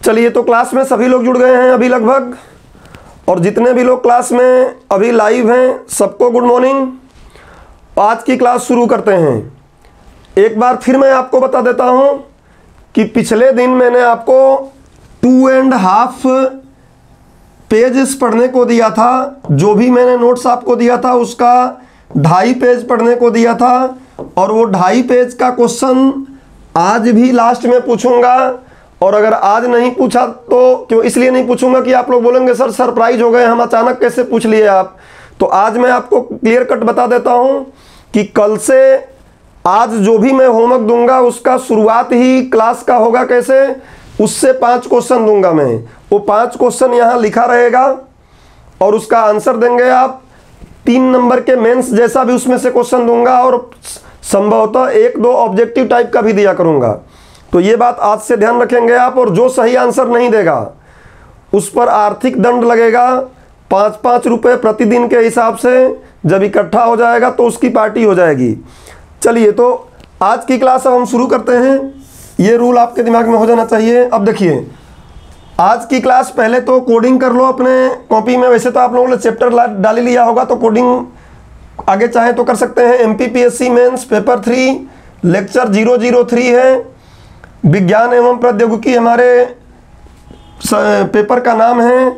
चलिए, तो क्लास में सभी लोग जुड़ गए हैं अभी लगभग, और जितने भी लोग क्लास में अभी लाइव हैं सबको गुड मॉर्निंग। आज की क्लास शुरू करते हैं। एक बार फिर मैं आपको बता देता हूं कि पिछले दिन मैंने आपको 2.5 पेजेस पढ़ने को दिया था। जो भी मैंने नोट्स आपको दिया था उसका 2.5 पेज पढ़ने को दिया था, और वो 2.5 पेज का क्वेश्चन आज भी लास्ट में पूछूंगा। और अगर आज नहीं पूछा तो क्यों, इसलिए नहीं पूछूंगा कि आप लोग बोलेंगे सर सरप्राइज हो गए, हम अचानक कैसे पूछ लिए आप। तो आज मैं आपको क्लियर कट बता देता हूं कि कल से आज जो भी मैं होमवर्क दूंगा उसका शुरुआत ही क्लास का होगा। कैसे? उससे 5 क्वेश्चन दूंगा मैं। वो 5 क्वेश्चन यहाँ लिखा रहेगा और उसका आंसर देंगे आप। 3 नंबर के मेंस जैसा भी उसमें से क्वेश्चन दूंगा, और संभवतः 1-2 ऑब्जेक्टिव टाइप का भी दिया करूंगा। तो ये बात आज से ध्यान रखेंगे आप। और जो सही आंसर नहीं देगा उस पर आर्थिक दंड लगेगा 5-5 रुपये प्रतिदिन के हिसाब से। जब इकट्ठा हो जाएगा तो उसकी पार्टी हो जाएगी। चलिए, तो आज की क्लास अब हम शुरू करते हैं। ये रूल आपके दिमाग में हो जाना चाहिए। अब देखिए, आज की क्लास पहले तो कोडिंग कर लो अपने कॉपी में। वैसे तो आप लोगों ने चैप्टर डाल ही लिया होगा, तो कोडिंग आगे चाहे तो कर सकते हैं। MPPSC मेंस पेपर 3 लेक्चर 003 है। विज्ञान एवं प्रौद्योगिकी हमारे पेपर का नाम है।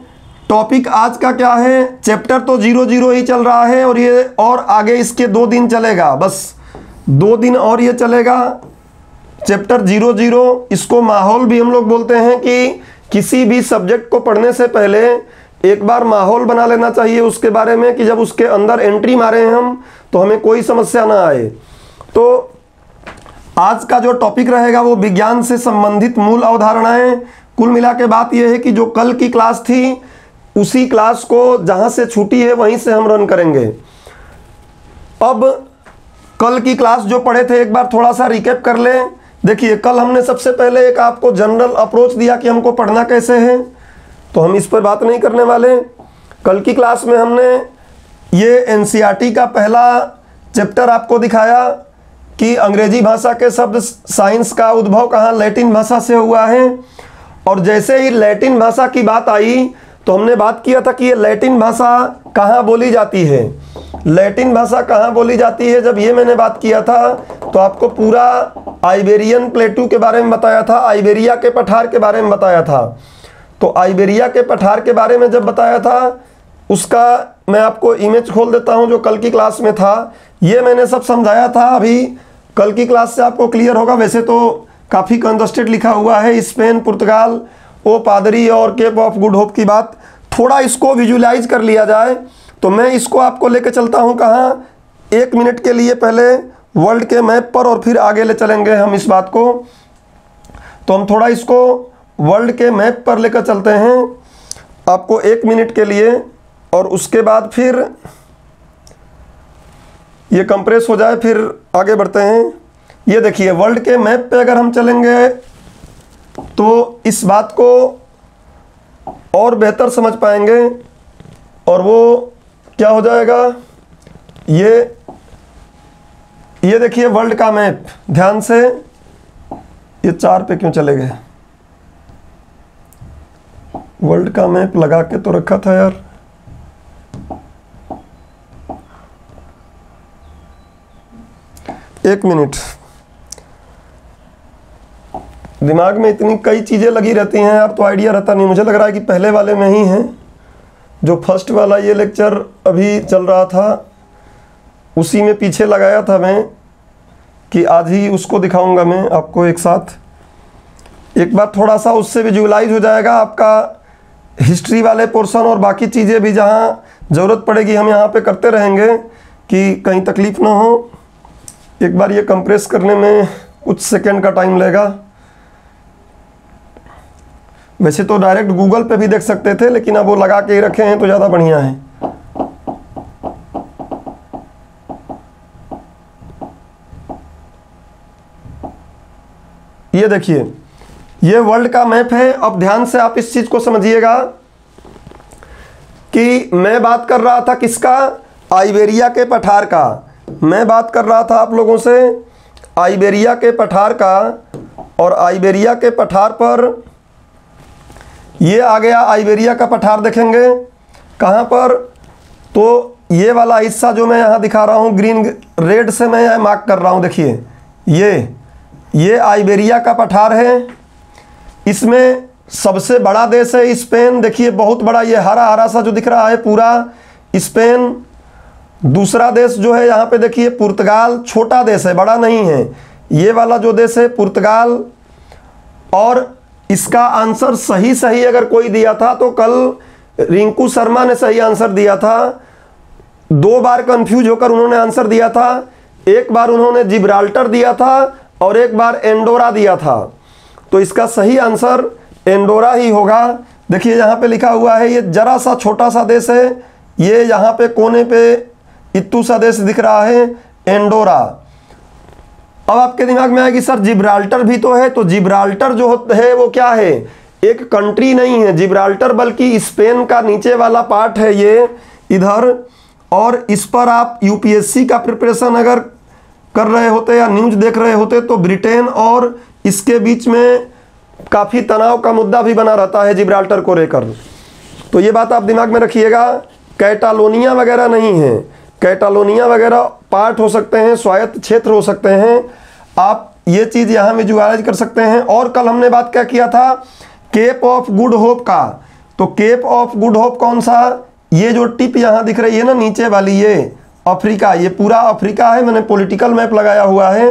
टॉपिक आज का क्या है? चैप्टर तो 00 ही चल रहा है, और ये और आगे इसके 2 दिन चलेगा। बस 2 दिन और ये चलेगा चैप्टर 00। इसको माहौल भी हम लोग बोलते हैं कि किसी भी सब्जेक्ट को पढ़ने से पहले एक बार माहौल बना लेना चाहिए उसके बारे में, कि जब उसके अंदर एंट्री मारे हम तो हमें कोई समस्या ना आए। तो आज का जो टॉपिक रहेगा वो विज्ञान से संबंधित मूल अवधारणाएं। कुल मिला के बात यह है कि जो कल की क्लास थी उसी क्लास को जहां से छूटी है वहीं से हम रन करेंगे। अब कल की क्लास जो पढ़े थे एक बार थोड़ा सा रिकैप कर लें। देखिए, कल हमने सबसे पहले एक आपको जनरल अप्रोच दिया कि हमको पढ़ना कैसे है, तो हम इस पर बात नहीं करने वाले। कल की क्लास में हमने ये NCERT का पहला चैप्टर आपको दिखाया कि अंग्रेजी भाषा के शब्द साइंस का उद्भव कहाँ, लैटिन भाषा से हुआ है। और जैसे ही लैटिन भाषा की बात आई तो हमने बात किया था कि ये लैटिन भाषा कहाँ बोली जाती है। लैटिन भाषा कहाँ बोली जाती है, जब ये मैंने बात किया था तो आपको पूरा आइबेरियन प्लेटू के बारे में बताया था, आइबेरिया के पठार के बारे में बताया था। तो आइबेरिया के पठार के बारे में जब बताया था, उसका मैं आपको इमेज खोल देता हूँ जो कल की क्लास में था। ये मैंने सब समझाया था। अभी कल की क्लास से आपको क्लियर होगा। वैसे तो काफ़ी कंजस्टेड लिखा हुआ है, स्पेन, पुर्तगाल, ओ पादरी और केप ऑफ गुड होप की बात। थोड़ा इसको विजुलाइज कर लिया जाए तो मैं इसको आपको लेके चलता हूँ कहाँ, 1 मिनट के लिए पहले वर्ल्ड के मैप पर, और फिर आगे ले चलेंगे हम इस बात को। तो हम थोड़ा इसको वर्ल्ड के मैप पर लेकर चलते हैं आपको 1 मिनट के लिए, और उसके बाद फिर ये कंप्रेस हो जाए, फिर आगे बढ़ते हैं। ये देखिए, वर्ल्ड के मैप पे अगर हम चलेंगे तो इस बात को और बेहतर समझ पाएंगे। और वो क्या हो जाएगा, ये देखिए वर्ल्ड का मैप। ध्यान से, ये 4 पे क्यों चले गए? वर्ल्ड का मैप लगा के तो रखा था यार। एक मिनट, दिमाग में इतनी कई चीज़ें लगी रहती हैं यार, तो आइडिया रहता नहीं। मुझे लग रहा है कि पहले वाले में ही है, जो फर्स्ट वाला ये लेक्चर अभी चल रहा था उसी में पीछे लगाया था मैं, कि आज ही उसको दिखाऊंगा मैं आपको एक साथ। एक बार थोड़ा सा उससे विजुअलाइज हो जाएगा आपका हिस्ट्री वाले पोर्शन, और बाकी चीज़ें भी जहाँ ज़रूरत पड़ेगी हम यहाँ पे करते रहेंगे कि कहीं तकलीफ़ ना हो। एक बार ये कंप्रेस करने में कुछ सेकंड का टाइम लेगा। वैसे तो डायरेक्ट गूगल पे भी देख सकते थे, लेकिन अब वो लगा के ही रखे हैं तो ज़्यादा बढ़िया है। ये देखिए, ये वर्ल्ड का मैप है। अब ध्यान से आप इस चीज़ को समझिएगा कि मैं बात कर रहा था किसका, आइबेरिया के पठार का। मैं बात कर रहा था आप लोगों से आइबेरिया के पठार का, और आइबेरिया के पठार पर ये आ गया आइबेरिया का पठार, देखेंगे कहाँ पर, तो ये वाला हिस्सा जो मैं यहाँ दिखा रहा हूँ ग्रीन रेड से मैं यहाँ मार्क कर रहा हूँ, देखिए ये आइबेरिया का पठार है। इसमें सबसे बड़ा देश है स्पेन, देखिए बहुत बड़ा, ये हरा हरा सा जो दिख रहा है पूरा स्पेन। दूसरा देश जो है यहाँ पे देखिए पुर्तगाल, छोटा देश है, बड़ा नहीं है। ये वाला जो देश है पुर्तगाल। और इसका आंसर सही अगर कोई दिया था तो कल रिंकू शर्मा ने सही आंसर दिया था। 2 बार कंफ्यूज होकर उन्होंने आंसर दिया था, एक बार उन्होंने जिब्राल्टर दिया था और एक बार एंडोरा दिया था। तो इसका सही आंसर एंडोरा ही होगा। देखिए यहाँ पे लिखा हुआ है, ये जरा सा छोटा सा देश है, ये यहाँ पे कोने पे इत्तू सा देश दिख रहा है, एंडोरा। अब आपके दिमाग में आएगी सर जिब्राल्टर भी तो है, तो जिब्राल्टर जो है वो क्या है, एक कंट्री नहीं है जिब्राल्टर, बल्कि स्पेन का नीचे वाला पार्ट है ये इधर। और इस पर आप यूपीएससी का प्रिपरेशन अगर कर रहे होते या न्यूज देख रहे होते तो ब्रिटेन और इसके बीच में काफ़ी तनाव का मुद्दा भी बना रहता है जिब्राल्टर को लेकर। तो ये बात आप दिमाग में रखिएगा। कैटालोनिया वगैरह नहीं है, कैटालोनिया वगैरह पार्ट हो सकते हैं, स्वायत्त क्षेत्र हो सकते हैं। आप ये चीज़ यहाँ विजुअलाइज कर सकते हैं। और कल हमने बात क्या किया था, केप ऑफ गुड होप का। तो केप ऑफ गुड होप कौन सा, ये जो टिप यहाँ दिख रही है ना नीचे वाली, ये अफ्रीका, ये पूरा अफ्रीका है। मैंने पॉलिटिकल मैप लगाया हुआ है,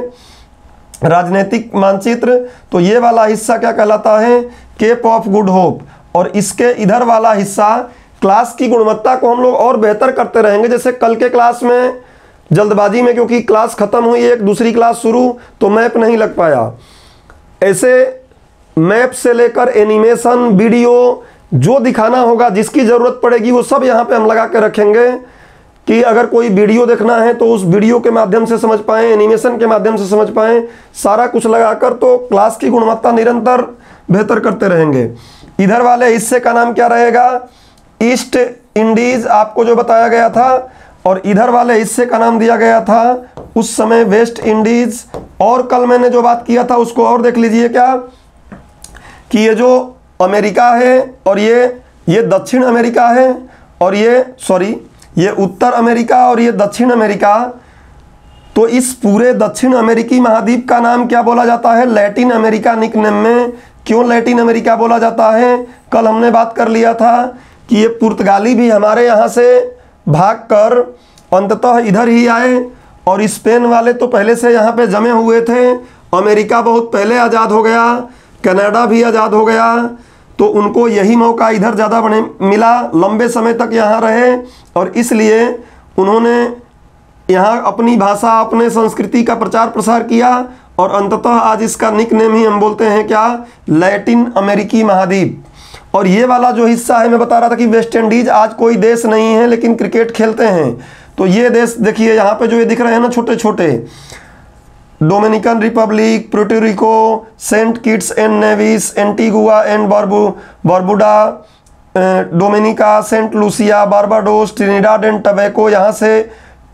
राजनीतिक मानचित्र। तो ये वाला हिस्सा क्या कहलाता है, केप ऑफ गुड होप। और इसके इधर वाला हिस्सा, क्लास की गुणवत्ता को हम लोग और बेहतर करते रहेंगे। जैसे कल के क्लास में जल्दबाजी में, क्योंकि क्लास ख़त्म हुई एक दूसरी क्लास शुरू, तो मैप नहीं लग पाया। ऐसे मैप से लेकर एनिमेशन, वीडियो जो दिखाना होगा, जिसकी ज़रूरत पड़ेगी वो सब यहाँ पे हम लगा के रखेंगे कि अगर कोई वीडियो देखना है तो उस वीडियो के माध्यम से समझ पाएँ, एनिमेशन के माध्यम से समझ पाएँ, सारा कुछ लगाकर तो क्लास की गुणवत्ता निरंतर बेहतर करते रहेंगे। इधर वाले हिस्से का नाम क्या रहेगा, ईस्ट इंडीज़ आपको जो बताया गया था, और इधर वाले हिस्से का नाम दिया गया था उस समय वेस्ट इंडीज़। और कल मैंने जो बात किया था उसको और देख लीजिए क्या, कि ये जो अमेरिका है और ये दक्षिण अमेरिका है, और ये उत्तर अमेरिका और ये दक्षिण अमेरिका। तो इस पूरे दक्षिण अमेरिकी महाद्वीप का नाम क्या बोला जाता है, लैटिन अमेरिका निकनेम में। क्यों लैटिन अमेरिका बोला जाता है, कल हमने बात कर लिया था कि ये पुर्तगाली भी हमारे यहाँ से भागकर अंततः इधर ही आए, और स्पेन वाले तो पहले से यहाँ पे जमे हुए थे। अमेरिका बहुत पहले आज़ाद हो गया, कनाडा भी आज़ाद हो गया, तो उनको यही मौका इधर ज़्यादा मिला, लंबे समय तक यहाँ रहे, और इसलिए उन्होंने यहाँ अपनी भाषा, अपने संस्कृति का प्रचार प्रसार किया, और अंततः आज इसका निकनेम ही हम बोलते हैं क्या, लैटिन अमेरिकी महाद्वीप। और ये वाला जो हिस्सा है, मैं बता रहा था कि वेस्ट इंडीज आज कोई देश नहीं है लेकिन क्रिकेट खेलते हैं। तो ये देश देखिए यहाँ पे जो ये दिख रहे हैं ना छोटे छोटे, Dominican Republic, Puerto Rico, Saint Kitts and Nevis, Antigua and Barbuda, Dominica, Saint Lucia, Barbados, Trinidad and tobacco. यहाँ से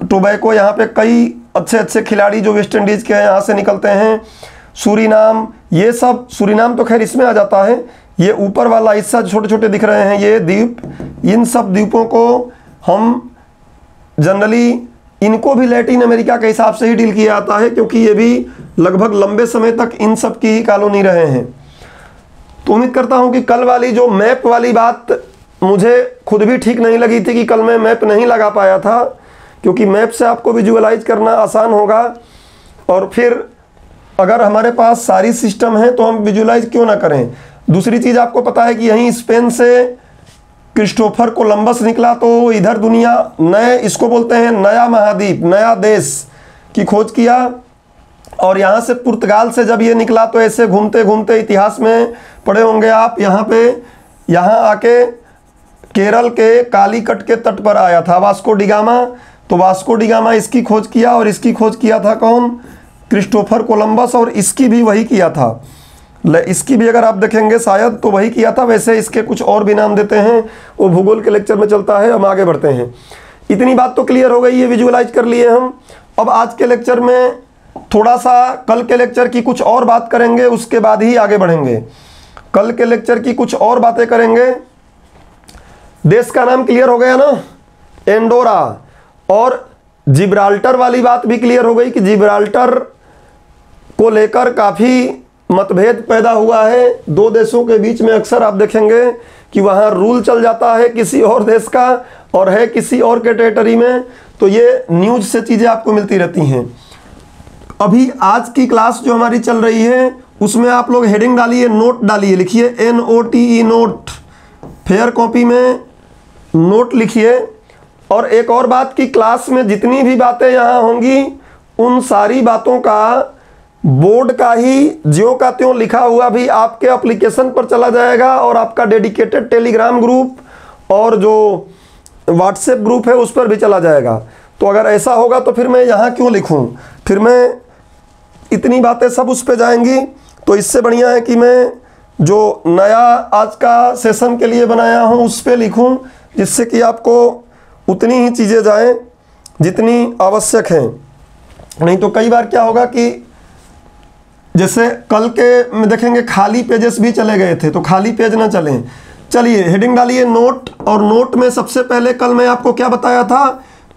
टोबैको, यहाँ पे कई अच्छे अच्छे खिलाड़ी जो वेस्ट इंडीज़ के हैं यहाँ से निकलते हैं। सूरीनाम, ये सब, सूरीनाम तो खैर इसमें आ जाता है। ये ऊपर वाला हिस्सा छोटे छोटे दिख रहे हैं ये द्वीप, इन सब द्वीपों को हम जनरली, इनको भी लैटिन अमेरिका के हिसाब से ही डील किया जाता है, क्योंकि ये भी लगभग लंबे समय तक इन सब की ही कॉलोनी रहे हैं। तो उम्मीद करता हूँ कि कल वाली जो मैप वाली बात मुझे खुद भी ठीक नहीं लगी थी कि कल मैं मैप नहीं लगा पाया था, क्योंकि मैप से आपको विजुअलाइज करना आसान होगा। और फिर अगर हमारे पास सारी सिस्टम है तो हम विजुअलाइज क्यों ना करें। दूसरी चीज़ आपको पता है कि यहीं स्पेन से क्रिस्टोफर कोलंबस निकला, तो इधर दुनिया नए, इसको बोलते हैं नया महाद्वीप, नया देश की खोज किया। और यहाँ से पुर्तगाल से जब ये निकला तो ऐसे घूमते घूमते, इतिहास में पढ़े होंगे आप, यहाँ आके केरल के कालीकट के तट पर आया था वास्को डिगामा। तो वास्को डिगामा इसकी खोज किया, और इसकी खोज किया था कौन, क्रिस्टोफर कोलंबस, और इसकी भी वही किया था। इसकी भी अगर आप देखेंगे शायद तो वही किया था। वैसे इसके कुछ और भी नाम देते हैं, वो भूगोल के लेक्चर में चलता है। हम आगे बढ़ते हैं। इतनी बात तो क्लियर हो गई है, विजुअलाइज कर लिए हम। अब आज के लेक्चर में थोड़ा सा कल के लेक्चर की कुछ और बात करेंगे, उसके बाद ही आगे बढ़ेंगे। कल के लेक्चर की कुछ और बातें करेंगे। देश का नाम क्लियर हो गया ना, एंडोरा। और जिब्राल्टर वाली बात भी क्लियर हो गई कि जिब्राल्टर को लेकर काफ़ी मतभेद पैदा हुआ है दो देशों के बीच में। अक्सर आप देखेंगे कि वहाँ रूल चल जाता है किसी और देश का और है किसी और के टेरिटरी में। तो ये न्यूज़ से चीज़ें आपको मिलती रहती हैं। अभी आज की क्लास जो हमारी चल रही है उसमें आप लोग हेडिंग डालिए, नोट डालिए, लिखिए NOTE नोट, फेयर कॉपी में नोट लिखिए। और एक और बात कि क्लास में जितनी भी बातें यहाँ होंगी उन सारी बातों का बोर्ड का ही ज्यों का त्यों लिखा हुआ भी आपके एप्लीकेशन पर चला जाएगा और आपका डेडिकेटेड टेलीग्राम ग्रुप और जो व्हाट्सएप ग्रुप है उस पर भी चला जाएगा। तो अगर ऐसा होगा तो फिर मैं यहाँ क्यों लिखूँ, फिर मैं इतनी बातें सब उस पर जाएंगी। तो इससे बढ़िया है कि मैं जो नया आज का सेशन के लिए बनाया हूँ उस पर लिखूँ, जिससे कि आपको उतनी ही चीज़ें जाएं जितनी आवश्यक हैं। नहीं तो कई बार क्या होगा कि जैसे कल के में देखेंगे खाली पेजेस भी चले गए थे, तो खाली पेज ना चलें। चलिए हेडिंग डालिए नोट। और नोट में सबसे पहले कल मैं आपको क्या बताया था,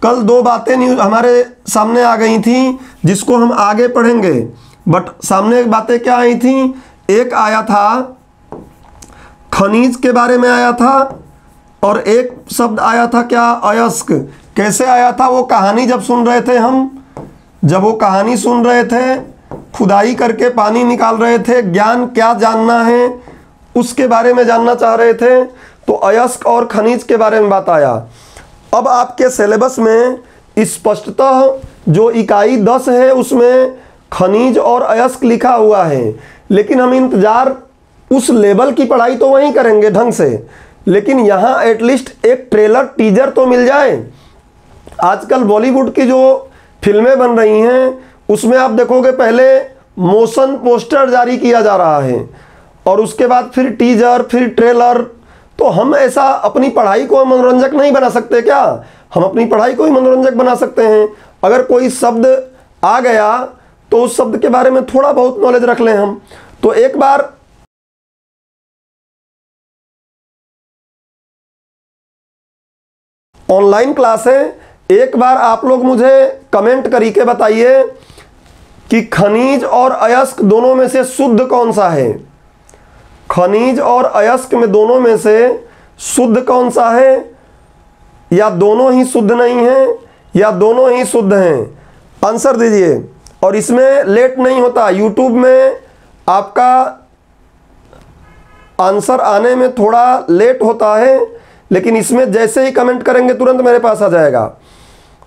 कल दो बातें न्यूज़ हमारे सामने आ गई थी जिसको हम आगे पढ़ेंगे। बट सामने बातें क्या आई थी, एक आया था खनिज के बारे में आया था और एक शब्द आया था क्या, अयस्क। कैसे आया था वो कहानी जब सुन रहे थे हम, जब वो कहानी सुन रहे थे, खुदाई करके पानी निकाल रहे थे, ज्ञान क्या जानना है उसके बारे में जानना चाह रहे थे, तो अयस्क और खनिज के बारे में बात आया। अब आपके सिलेबस में स्पष्टतः जो इकाई 10 है उसमें खनिज और अयस्क लिखा हुआ है, लेकिन हम इंतज़ार उस लेवल की पढ़ाई तो वहीं करेंगे ढंग से, लेकिन यहाँ एटलीस्ट एक ट्रेलर टीजर तो मिल जाए। आजकल बॉलीवुड की जो फिल्में बन रही हैं उसमें आप देखोगे पहले मोशन पोस्टर जारी किया जा रहा है और उसके बाद फिर टीजर, फिर ट्रेलर। तो हम ऐसा अपनी पढ़ाई को मनोरंजक नहीं बना सकते क्या? हम अपनी पढ़ाई को ही मनोरंजक बना सकते हैं। अगर कोई शब्द आ गया तो उस शब्द के बारे में थोड़ा बहुत नॉलेज रख लें हम। तो एक बार ऑनलाइन क्लास है, एक बार आप लोग मुझे कमेंट करके बताइए कि खनिज और अयस्क दोनों में से शुद्ध कौन सा है। खनिज और अयस्क में दोनों में से शुद्ध कौन सा है, या दोनों ही शुद्ध नहीं हैं या दोनों ही शुद्ध हैं। आंसर दीजिए। और इसमें लेट नहीं होता, यूट्यूब में आपका आंसर आने में थोड़ा लेट होता है, लेकिन इसमें जैसे ही कमेंट करेंगे तुरंत मेरे पास आ जाएगा।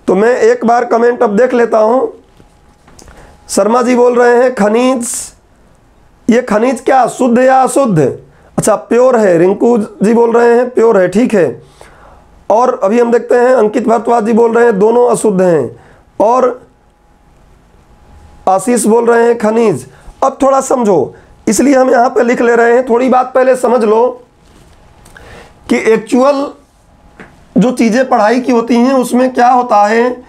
तो मैं एक बार कमेंट अब देख लेता हूं। शर्मा जी बोल रहे हैं खनिज, ये खनिज क्या शुद्ध या अशुद्ध? अच्छा प्योर है। रिंकू जी बोल रहे हैं प्योर है, ठीक है। और अभी हम देखते हैं अंकित भारद्वाज जी बोल रहे हैं दोनों अशुद्ध हैं, और आशीष बोल रहे हैं खनिज। अब थोड़ा समझो, इसलिए हम यहाँ पे लिख ले रहे हैं। थोड़ी बात पहले समझ लो कि एक्चुअल जो चीज़ें पढ़ाई की होती हैं उसमें क्या होता है,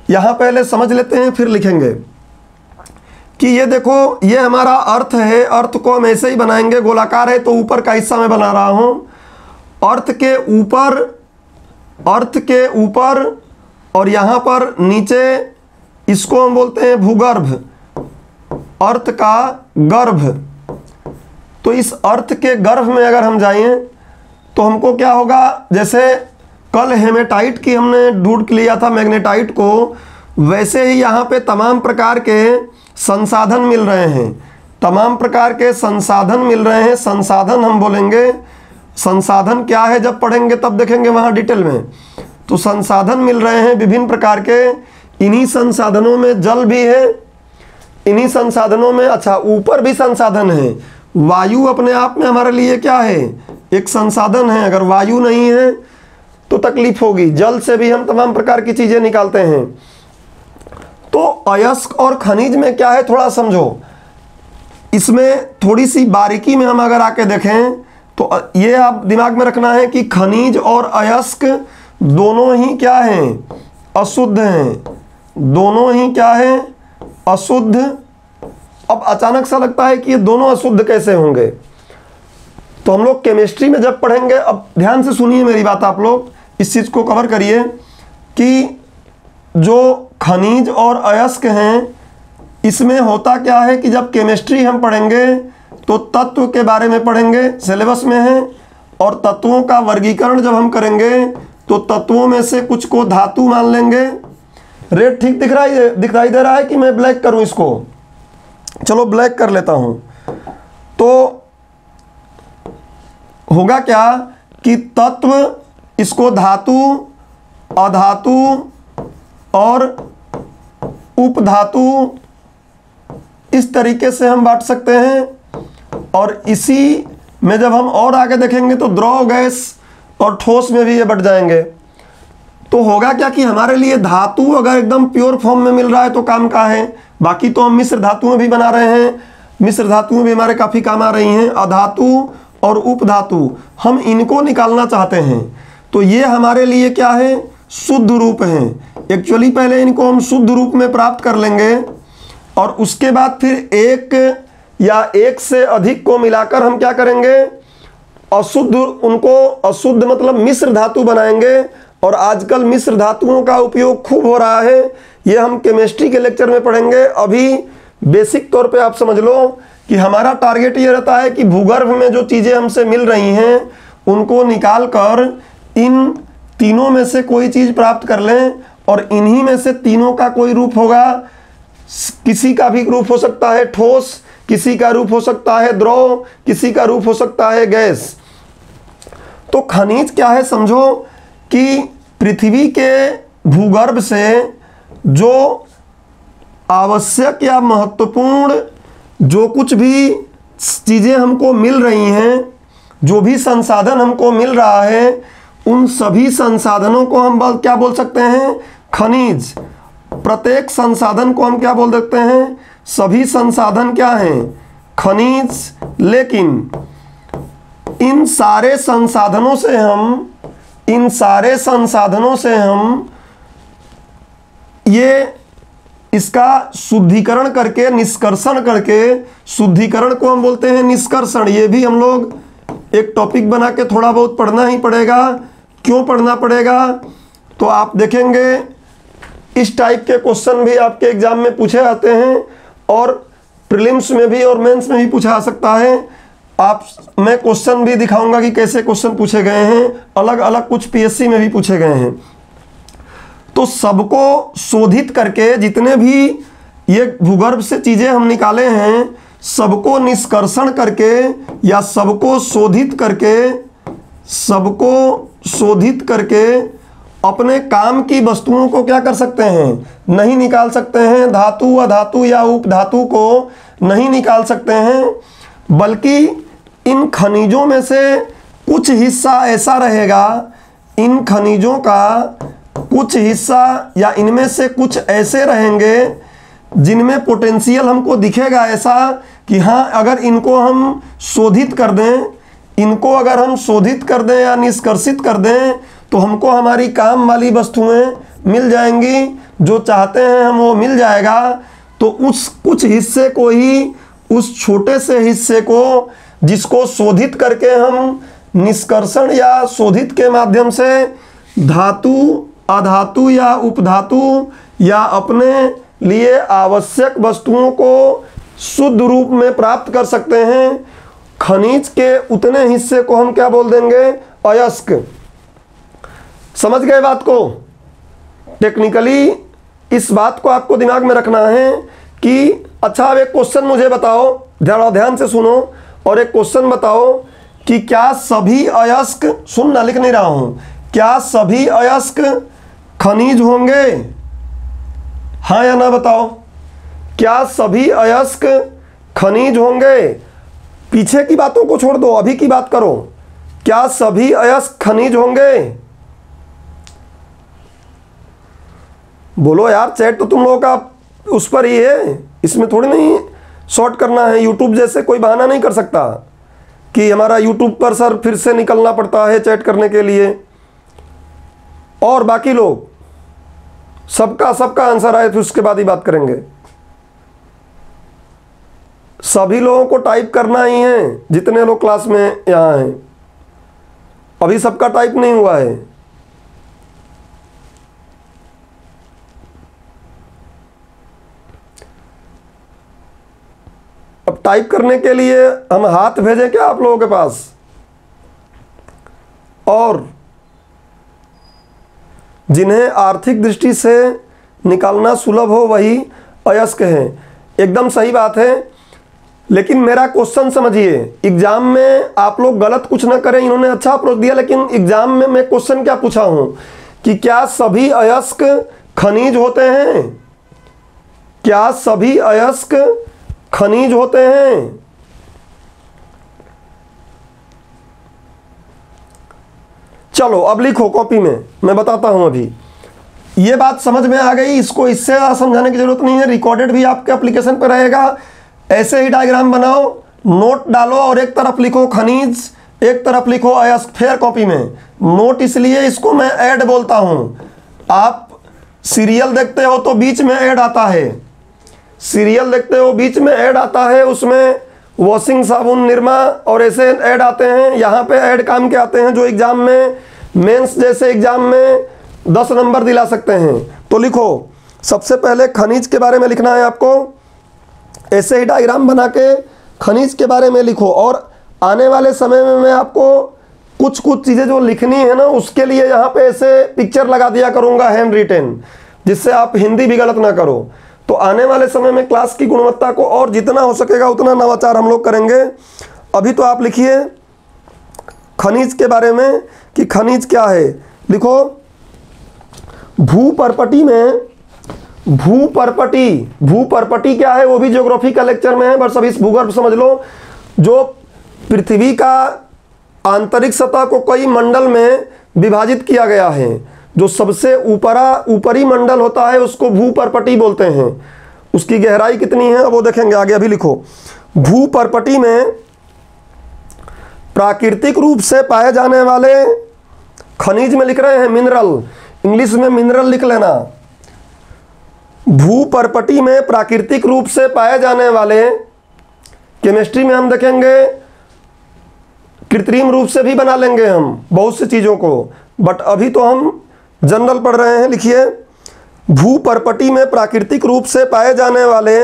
यहाँ पहले समझ लेते हैं फिर लिखेंगे। कि ये देखो ये हमारा अर्थ है, अर्थ को हम ऐसे ही बनाएंगे, गोलाकार है तो ऊपर का हिस्सा मैं बना रहा हूँ। अर्थ के ऊपर और यहाँ पर नीचे, इसको हम बोलते हैं भूगर्भ, अर्थ का गर्भ। तो इस अर्थ के गर्भ में अगर हम जाएं तो हमको क्या होगा, जैसे कल हेमेटाइट की हमने ढूंढ लिया था मैग्नेटाइट को, वैसे ही यहाँ पे तमाम प्रकार के संसाधन मिल रहे हैं। तमाम प्रकार के संसाधन मिल रहे हैं। संसाधन हम बोलेंगे, संसाधन क्या है जब पढ़ेंगे तब देखेंगे वहाँ डिटेल में। तो संसाधन मिल रहे हैं विभिन्न प्रकार के। इन्हीं संसाधनों में जल भी है, इन्हीं संसाधनों में अच्छा ऊपर भी संसाधन है। वायु अपने आप में हमारे लिए क्या है, एक संसाधन है। अगर वायु नहीं है तो तकलीफ होगी। जल से भी हम तमाम प्रकार की चीज़ें निकालते हैं। तो अयस्क और खनिज में क्या है थोड़ा समझो। इसमें थोड़ी सी बारीकी में हम अगर आके देखें तो ये आप दिमाग में रखना है कि खनिज और अयस्क दोनों ही क्या हैं, अशुद्ध हैं। दोनों ही क्या हैं, अशुद्ध। अब अचानक सा लगता है कि ये दोनों अशुद्ध कैसे होंगे। तो हम लोग केमिस्ट्री में जब पढ़ेंगे, अब ध्यान से सुनिए मेरी बात, आप लोग इस चीज़ को कवर करिए कि जो खनिज और अयस्क हैं, इसमें होता क्या है कि जब केमिस्ट्री हम पढ़ेंगे तो तत्व के बारे में पढ़ेंगे, सिलेबस में है, और तत्वों का वर्गीकरण जब हम करेंगे तो तत्वों में से कुछ को धातु मान लेंगे। रेड ठीक दिखाई दे रहा है कि मैं ब्लैक करूं इसको? चलो ब्लैक कर लेता हूं। तो होगा क्या कि तत्व, इसको धातु, अधातु और उपधातु इस तरीके से हम बांट सकते हैं। और इसी में जब हम और आगे देखेंगे तो द्रव, गैस और ठोस में भी ये बट जाएंगे। तो होगा क्या कि हमारे लिए धातु अगर एकदम प्योर फॉर्म में मिल रहा है तो काम का है, बाकी तो हम मिश्र धातुएं भी बना रहे हैं, मिश्र धातुएं भी हमारे काफ़ी काम आ रही हैं। अधातु और उपधातु हम इनको निकालना चाहते हैं, तो ये हमारे लिए क्या है? शुद्ध रूप हैं। एक्चुअली पहले इनको हम शुद्ध रूप में प्राप्त कर लेंगे और उसके बाद फिर एक या एक से अधिक को मिलाकर हम क्या करेंगे? अशुद्ध, उनको अशुद्ध मतलब मिश्र धातु बनाएंगे। और आजकल मिश्र धातुओं का उपयोग खूब हो रहा है, ये हम केमिस्ट्री के लेक्चर में पढ़ेंगे। अभी बेसिक तौर पे आप समझ लो कि हमारा टारगेट ये रहता है कि भूगर्भ में जो चीज़ें हमसे मिल रही हैं उनको निकाल कर इन तीनों में से कोई चीज़ प्राप्त कर लें, और इन्हीं में से तीनों का कोई रूप होगा। किसी का भी रूप हो सकता है ठोस, किसी का रूप हो सकता है द्रव, किसी का रूप हो सकता है गैस। तो खनिज क्या है समझो कि पृथ्वी के भूगर्भ से जो आवश्यक या महत्वपूर्ण जो कुछ भी चीज़ें हमको मिल रही हैं, जो भी संसाधन हमको मिल रहा है, उन सभी संसाधनों को हम क्या बोल सकते हैं? खनिज। प्रत्येक संसाधन को हम क्या बोल सकते हैं? सभी संसाधन क्या हैं? खनिज। लेकिन इन सारे संसाधनों से हम ये इसका शुद्धिकरण करके, निष्कर्षण करके, शुद्धिकरण को हम बोलते हैं निष्कर्षण। ये भी हम लोग एक टॉपिक बना के थोड़ा बहुत पढ़ना ही पड़ेगा। क्यों पढ़ना पड़ेगा? तो आप देखेंगे इस टाइप के क्वेश्चन भी आपके एग्जाम में पूछे जाते हैं, और प्रीलिम्स में भी और मेंस में भी पूछा जा सकता है। मैं क्वेश्चन भी दिखाऊंगा कि कैसे क्वेश्चन पूछे गए हैं, अलग अलग कुछ पीएससी में भी पूछे गए हैं। तो सबको शोधित करके, जितने भी ये भूगर्भ से चीज़ें हम निकाले हैं, सबको निष्कर्षण करके या सबको शोधित करके अपने काम की वस्तुओं को क्या कर सकते हैं? नहीं निकाल सकते हैं। धातु, अधातु या उपधातु को नहीं निकाल सकते हैं, बल्कि इन खनिजों में से कुछ हिस्सा ऐसा रहेगा, इन खनिजों का कुछ हिस्सा या इनमें से कुछ ऐसे रहेंगे जिनमें पोटेंशियल हमको दिखेगा ऐसा कि हाँ, अगर इनको हम शोधित कर दें, इनको अगर हम शोधित कर दें या निष्कर्षित कर दें तो हमको हमारी काम वाली वस्तुएं मिल जाएंगी, जो चाहते हैं हम वो मिल जाएगा। तो उस कुछ हिस्से को ही, उस छोटे से हिस्से को जिसको शोधित करके हम निष्कर्षण या शोधित के माध्यम से धातु, अधातु या उपधातु या अपने लिए आवश्यक वस्तुओं को शुद्ध रूप में प्राप्त कर सकते हैं। खनिज के उतने हिस्से को हम क्या बोल देंगे? अयस्क। समझ गए बात को? टेक्निकली इस बात को आपको दिमाग में रखना है कि अच्छा, अब एक क्वेश्चन मुझे बताओ, ध्यान से सुनो, और एक क्वेश्चन बताओ कि क्या सभी अयस्क, सुनना लिख नहीं रहा हूं, क्या सभी अयस्क खनिज होंगे? हाँ या ना बताओ। क्या सभी अयस्क खनिज होंगे? पीछे की बातों को छोड़ दो, अभी की बात करो। क्या सभी अयस्क खनिज होंगे? बोलो यार, चैट तो तुम लोगों का उस पर ही है, इसमें थोड़ी नहीं शॉर्ट करना है। यूट्यूब जैसे कोई बहाना नहीं कर सकता कि हमारा यूट्यूब पर सर फिर से निकलना पड़ता है चैट करने के लिए। और बाकी लोग सबका आंसर आए फिर उसके बाद ही बात करेंगे। सभी लोगों को टाइप करना ही है, जितने लोग क्लास में यहाँ हैं। अभी सबका टाइप नहीं हुआ है। अब टाइप करने के लिए हम हाथ भेजें क्या आप लोगों के पास? और जिन्हें आर्थिक दृष्टि से निकालना सुलभ हो वही अयस्क हैं। एकदम सही बात है, लेकिन मेरा क्वेश्चन समझिए। एग्जाम में आप लोग गलत कुछ ना करें, इन्होंने अच्छा अप्रोच दिया, लेकिन एग्जाम में मैं क्वेश्चन क्या पूछा हूं कि क्या सभी अयस्क खनिज होते हैं? क्या सभी अयस्क खनिज होते हैं? चलो अब लिखो कॉपी में, मैं बताता हूं। अभी ये बात समझ में आ गई, इसको इससे ज़्यादा समझाने की जरूरत नहीं है। रिकॉर्डेड भी आपके एप्लीकेशन पर रहेगा। ऐसे ही डायग्राम बनाओ, नोट डालो और एक तरफ लिखो खनिज, एक तरफ लिखो अयस्क। फेयर कॉपी में नोट, इसलिए इसको मैं ऐड बोलता हूं। आप सीरियल देखते हो तो बीच में ऐड आता है, सीरियल देखते हो बीच में ऐड आता है, उसमें वॉशिंग साबुन, निरमा और ऐसे ऐड आते हैं। यहाँ पे ऐड काम के आते हैं जो एग्जाम में, मेंस जैसे एग्जाम में 10 नंबर दिला सकते हैं। तो लिखो, सबसे पहले खनिज के बारे में लिखना है आपको। ऐसे ही डायग्राम बना के खनिज के बारे में लिखो। और आने वाले समय में मैं आपको कुछ चीज़ें जो लिखनी है ना, उसके लिए यहाँ पे ऐसे पिक्चर लगा दिया करूँगा हैंड रिटेन, जिससे आप हिंदी भी गलत ना करो। तो आने वाले समय में क्लास की गुणवत्ता को और जितना हो सकेगा उतना नवाचार हम लोग करेंगे। अभी तो आप लिखिए खनिज के बारे में कि खनिज क्या है। लिखो, भूपर्पटी में, भूपर्पटी क्या है वो भी ज्योग्राफी का लेक्चर में है, बस अभी इस भूगर्भ समझ लो। जो पृथ्वी का आंतरिक सतह को कई मंडल में विभाजित किया गया है, जो सबसे ऊपरी मंडल होता है उसको भूपर्पटी बोलते हैं। उसकी गहराई कितनी है वो देखेंगे आगे। अभी लिखो, भूपर्पटी में प्राकृतिक रूप से पाए जाने वाले खनिज में लिख रहे हैं मिनरल, इंग्लिश में मिनरल लिख लेना। भूपर्पटी में प्राकृतिक रूप से पाए जाने वाले, केमिस्ट्री में हम देखेंगे कृत्रिम रूप से भी बना लेंगे हम बहुत सी चीज़ों को, बट अभी तो हम जनरल पढ़ रहे हैं। लिखिए, भूपर्पटी में प्राकृतिक रूप से पाए जाने वाले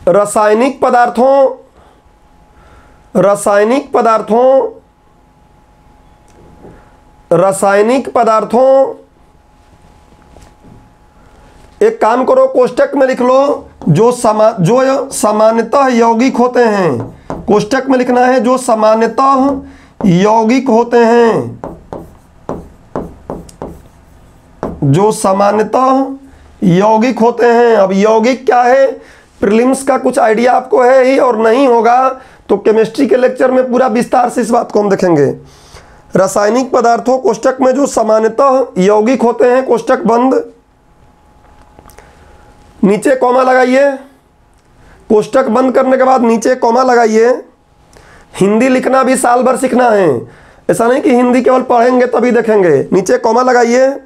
रासायनिक पदार्थों, एक काम करो कोष्टक में लिख लो, जो सामान्यतः यौगिक होते हैं। कोष्टक में लिखना है जो सामान्यतः यौगिक होते हैं, जो सामान्यतः यौगिक होते हैं। अब यौगिक क्या है, प्रीलिम्स का कुछ आइडिया आपको है ही, और नहीं होगा तो केमिस्ट्री के लेक्चर में पूरा विस्तार से इस बात को हम देखेंगे। रासायनिक पदार्थों कोष्टक में जो सामान्यतः यौगिक होते हैं, कोष्टक बंद, नीचे कॉमा लगाइए। कोष्टक बंद करने के बाद नीचे कॉमा लगाइए। हिंदी लिखना भी साल भर सीखना है, ऐसा नहीं कि हिंदी केवल पढ़ेंगे तभी देखेंगे। नीचे कॉमा लगाइए।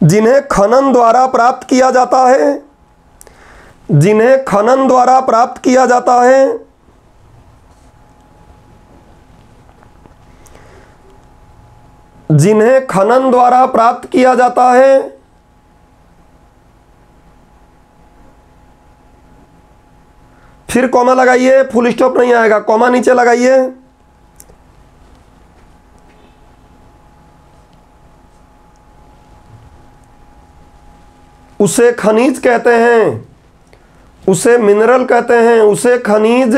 जिन्हें खनन द्वारा प्राप्त किया जाता है, जिन्हें खनन द्वारा प्राप्त किया जाता है, जिन्हें खनन द्वारा प्राप्त किया जाता है, फिर कॉमा लगाइए, फुल स्टॉप नहीं आएगा, कॉमा नीचे लगाइए। उसे खनिज कहते हैं, उसे मिनरल कहते हैं, उसे खनिज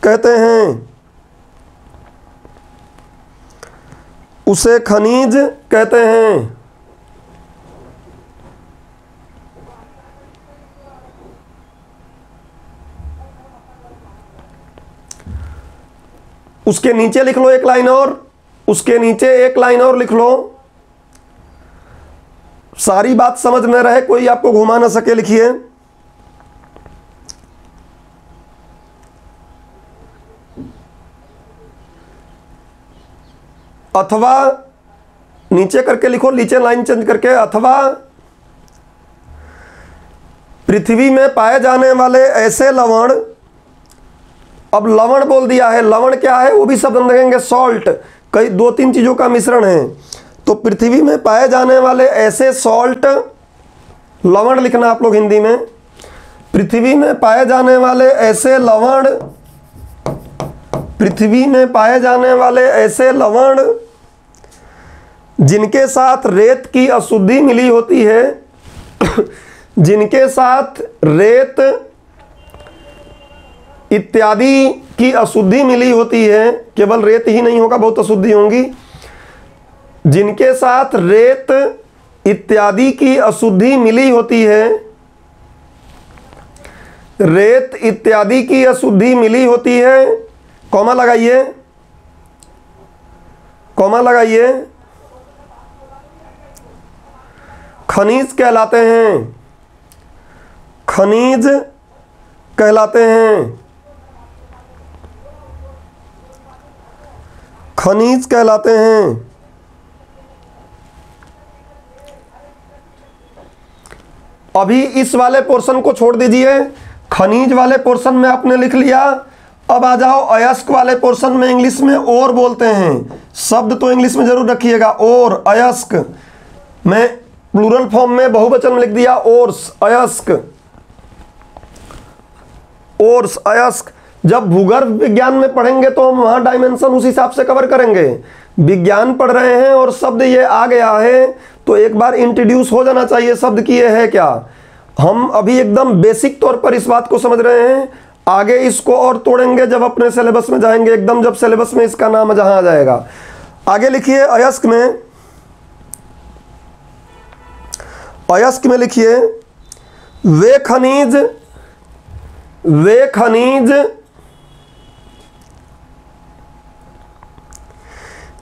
कहते हैं, उसे खनिज कहते हैं। उसके नीचे लिख लो एक लाइन और, उसके नीचे एक लाइन और लिख लो। सारी बात समझ में रहे, कोई आपको घुमा ना सके, लिखिए। अथवा नीचे करके लिखो, नीचे लाइन चेंज करके, अथवा पृथ्वी में पाए जाने वाले ऐसे लवण, अब लवण बोल दिया है, लवण क्या है वो भी शब्द हम देखेंगे, सॉल्ट, कई 2-3 चीज़ों का मिश्रण है। तो पृथ्वी में पाए जाने वाले ऐसे सॉल्ट, लवण लिखना आप लोग हिंदी में, पृथ्वी में पाए जाने वाले ऐसे लवण, पृथ्वी में पाए जाने वाले ऐसे लवण जिनके साथ रेत की अशुद्धि मिली होती है, जिनके साथ रेत इत्यादि की अशुद्धि मिली होती है, केवल रेत ही नहीं होगा, बहुत अशुद्धि होंगी, जिनके साथ रेत इत्यादि की अशुद्धि मिली होती है, रेत इत्यादि की अशुद्धि मिली होती है, कॉमा लगाइए, कॉमा लगाइए, खनिज कहलाते हैं, खनिज कहलाते हैं, खनिज कहलाते हैं। अभी इस वाले पोर्शन को छोड़ दीजिए, खनिज वाले पोर्शन में आपने लिख लिया। अब आ जाओ अयस्क वाले पोर्शन में, इंग्लिश में और बोलते हैं, शब्द तो इंग्लिश में जरूर रखिएगा, और अयस्क, मैं प्लूरल फॉर्म में बहुवचन में लिख दिया, ओर्स, अयस्क, ओर्स, अयस्क। जब भूगर्भ विज्ञान में पढ़ेंगे तो हम वहां डायमेंशन उस हिसाब से कवर करेंगे। विज्ञान पढ़ रहे हैं और शब्द ये आ गया है तो एक बार इंट्रोड्यूस हो जाना चाहिए शब्द की ये है क्या। हम अभी एकदम बेसिक तौर पर इस बात को समझ रहे हैं, आगे इसको और तोड़ेंगे जब अपने सिलेबस में जाएंगे, एकदम जब सिलेबस में इसका नाम जहां आ जाएगा। आगे लिखिए अयस्क में, अयस्क में लिखिए वे खनिज, वे खनिज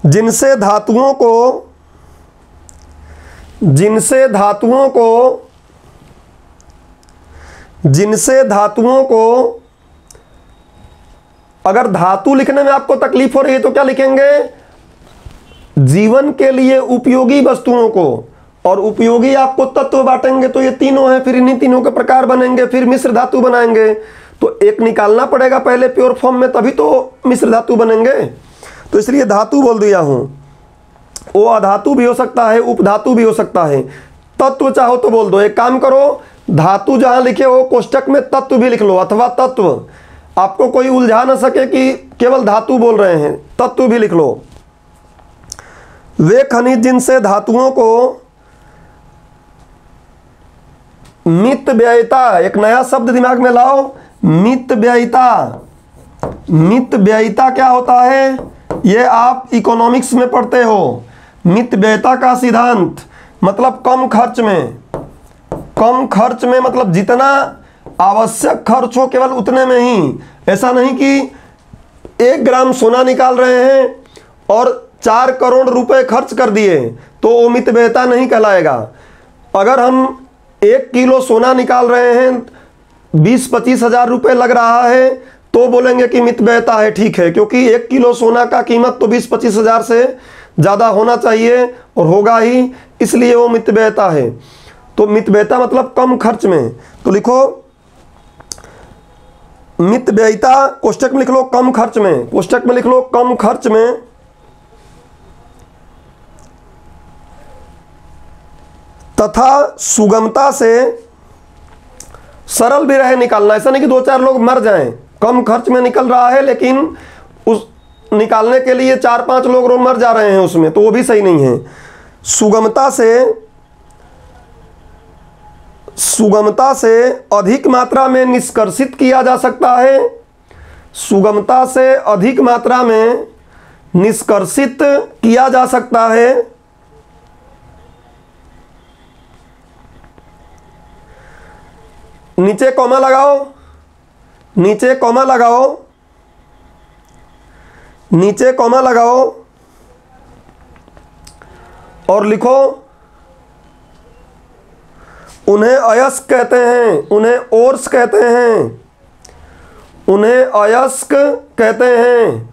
जिनसे धातुओं को, जिनसे धातुओं को, जिनसे धातुओं को, अगर धातु लिखने में आपको तकलीफ हो रही है तो क्या लिखेंगे, जीवन के लिए उपयोगी वस्तुओं को, और उपयोगी आपको तत्व बांटेंगे तो ये तीनों हैं, फिर इन्हीं तीनों के प्रकार बनेंगे, फिर मिश्र धातु बनाएंगे। तो एक निकालना पड़ेगा पहले प्योर फॉर्म में, तभी तो मिश्र धातु बनेंगे। तो इसलिए धातु बोल दिया हूं, वो अधातु भी हो सकता है, उपधातु भी हो सकता है। तत्व चाहो तो बोल दो, एक काम करो, धातु जहां लिखे हो कोष्टक में तत्व भी लिख लो, अथवा तत्व, आपको कोई उलझा ना सके कि केवल धातु बोल रहे हैं, तत्व भी लिख लो। वे खनिज जिनसे धातुओं को मितव्ययिता, एक नया शब्द दिमाग में लाओ, मितव्ययिता। मितव्ययिता क्या होता है, ये आप इकोनॉमिक्स में पढ़ते हो। मितव्ययिता का सिद्धांत मतलब कम खर्च में, कम खर्च में मतलब जितना आवश्यक खर्च हो केवल उतने में ही। ऐसा नहीं कि 1 ग्राम सोना निकाल रहे हैं और 4 करोड़ रुपए खर्च कर दिए तो वो मितव्ययिता नहीं कहलाएगा। अगर हम 1 किलो सोना निकाल रहे हैं, 20-25 हजार रुपये लग रहा है तो बोलेंगे कि मितव्ययिता है, ठीक है, क्योंकि 1 किलो सोना का कीमत तो 20-25 हजार से ज़्यादा होना चाहिए और होगा ही, इसलिए वो मितव्ययिता है। तो मितव्ययिता मतलब कम खर्च में, तो लिखो मितव्ययिता, कोष्टक में लिख लो कम खर्च में, कोष्टक में लिख लो कम खर्च में, तथा सुगमता से, सरल भी रहे निकालना, ऐसा नहीं कि 2-4 लोग मर जाएं। कम खर्च में निकल रहा है लेकिन उस निकालने के लिए 4-5 लोग मर जा रहे हैं उसमें, तो वो भी सही नहीं है। सुगमता से, सुगमता से अधिक मात्रा में निष्कर्षित किया जा सकता है, सुगमता से अधिक मात्रा में निष्कर्षित किया जा सकता है, नीचे कॉमा लगाओ, नीचे कॉमा लगाओ, नीचे कॉमा लगाओ और लिखो उन्हें अयस्क कहते हैं, उन्हें ओर्स कहते हैं, उन्हें अयस्क कहते हैं।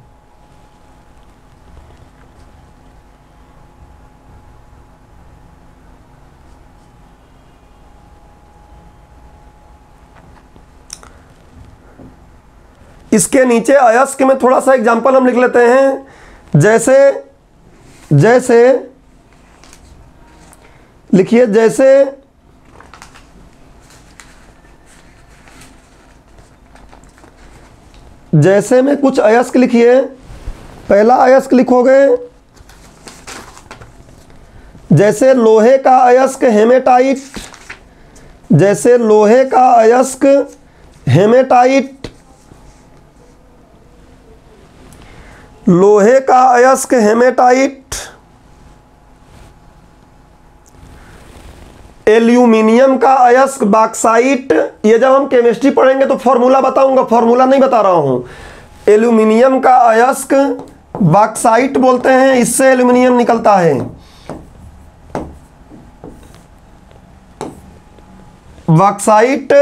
इसके नीचे अयस्क में थोड़ा सा एग्जाम्पल हम लिख लेते हैं। जैसे लिखिए, जैसे में कुछ अयस्क लिखिए। पहला अयस्क लिखोगे, जैसे लोहे का अयस्क हेमेटाइट, जैसे लोहे का अयस्क हेमेटाइट, लोहे का अयस्क हेमेटाइट, एल्यूमिनियम का अयस्क बॉक्साइट। ये जब हम केमिस्ट्री पढ़ेंगे तो फॉर्मूला बताऊंगा, फॉर्मूला नहीं बता रहा हूं। एल्यूमिनियम का अयस्क बॉक्साइट बोलते हैं, इससे एल्यूमिनियम निकलता है। बॉक्साइट,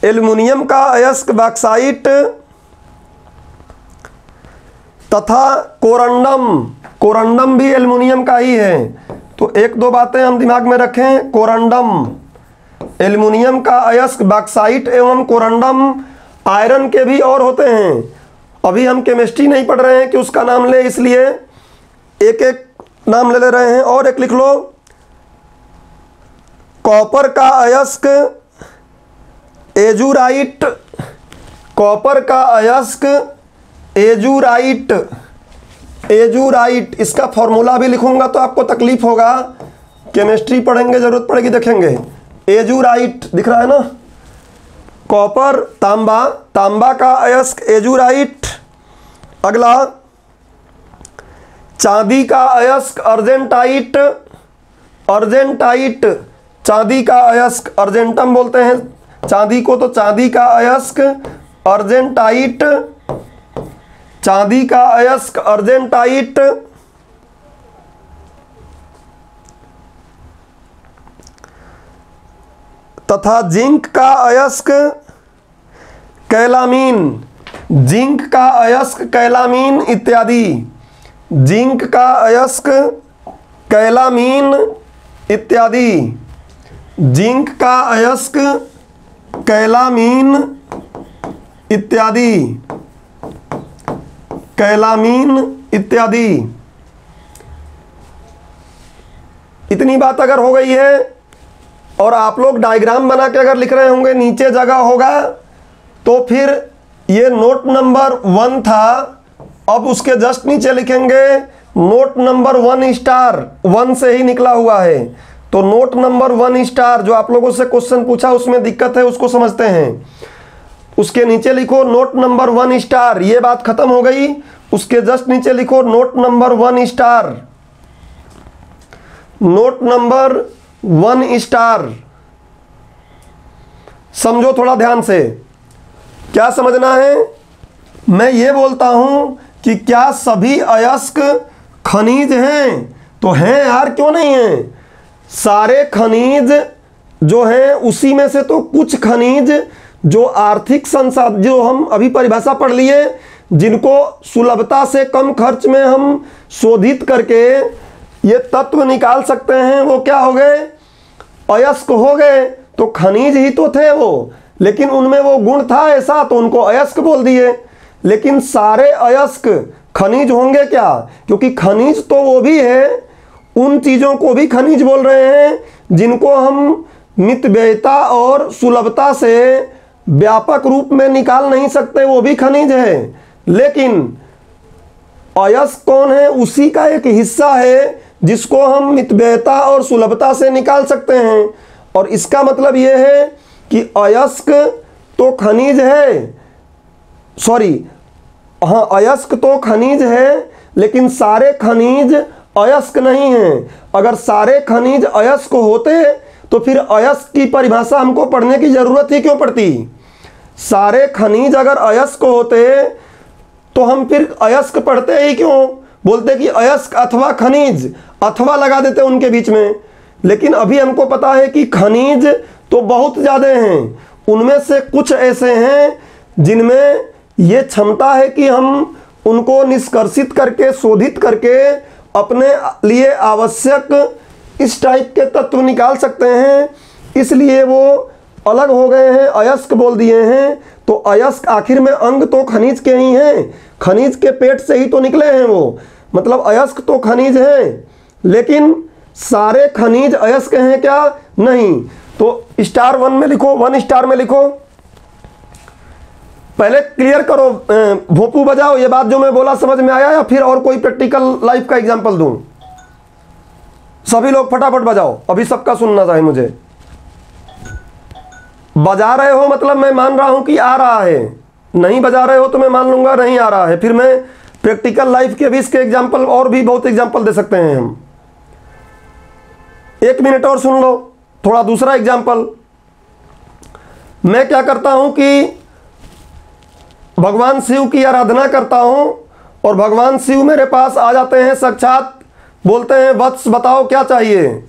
एल्यूमिनियम का अयस्क बॉक्साइट तथा कोरंडम, कोरंडम भी एल्यूमिनियम का ही है। तो एक दो बातें हम दिमाग में रखें। कोरंडम, एल्यूमिनियम का अयस्क बॉक्साइट एवं कोरंडम। आयरन के भी और होते हैं, अभी हम केमिस्ट्री नहीं पढ़ रहे हैं कि उसका नाम ले, इसलिए एक एक नाम ले रहे हैं। और एक लिख लो, कॉपर का अयस्क एजुराइट, कॉपर का अयस्क एजुराइट, एजुराइट। इसका फॉर्मूला भी लिखूंगा तो आपको तकलीफ होगा, केमिस्ट्री पढ़ेंगे जरूरत पड़ेगी, देखेंगे। एजुराइट दिख रहा है ना, कॉपर, तांबा, तांबा का अयस्क एजुराइट। अगला, चांदी का अयस्क अर्जेंटाइट, अर्जेंटाइट, चांदी का अयस्क अर्जेंटम बोलते हैं चांदी को, तो चांदी का अयस्क अर्जेंटाइट, चांदी का अयस्क अर्जेंटाइट। तथा जिंक का अयस्क कैलामीन, जिंक का अयस्क कैलामीन इत्यादि, जिंक का अयस्क कैलामीन इत्यादि, जिंक का अयस्क कैलामीन इत्यादि, कैलामीन इत्यादि। इतनी बात अगर हो गई है और आप लोग डायग्राम बना के अगर लिख रहे होंगे, नीचे जगह होगा, तो फिर ये नोट नंबर 1 था, अब उसके जस्ट नीचे लिखेंगे नोट नंबर 1 स्टार, 1 से ही निकला हुआ है। तो नोट नंबर 1 स्टार, जो आप लोगों से क्वेश्चन पूछा उसमें दिक्कत है उसको समझते हैं। उसके नीचे लिखो नोट नंबर 1 स्टार, ये बात खत्म हो गई। उसके जस्ट नीचे लिखो note number 1 star, note number 1 star. समझो थोड़ा ध्यान से, क्या समझना है। मैं ये बोलता हूं कि क्या सभी अयस्क खनिज हैं, तो हैं यार, क्यों नहीं हैं। सारे खनिज जो हैं उसी में से तो कुछ खनिज जो आर्थिक संसाधन, जो हम अभी परिभाषा पढ़ लिए, जिनको सुलभता से कम खर्च में हम शोधित करके ये तत्व निकाल सकते हैं, वो क्या हो गए, अयस्क हो गए। तो खनिज ही तो थे वो, लेकिन उनमें वो गुण था ऐसा तो उनको अयस्क बोल दिए। लेकिन सारे अयस्क खनिज होंगे क्या, क्योंकि खनिज तो वो भी है, उन चीज़ों को भी खनिज बोल रहे हैं जिनको हम मितव्ययिता और सुलभता से व्यापक रूप में निकाल नहीं सकते, वो भी खनिज है। लेकिन अयस्क कौन है, उसी का एक हिस्सा है जिसको हम मितव्ययिता और सुलभता से निकाल सकते हैं। और इसका मतलब ये है कि अयस्क तो खनिज है, सॉरी हाँ, अयस्क तो खनिज है, लेकिन सारे खनिज अयस्क नहीं हैं। अगर सारे खनिज अयस्क होते तो फिर अयस्क की परिभाषा हमको पढ़ने की जरूरत ही क्यों पड़ती। सारे खनिज अगर अयस्क होते तो हम फिर अयस्क पढ़ते ही क्यों, बोलते कि अयस्क अथवा खनिज, अथवा लगा देते उनके बीच में। लेकिन अभी हमको पता है कि खनिज तो बहुत ज़्यादा हैं, उनमें से कुछ ऐसे हैं जिनमें ये क्षमता है कि हम उनको निष्कर्षित करके, शोधित करके अपने लिए आवश्यक इस टाइप के तत्व निकाल सकते हैं। इसलिए वो अलग हो गए हैं, अयस्क बोल दिए हैं, तो अयस्क आखिर में अंग तो खनिज के ही हैं, खनिज के पेट से ही तो निकले हैं वो, मतलब अयस्क तो खनिज हैं, लेकिन सारे खनिज अयस्क हैं क्या? नहीं। तो स्टार 1 में लिखो, 1 स्टार में लिखो। पहले क्लियर करो, भोंपू बजाओ, ये बात जो मैं बोला समझ में आया या फिर और कोई प्रैक्टिकल लाइफ का एग्जांपल दूं? सभी लोग फटाफट बजाओ, अभी सबका सुनना चाहिए मुझे। बजा रहे हो मतलब मैं मान रहा हूं कि आ रहा है, नहीं बजा रहे हो तो मैं मान लूंगा नहीं आ रहा है, फिर मैं प्रैक्टिकल लाइफ के भी इसके एग्जांपल और भी बहुत एग्जांपल दे सकते हैं हम। 1 मिनट और सुन लो, थोड़ा दूसरा एग्जांपल। मैं क्या करता हूं कि भगवान शिव की आराधना करता हूं और भगवान शिव मेरे पास आ जाते हैं साक्षात, बोलते हैं वत्स बताओ क्या चाहिए।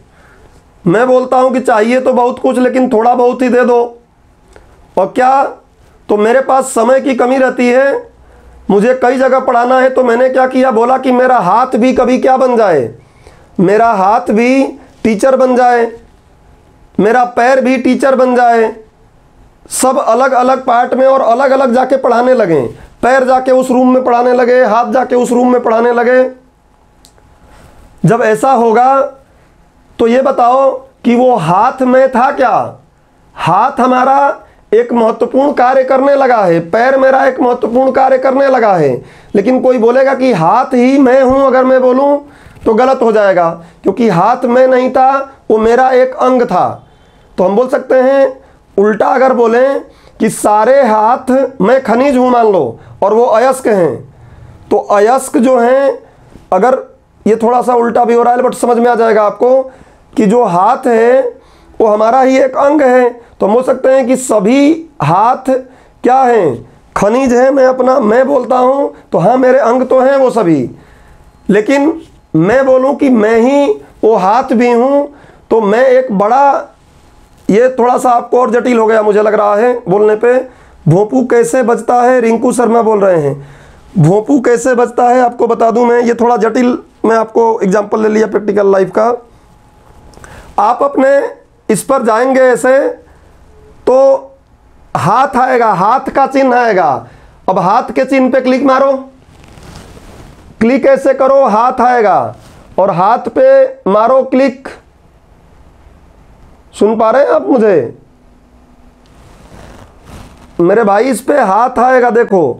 मैं बोलता हूं कि चाहिए तो बहुत कुछ लेकिन थोड़ा बहुत ही दे दो। और क्या? तो मेरे पास समय की कमी रहती है, मुझे कई जगह पढ़ाना है, तो मैंने क्या किया, बोला कि मेरा हाथ भी कभी क्या बन जाए, मेरा हाथ भी टीचर बन जाए, मेरा पैर भी टीचर बन जाए, सब अलग अलग पार्ट में और अलग अलग जाके पढ़ाने लगे। पैर जाके उस रूम में पढ़ाने लगे, हाथ जाके उस रूम में पढ़ाने लगे। जब ऐसा होगा तो ये बताओ कि वो हाथ में था क्या? हाथ हमारा एक महत्वपूर्ण कार्य करने लगा है, पैर मेरा एक महत्वपूर्ण कार्य करने लगा है, लेकिन कोई बोलेगा कि हाथ ही मैं हूं, अगर मैं बोलूं तो गलत हो जाएगा, क्योंकि हाथ में नहीं था, वो मेरा एक अंग था। तो हम बोल सकते हैं उल्टा, अगर बोलें कि सारे हाथ मैं खनिज हूं मान लो और वो अयस्क हैं, तो अयस्क जो हैं, अगर ये थोड़ा सा उल्टा भी हो रहा है बट समझ में आ जाएगा आपको कि जो हाथ है वो हमारा ही एक अंग है। तो हम बोल सकते हैं कि सभी हाथ क्या हैं? खनिज है। मैं बोलता हूं तो हाँ मेरे अंग तो हैं वो सभी, लेकिन मैं बोलूं कि मैं ही वो हाथ भी हूं तो मैं एक बड़ा, ये थोड़ा सा आपको और जटिल हो गया मुझे लग रहा है बोलने पे। भोंपू कैसे बजता है? रिंकू शर्मा बोल रहे हैं। भोंपू कैसे बजता है आपको बता दूं मैं, ये थोड़ा जटिल, मैं आपको एग्जांपल ले लिया प्रैक्टिकल लाइफ का। आप अपने इस पर जाएंगे ऐसे तो हाथ आएगा, हाथ का चिन्ह आएगा। अब हाथ के चिन्ह पे क्लिक मारो, क्लिक ऐसे करो, हाथ आएगा, और हाथ पे मारो क्लिक। सुन पा रहे हैं आप मुझे मेरे भाई? इस पे हाथ आएगा देखो,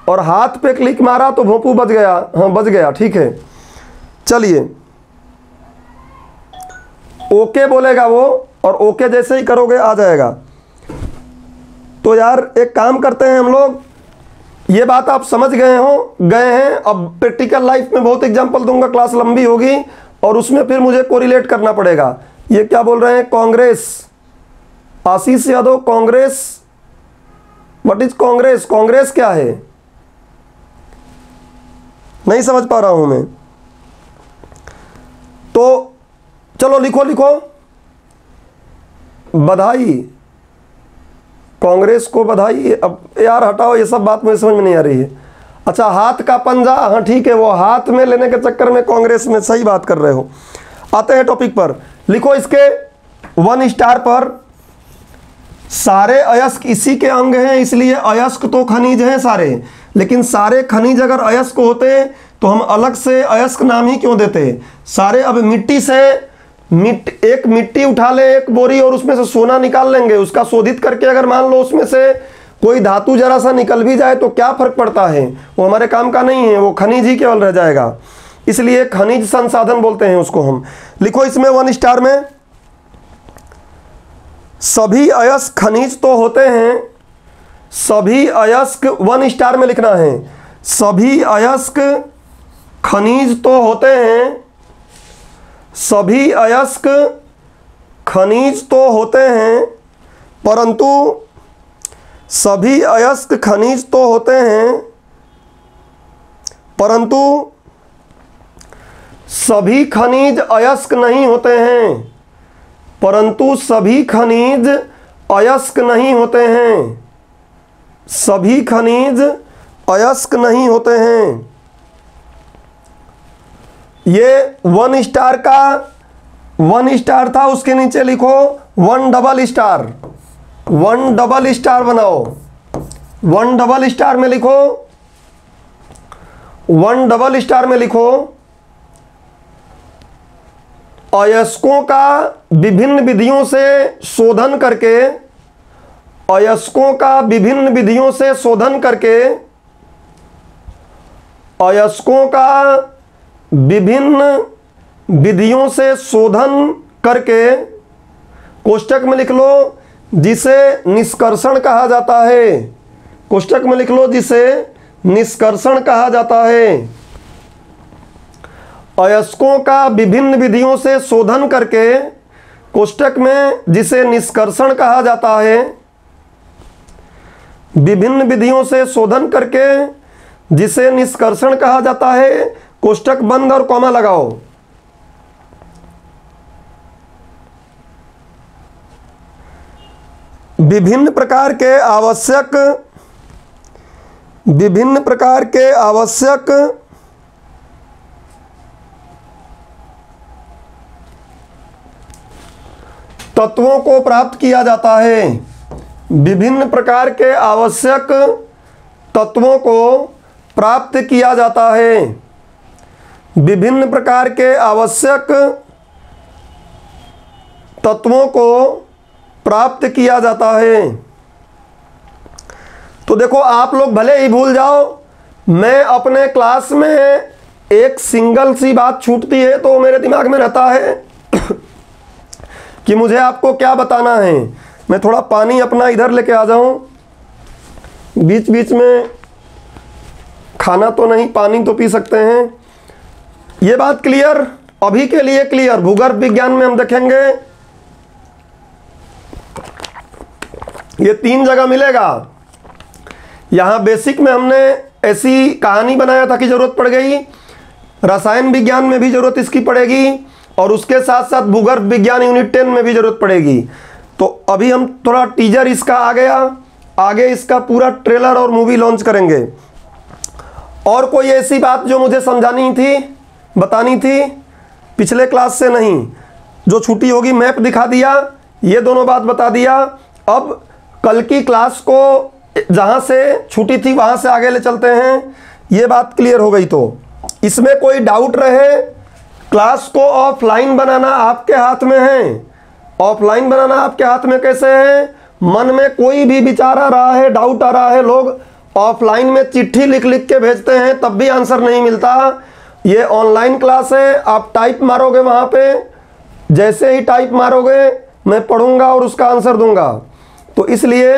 और हाथ पे क्लिक मारा तो भोंपू बज गया। हाँ बज गया, ठीक है। चलिए ओके बोलेगा वो, और ओके जैसे ही करोगे आ जाएगा। तो यार एक काम करते हैं हम लोग, ये बात आप समझ गए हैं। अब प्रैक्टिकल लाइफ में बहुत एग्जांपल दूंगा, क्लास लंबी होगी और उसमें फिर मुझे कोरिलेट करना पड़ेगा। ये क्या बोल रहे हैं? कांग्रेस, आशीष यादव, कांग्रेस, व्हाट इज कांग्रेस? कांग्रेस क्या है? नहीं समझ पा रहा हूं मैं। तो चलो लिखो लिखो, बधाई, कांग्रेस को बधाई। अब यार हटाओ, ये सब बात मुझे समझ में नहीं आ रही है। अच्छा, हाथ का पंजा, हाँ ठीक है, वो हाथ में लेने के चक्कर में कांग्रेस में, सही बात कर रहे हो। आते हैं टॉपिक पर, लिखो इसके 1 स्टार पर, सारे अयस्क इसी के अंग हैं, इसलिए अयस्क तो खनिज हैं सारे, लेकिन सारे खनिज अगर अयस्क होते तो हम अलग से अयस्क नाम ही क्यों देते? सारे, अब मिट्टी से एक मिट्टी उठा ले एक बोरी और उसमें से सोना निकाल लेंगे, उसका शोधित करके अगर मान लो उसमें से कोई धातु जरा सा निकल भी जाए तो क्या फर्क पड़ता है? वो हमारे काम का नहीं है, वो खनिज ही केवल रह जाएगा, इसलिए खनिज संसाधन बोलते हैं उसको हम। लिखो इसमें 1 स्टार में, सभी अयस्क खनिज तो होते हैं, सभी अयस्क 1 स्टार में लिखना है, सभी अयस्क खनिज तो होते हैं, सभी अयस्क खनिज तो होते हैं, परंतु सभी अयस्क खनिज तो होते हैं, परंतु सभी खनिज अयस्क नहीं होते हैं, परंतु सभी खनिज अयस्क नहीं होते हैं, सभी खनिज अयस्क नहीं होते हैं। ये 1 स्टार का 1 स्टार था, उसके नीचे लिखो 1 डबल स्टार, 1 डबल स्टार बनाओ, 1 डबल स्टार में लिखो, 1 डबल स्टार में लिखो अयस्कों का विभिन्न विधियों से शोधन करके, अयस्कों का विभिन्न विधियों से शोधन करके, अयस्कों का विभिन्न विधियों से शोधन करके कोष्टक में लिख लो जिसे निष्कर्षण कहा जाता है, कोष्टक में लिख लो जिसे निष्कर्षण कहा जाता है। अयस्कों का विभिन्न विधियों से शोधन करके कोष्टक में जिसे निष्कर्षण कहा जाता है, विभिन्न विधियों से शोधन करके जिसे निष्कर्षण कहा जाता है, कोष्टक बंद और कॉमा लगाओ। विभिन्न प्रकार के आवश्यक तत्वों को प्राप्त किया जाता है, विभिन्न प्रकार के आवश्यक तत्वों को प्राप्त किया जाता है, विभिन्न प्रकार के आवश्यक तत्वों को प्राप्त किया जाता है। तो देखो आप लोग भले ही भूल जाओ, मैं अपने क्लास में एक सिंगल सी बात छूटती है तो मेरे दिमाग में रहता है कि मुझे आपको क्या बताना है। मैं थोड़ा पानी अपना इधर लेके आ जाऊं, बीच बीच में खाना तो नहीं, पानी तो पी सकते हैं। ये बात क्लियर, अभी के लिए क्लियर। भूगर्भ विज्ञान में हम देखेंगे ये 3 जगह मिलेगा। यहाँ बेसिक में हमने ऐसी कहानी बनाया था कि जरूरत पड़ गई, रसायन विज्ञान में भी जरूरत इसकी पड़ेगी और उसके साथ साथ भूगर्भ विज्ञान यूनिट 10 में भी जरूरत पड़ेगी। तो अभी हम थोड़ा टीजर इसका आ गया, आगे इसका पूरा ट्रेलर और मूवी लॉन्च करेंगे। और कोई ऐसी बात जो मुझे समझानी थी, बतानी थी पिछले क्लास से नहीं, जो छुट्टी होगी मैप दिखा दिया, ये दोनों बात बता दिया। अब कल की क्लास को जहाँ से छुट्टी थी वहाँ से आगे ले चलते हैं। ये बात क्लियर हो गई तो इसमें कोई डाउट रहे, क्लास को ऑफलाइन बनाना आपके हाथ में है। ऑफलाइन बनाना आपके हाथ में कैसे है? मन में कोई भी विचार आ रहा है, डाउट आ रहा है, लोग ऑफलाइन में चिट्ठी लिख लिख के भेजते हैं तब भी आंसर नहीं मिलता। ये ऑनलाइन क्लास है, आप टाइप मारोगे वहाँ पे, जैसे ही टाइप मारोगे मैं पढ़ूंगा और उसका आंसर दूंगा। तो इसलिए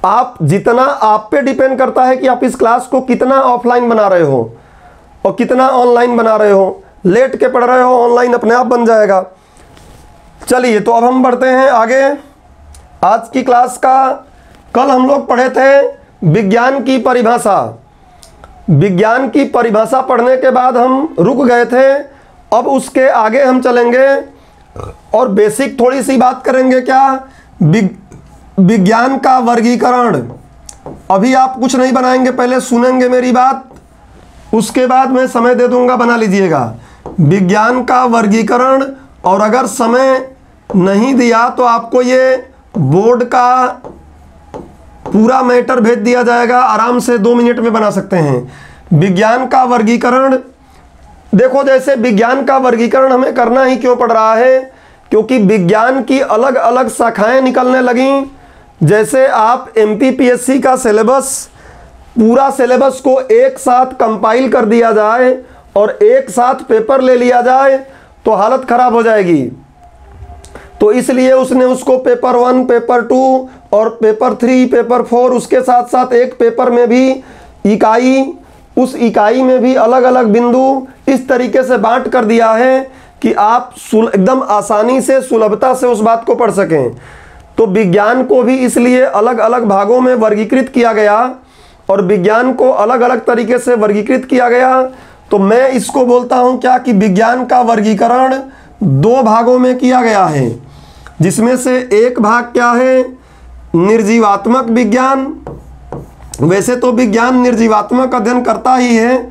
आप जितना आप पे डिपेंड करता है कि आप इस क्लास को कितना ऑफलाइन बना रहे हो और कितना ऑनलाइन बना रहे हो। लेट के पढ़ रहे हो, ऑनलाइन अपने आप बन जाएगा। चलिए तो अब हम बढ़ते हैं आगे। आज की क्लास का कल हम लोग पढ़े थे विज्ञान की परिभाषा। विज्ञान की परिभाषा पढ़ने के बाद हम रुक गए थे। अब उसके आगे हम चलेंगे और बेसिक थोड़ी सी बात करेंगे। क्या? विज्ञान का वर्गीकरण। अभी आप कुछ नहीं बनाएंगे, पहले सुनेंगे मेरी बात, उसके बाद मैं समय दे दूंगा, बना लीजिएगा। विज्ञान का वर्गीकरण, और अगर समय नहीं दिया तो आपको ये बोर्ड का पूरा मैटर भेज दिया जाएगा, आराम से 2 मिनट में बना सकते हैं। विज्ञान का वर्गीकरण देखो, जैसे विज्ञान का वर्गीकरण हमें करना ही क्यों पड़ रहा है? क्योंकि विज्ञान की अलग अलग शाखाएं निकलने लगीं। जैसे आप एमपीपीएससी का सिलेबस, पूरा सिलेबस को एक साथ कंपाइल कर दिया जाए और एक साथ पेपर ले लिया जाए तो हालत खराब हो जाएगी। तो इसलिए उसने उसको पेपर 1, पेपर 2 और पेपर 3, पेपर 4, उसके साथ साथ एक पेपर में भी इकाई, उस इकाई में भी अलग अलग बिंदु इस तरीके से बांट कर दिया है कि आप एकदम आसानी से, सुलभता से उस बात को पढ़ सकें। तो विज्ञान को भी इसलिए अलग अलग भागों में वर्गीकृत किया गया और विज्ञान को अलग अलग तरीके से वर्गीकृत किया गया। तो मैं इसको बोलता हूं क्या कि विज्ञान का वर्गीकरण 2 भागों में किया गया है, जिसमें से एक भाग क्या है? निर्जीवात्मक विज्ञान। वैसे तो विज्ञान निर्जीवात्मक अध्ययन करता ही है।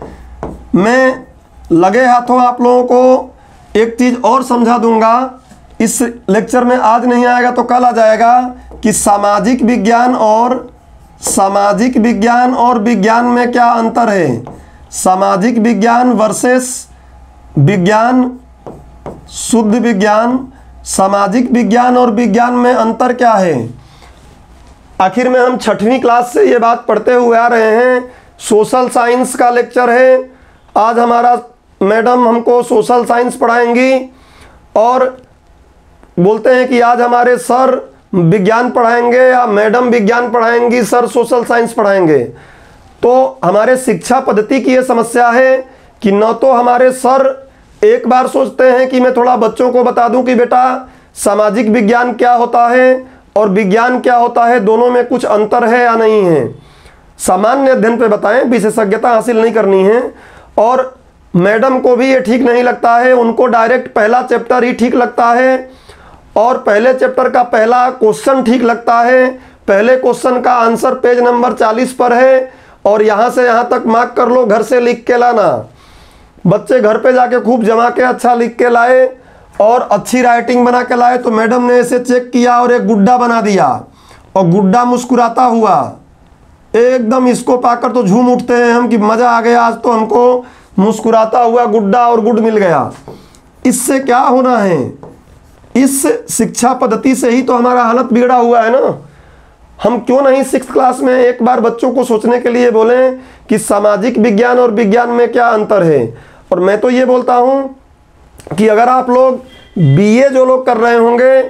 मैं लगे हाथों आप लोगों को एक चीज़ और समझा दूंगा, इस लेक्चर में आज नहीं आएगा तो कल आ जाएगा कि सामाजिक विज्ञान और विज्ञान में क्या अंतर है। सामाजिक विज्ञान वर्सेस विज्ञान, शुद्ध विज्ञान, सामाजिक विज्ञान और विज्ञान में अंतर क्या है। आखिर में हम 6वीं क्लास से ये बात पढ़ते हुए आ रहे हैं। सोशल साइंस का लेक्चर है। आज हमारा मैडम हमको सोशल साइंस पढ़ाएंगी और बोलते हैं कि आज हमारे सर विज्ञान पढ़ाएंगे या मैडम विज्ञान पढ़ाएंगी, सर सोशल साइंस पढ़ाएंगे। तो हमारे शिक्षा पद्धति की ये समस्या है कि न तो हमारे सर एक बार सोचते हैं कि मैं थोड़ा बच्चों को बता दूं कि बेटा सामाजिक विज्ञान क्या होता है और विज्ञान क्या होता है, दोनों में कुछ अंतर है या नहीं है। सामान्य अध्ययन पे बताएं, विशेषज्ञता हासिल नहीं करनी है। और मैडम को भी ये ठीक नहीं लगता है, उनको डायरेक्ट पहला चैप्टर ही ठीक लगता है और पहले चैप्टर का पहला क्वेश्चन ठीक लगता है। पहले क्वेश्चन का आंसर पेज नंबर 40 पर है और यहाँ से यहाँ तक मार्क कर लो, घर से लिख के लाना। बच्चे घर पे जाके खूब जमा के अच्छा लिख के लाए और अच्छी राइटिंग बना के लाए तो मैडम ने इसे चेक किया और एक गुड्डा बना दिया और गुड्डा मुस्कुराता हुआ, एकदम इसको पाकर तो झूम उठते हैं हम कि मज़ा आ गया, आज तो हमको मुस्कुराता हुआ गुड्डा और गुड मिल गया। इससे क्या होना है, इस शिक्षा पद्धति से ही तो हमारा हालत बिगड़ा हुआ है ना। हम क्यों नहीं 6th क्लास में एक बार बच्चों को सोचने के लिए बोलें कि सामाजिक विज्ञान और विज्ञान में क्या अंतर है। और मैं तो ये बोलता हूँ कि अगर आप लोग बीए जो लोग कर रहे होंगे,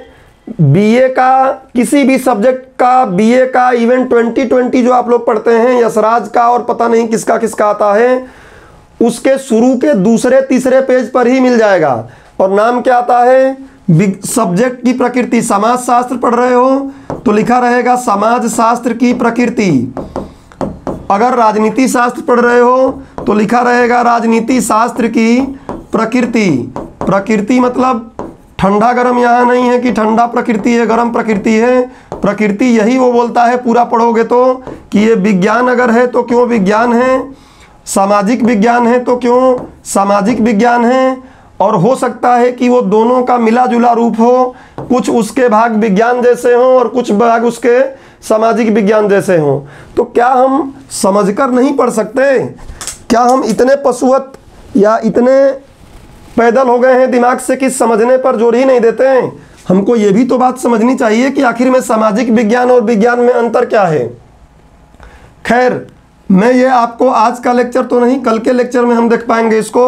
बीए का किसी भी सब्जेक्ट का, बीए का इवन 2020 जो आप लोग पढ़ते हैं यशराज का और पता नहीं किसका किसका आता है, उसके शुरू के दूसरे तीसरे पेज पर ही मिल जाएगा। और नाम क्या आता है, सब्जेक्ट की प्रकृति। समाज शास्त्र पढ़ रहे हो तो लिखा रहेगा समाज शास्त्र की प्रकृति। अगर राजनीति शास्त्र पढ़ रहे हो तो लिखा रहेगा राजनीति शास्त्र की प्रकृति। प्रकृति मतलब ठंडा गरम यहाँ नहीं है कि ठंडा प्रकृति है गरम प्रकृति है। प्रकृति यही वो बोलता है, पूरा पढ़ोगे तो, कि ये विज्ञान अगर है तो क्यों विज्ञान है, सामाजिक विज्ञान है तो क्यों सामाजिक विज्ञान है। और हो सकता है कि वो दोनों का मिला जुला रूप हो, कुछ उसके भाग विज्ञान जैसे हों और कुछ भाग उसके सामाजिक विज्ञान जैसे हों। तो क्या हम समझकर नहीं पढ़ सकते? क्या हम इतने पशुवत या इतने पैदल हो गए हैं दिमाग से कि समझने पर जोर ही नहीं देते हैं? हमको ये भी तो बात समझनी चाहिए कि आखिर में सामाजिक विज्ञान और विज्ञान में अंतर क्या है। खैर, मैं ये आपको आज का लेक्चर तो नहीं, कल के लेक्चर में हम देख पाएंगे इसको।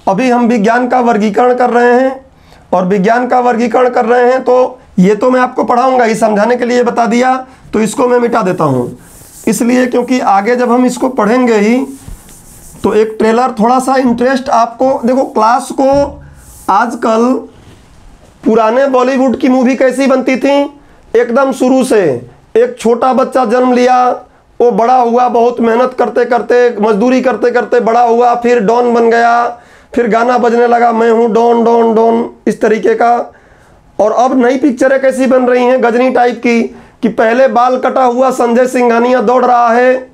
अभी हम विज्ञान का वर्गीकरण कर रहे हैं और विज्ञान का वर्गीकरण कर रहे हैं तो ये तो मैं आपको पढ़ाऊंगा ही, समझाने के लिए बता दिया तो इसको मैं मिटा देता हूँ। इसलिए क्योंकि आगे जब हम इसको पढ़ेंगे ही तो एक ट्रेलर थोड़ा सा इंटरेस्ट आपको, देखो क्लास को आजकल पुराने बॉलीवुड की मूवी कैसी बनती थी, एकदम शुरू से एक छोटा बच्चा जन्म लिया, वो बड़ा हुआ, बहुत मेहनत करते करते मजदूरी करते करते बड़ा हुआ, फिर डॉन बन गया, फिर गाना बजने लगा मैं हूँ डॉन डॉन डॉन, इस तरीके का। और अब नई पिक्चरें कैसी बन रही हैं गजनी टाइप की, कि पहले बाल कटा हुआ संजय सिंघानिया दौड़ रहा है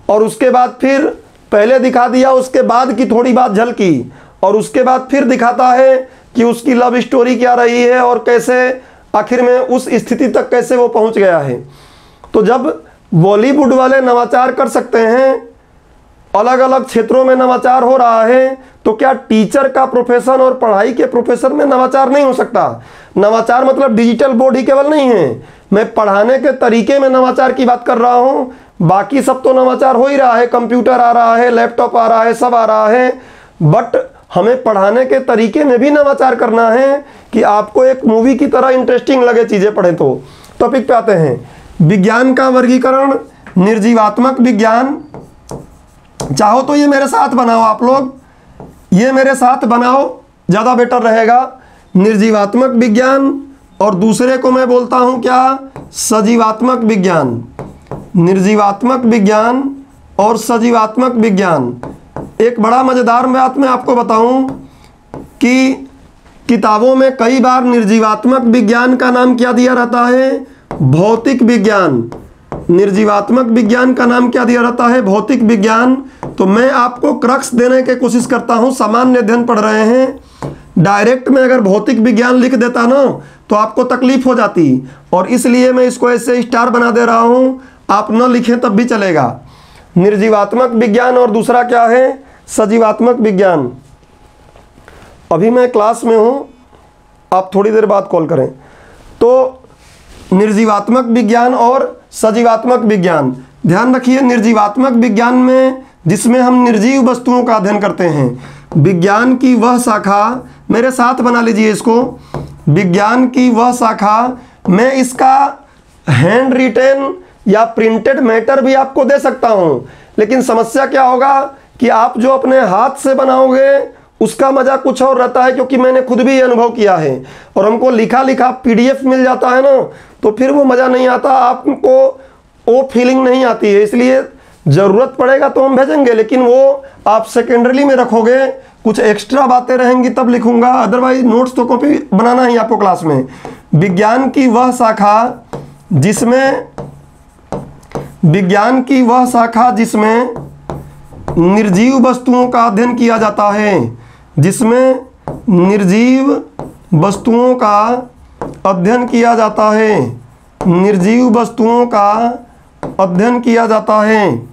और उसके बाद फिर पहले दिखा दिया, उसके बाद की थोड़ी बात झलकी और उसके बाद फिर दिखाता है कि उसकी लव स्टोरी क्या रही है और कैसे आखिर में उस स्थिति तक कैसे वो पहुंच गया है। तो जब बॉलीवुड वाले नवाचार कर सकते हैं, अलग अलग क्षेत्रों में नवाचार हो रहा है, तो क्या टीचर का प्रोफेशन और पढ़ाई के प्रोफेशन में नवाचार नहीं हो सकता? नवाचार मतलब डिजिटल बोर्ड ही केवल नहीं है, मैं पढ़ाने के तरीके में नवाचार की बात कर रहा हूँ। बाकी सब तो नवाचार हो ही रहा है, कंप्यूटर आ रहा है, लैपटॉप आ रहा है, सब आ रहा है, बट हमें पढ़ाने के तरीके में भी नवाचार करना है कि आपको एक मूवी की तरह इंटरेस्टिंग लगे चीज़ें पढ़ें। तो टॉपिक पे आते हैं, विज्ञान का वर्गीकरण। निर्जीवात्मक विज्ञान, चाहो तो ये मेरे साथ बनाओ, आप लोग ये मेरे साथ बनाओ, ज़्यादा बेटर रहेगा। निर्जीवात्मक विज्ञान और दूसरे को मैं बोलता हूँ क्या, सजीवात्मक विज्ञान। निर्जीवात्मक विज्ञान और सजीवात्मक विज्ञान। एक बड़ा मज़ेदार बात मैं आपको बताऊं कि किताबों में कई बार निर्जीवात्मक विज्ञान का नाम क्या दिया रहता है, भौतिक विज्ञान। निर्जीवात्मक विज्ञान का नाम क्या दिया रहता है, भौतिक विज्ञान। तो मैं आपको क्रक्स देने की कोशिश करता हूं, सामान्य अध्ययन पढ़ रहे हैं, डायरेक्ट में अगर भौतिक विज्ञान लिख देता ना तो आपको तकलीफ हो जाती, और इसलिए मैं इसको ऐसे स्टार बना दे रहा हूँ, आप न लिखें तब भी चलेगा। निर्जीवात्मक विज्ञान और दूसरा क्या है, सजीवात्मक विज्ञान। अभी मैं क्लास में हूँ, आप थोड़ी देर बाद कॉल करें। तो निर्जीवात्मक विज्ञान और सजीवात्मक विज्ञान, ध्यान रखिए निर्जीवात्मक विज्ञान में जिसमें हम निर्जीव वस्तुओं का अध्ययन करते हैं, विज्ञान की वह शाखा, मेरे साथ बना लीजिए इसको, विज्ञान की वह शाखा, मैं इसका हैंड रिटेन या प्रिंटेड मैटर भी आपको दे सकता हूं, लेकिन समस्या क्या होगा कि आप जो अपने हाथ से बनाओगे उसका मजा कुछ और रहता है, क्योंकि मैंने खुद भी ये अनुभव किया है। और हमको लिखा लिखा पीडीएफ मिल जाता है ना, तो फिर वो मजा नहीं आता, आपको वो फीलिंग नहीं आती है। इसलिए जरूरत पड़ेगा तो हम भेजेंगे, लेकिन वो आप सेकेंडरी में रखोगे, कुछ एक्स्ट्रा बातें रहेंगी तब लिखूंगा, अदरवाइज नोट्स तो कॉपी बनाना ही आपको क्लास में। विज्ञान की वह शाखा जिसमें, विज्ञान की वह शाखा जिसमें निर्जीव वस्तुओं का अध्ययन किया जाता है, जिसमें निर्जीव वस्तुओं का अध्ययन किया जाता है, निर्जीव वस्तुओं का अध्ययन किया जाता है।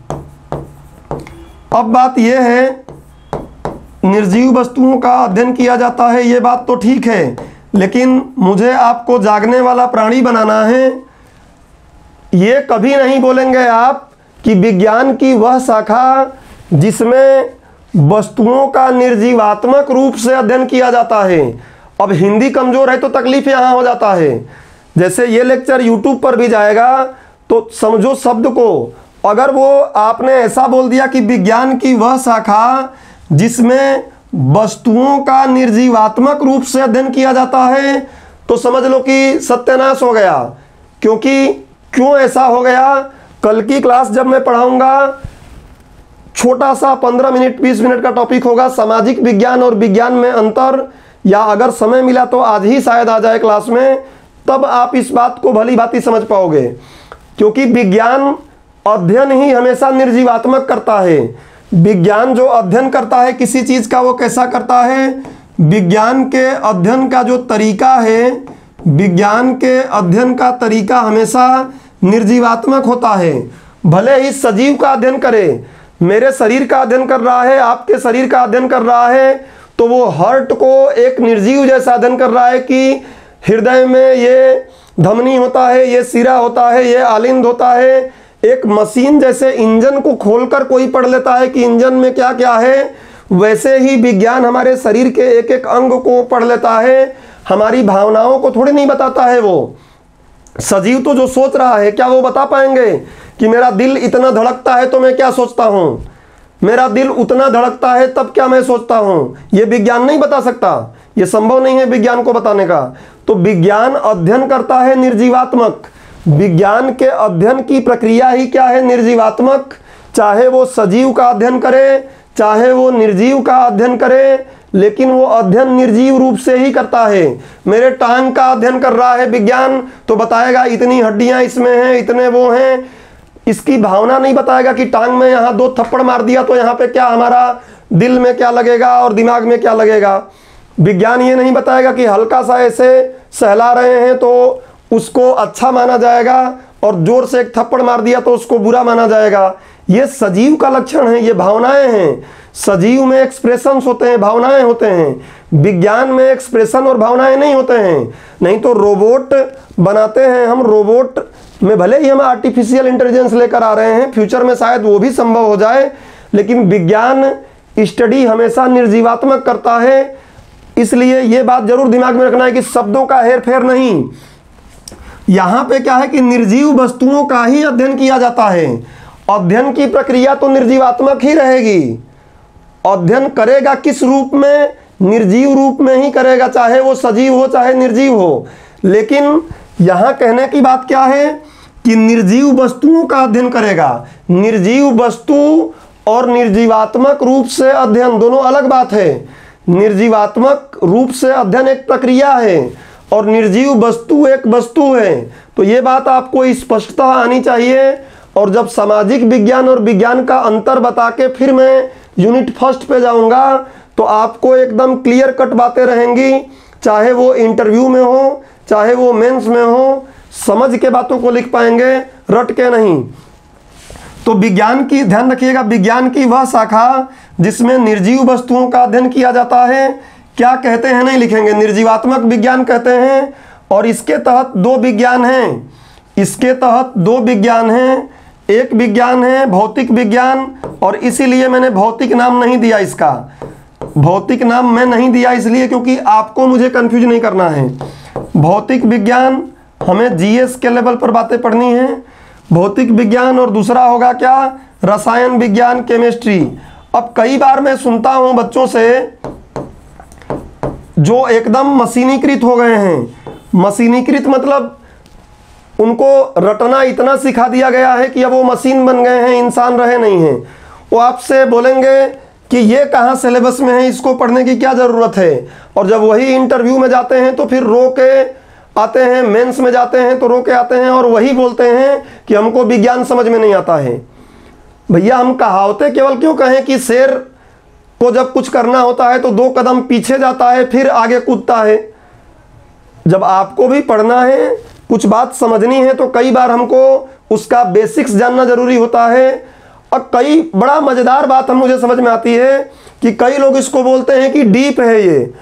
अब बात यह है, निर्जीव वस्तुओं का अध्ययन किया जाता है, ये बात तो ठीक है, लेकिन मुझे आपको जागने वाला प्राणी बनाना है। ये कभी नहीं बोलेंगे आप कि विज्ञान की वह शाखा जिसमें वस्तुओं का निर्जीवात्मक रूप से अध्ययन किया जाता है। अब हिंदी कमजोर है तो तकलीफ यहाँ हो जाता है। जैसे ये लेक्चर यूट्यूब पर भी जाएगा तो समझो शब्द को, अगर वो आपने ऐसा बोल दिया कि विज्ञान की वह शाखा जिसमें वस्तुओं का निर्जीवात्मक रूप से अध्ययन किया जाता है, तो समझ लो कि सत्यानाश हो गया। क्योंकि क्यों ऐसा हो गया, कल की क्लास जब मैं पढ़ाऊंगा, छोटा सा 15 मिनट 20 मिनट का टॉपिक होगा, सामाजिक विज्ञान और विज्ञान में अंतर, या अगर समय मिला तो आज ही शायद आ जाए क्लास में, तब आप इस बात को भली भांति समझ पाओगे। क्योंकि विज्ञान अध्ययन ही हमेशा निर्जीवात्मक करता है। विज्ञान जो अध्ययन करता है किसी चीज का, वो कैसा करता है, विज्ञान के अध्ययन का जो तरीका है, विज्ञान के अध्ययन का तरीका हमेशा निर्जीवात्मक होता है। भले ही सजीव का अध्ययन करे, मेरे शरीर का अध्ययन कर रहा है, आपके शरीर का अध्ययन कर रहा है, तो वो हार्ट को एक निर्जीव जैसा अध्ययन कर रहा है कि हृदय में ये धमनी होता है, ये सिरा होता है, ये आलिंद होता है। एक मशीन जैसे इंजन को खोलकर कोई पढ़ लेता है कि इंजन में क्या क्या है, वैसे ही विज्ञान हमारे शरीर के एक एक अंग को पढ़ लेता है। हमारी भावनाओं को थोड़ी नहीं बताता है वो। सजीव तो जो सोच रहा है, क्या वो बता पाएंगे कि मेरा दिल इतना धड़कता है तो मैं क्या सोचता हूँ, मेरा दिल उतना धड़कता है तब क्या मैं सोचता हूँ? ये विज्ञान नहीं बता सकता, ये संभव नहीं है विज्ञान को बताने का। तो विज्ञान अध्ययन करता है निर्जीवात्मक। विज्ञान के अध्ययन की प्रक्रिया ही क्या है, निर्जीवात्मक। चाहे वो सजीव का अध्ययन करे, चाहे वो निर्जीव का अध्ययन करे, लेकिन वो अध्ययन निर्जीव रूप से ही करता है। मेरे टांग का अध्ययन कर रहा है विज्ञान, तो बताएगा इतनी हड्डियां इसमें हैं, इतने वो हैं। इसकी भावना नहीं बताएगा कि टांग में यहाँ 2 थप्पड़ मार दिया तो यहाँ पे क्या हमारा दिल में क्या लगेगा और दिमाग में क्या लगेगा। विज्ञान ये नहीं बताएगा कि हल्का सा ऐसे सहला रहे हैं तो उसको अच्छा माना जाएगा और जोर से एक थप्पड़ मार दिया तो उसको बुरा माना जाएगा। ये सजीव का लक्षण है, ये भावनाएं हैं। सजीव में एक्सप्रेशंस होते हैं, भावनाएं होते हैं। विज्ञान में एक्सप्रेशन और भावनाएं नहीं होते हैं। नहीं तो रोबोट बनाते हैं हम, रोबोट में भले ही हम आर्टिफिशियल इंटेलिजेंस लेकर आ रहे हैं, फ्यूचर में शायद वो भी संभव हो जाए, लेकिन विज्ञान स्टडी हमेशा निर्जीवात्मक करता है। इसलिए ये बात जरूर दिमाग में रखना है कि शब्दों का हेर फेर नहीं। यहाँ पे क्या है कि निर्जीव वस्तुओं का ही अध्ययन किया जाता है। अध्ययन की प्रक्रिया तो निर्जीवात्मक ही रहेगी। अध्ययन करेगा किस रूप में, निर्जीव रूप में ही करेगा, चाहे वो सजीव हो चाहे निर्जीव हो। लेकिन यहाँ कहने की बात क्या है कि निर्जीव वस्तुओं का अध्ययन करेगा। निर्जीव वस्तु और निर्जीवात्मक रूप से अध्ययन दोनों अलग बात है। निर्जीवात्मक रूप से अध्ययन एक प्रक्रिया है और निर्जीव वस्तु एक वस्तु है। तो ये बात आपको स्पष्टता आनी चाहिए। और जब सामाजिक विज्ञान और विज्ञान का अंतर बता के फिर मैं यूनिट फर्स्ट पे जाऊंगा तो आपको एकदम क्लियर कट बातें रहेंगी, चाहे वो इंटरव्यू में हो, चाहे वो मेंस में हो, समझ के बातों को लिख पाएंगे, रट के नहीं। तो विज्ञान की, ध्यान रखिएगा, विज्ञान की वह शाखा जिसमें निर्जीव वस्तुओं का अध्ययन किया जाता है, क्या कहते हैं नहीं लिखेंगे, निर्जीवात्मक विज्ञान कहते हैं। और इसके तहत दो विज्ञान हैं, इसके तहत दो विज्ञान हैं। एक विज्ञान है भौतिक विज्ञान, और इसीलिए मैंने भौतिक नाम नहीं दिया, इसका भौतिक नाम मैं नहीं दिया इसलिए क्योंकि आपको मुझे कंफ्यूज नहीं करना है। भौतिक विज्ञान हमें जीएस के लेवल पर बातें पढ़नी है, भौतिक विज्ञान। और दूसरा होगा क्या, रसायन विज्ञान, केमिस्ट्री। अब कई बार मैं सुनता हूं बच्चों से जो एकदम मशीनीकृत हो गए हैं, मशीनीकृत मतलब उनको रटना इतना सिखा दिया गया है कि अब वो मशीन बन गए हैं, इंसान रहे नहीं हैं। वो आपसे बोलेंगे कि ये कहाँ सिलेबस में है, इसको पढ़ने की क्या ज़रूरत है। और जब वही इंटरव्यू में जाते हैं तो फिर रो के आते हैं, मेंस में जाते हैं तो रो के आते हैं और वही बोलते हैं कि हमको विज्ञान समझ में नहीं आता है। भैया हम कहावतें केवल क्यों कहें कि शेर को जब कुछ करना होता है तो 2 कदम पीछे जाता है फिर आगे कूदता है। जब आपको भी पढ़ना है, कुछ बात समझनी है, तो कई बार हमको उसका बेसिक्स जानना जरूरी होता है। और कई बड़ा मज़ेदार बात हम मुझे समझ में आती है कि कई लोग इसको बोलते हैं कि डीप है ये।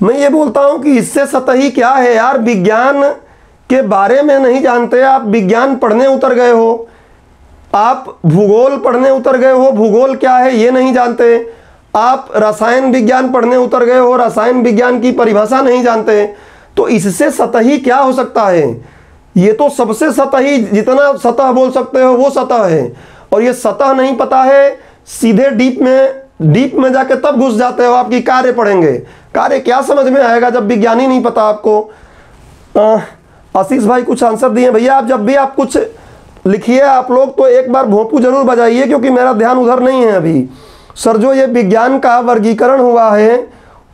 मैं ये बोलता हूँ कि इससे सतही क्या है यार, विज्ञान के बारे में नहीं जानते आप, विज्ञान पढ़ने उतर गए हो, आप भूगोल पढ़ने उतर गए हो, भूगोल क्या है ये नहीं जानते, आप रसायन विज्ञान पढ़ने उतर गए हो, रसायन विज्ञान की परिभाषा नहीं जानते, तो इससे सतही क्या हो सकता है। ये तो सबसे सतही, जितना सतह बोल सकते हो वो सतह है। और ये सतह नहीं पता है, सीधे डीप में जाके तब घुस जाते हो आपकी कार्य पढ़ेंगे। कार्य क्या समझ में आएगा जब विज्ञान ही नहीं पता आपको। आशीष भाई कुछ आंसर दिए। भैया आप जब भी आप कुछ लिखिए आप लोग तो एक बार भोंपू जरूर बजाइए, क्योंकि मेरा ध्यान उधर नहीं है अभी। सर जो ये विज्ञान का वर्गीकरण हुआ है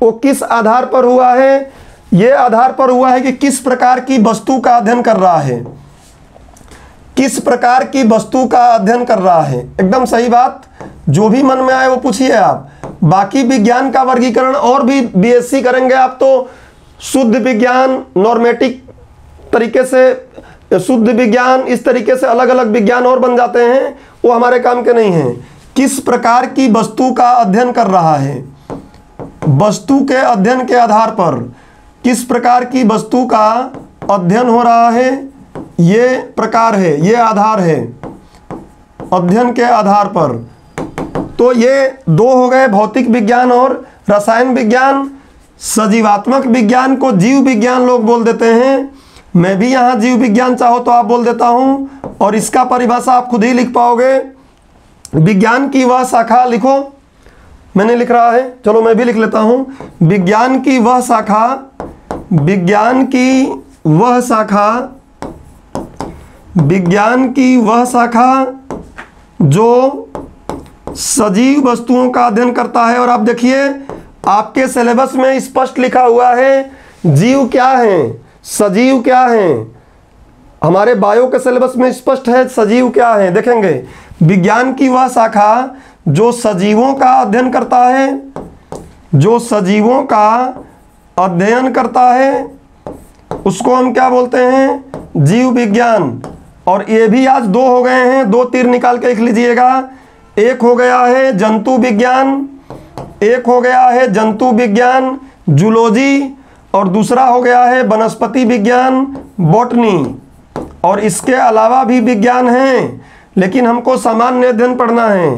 वो किस आधार पर हुआ है, ये आधार पर हुआ है कि किस प्रकार की वस्तु का अध्ययन कर रहा है, किस प्रकार की वस्तु का अध्ययन कर रहा है। एकदम सही बात, जो भी मन में आए वो पूछिए आप। बाकी विज्ञान का वर्गीकरण और भी बीएससी करेंगे आप तो शुद्ध विज्ञान, नॉर्मेटिक तरीके से शुद्ध विज्ञान, इस तरीके से अलग अलग विज्ञान और बन जाते हैं, वो हमारे काम के नहीं हैं। किस प्रकार की वस्तु का अध्ययन कर रहा है, वस्तु के अध्ययन के आधार पर किस प्रकार की वस्तु का अध्ययन हो रहा है, ये प्रकार है, ये आधार है अध्ययन के आधार पर। तो ये 2 हो गए, भौतिक विज्ञान और रसायन विज्ञान। सजीवात्मक विज्ञान को जीव विज्ञान लोग बोल देते हैं, मैं भी यहाँ जीव विज्ञान चाहो तो आप बोल देता हूँ, और इसका परिभाषा आप खुद ही लिख पाओगे। विज्ञान की वह शाखा, लिखो मैंने लिख रहा है, चलो मैं भी लिख लेता हूँ। विज्ञान की वह शाखा, विज्ञान की वह शाखा, विज्ञान की वह शाखा जो सजीव वस्तुओं का अध्ययन करता है। और आप देखिए आपके सिलेबस में स्पष्ट लिखा हुआ है जीव क्या है, सजीव क्या है। हमारे बायो के सिलेबस में स्पष्ट है सजीव क्या है। देखेंगे विज्ञान की वह शाखा जो सजीवों का अध्ययन करता है, जो सजीवों का अध्ययन करता है उसको हम क्या बोलते हैं, जीव विज्ञान। और ये भी आज 2 हो गए हैं, 2 तीर निकाल के लिख लीजिएगा। एक हो गया है जंतु विज्ञान, एक हो गया है जंतु विज्ञान जूलॉजी, और दूसरा हो गया है वनस्पति विज्ञान बॉटनी। और इसके अलावा भी विज्ञान हैं, लेकिन हमको सामान्य अध्ययन पढ़ना है।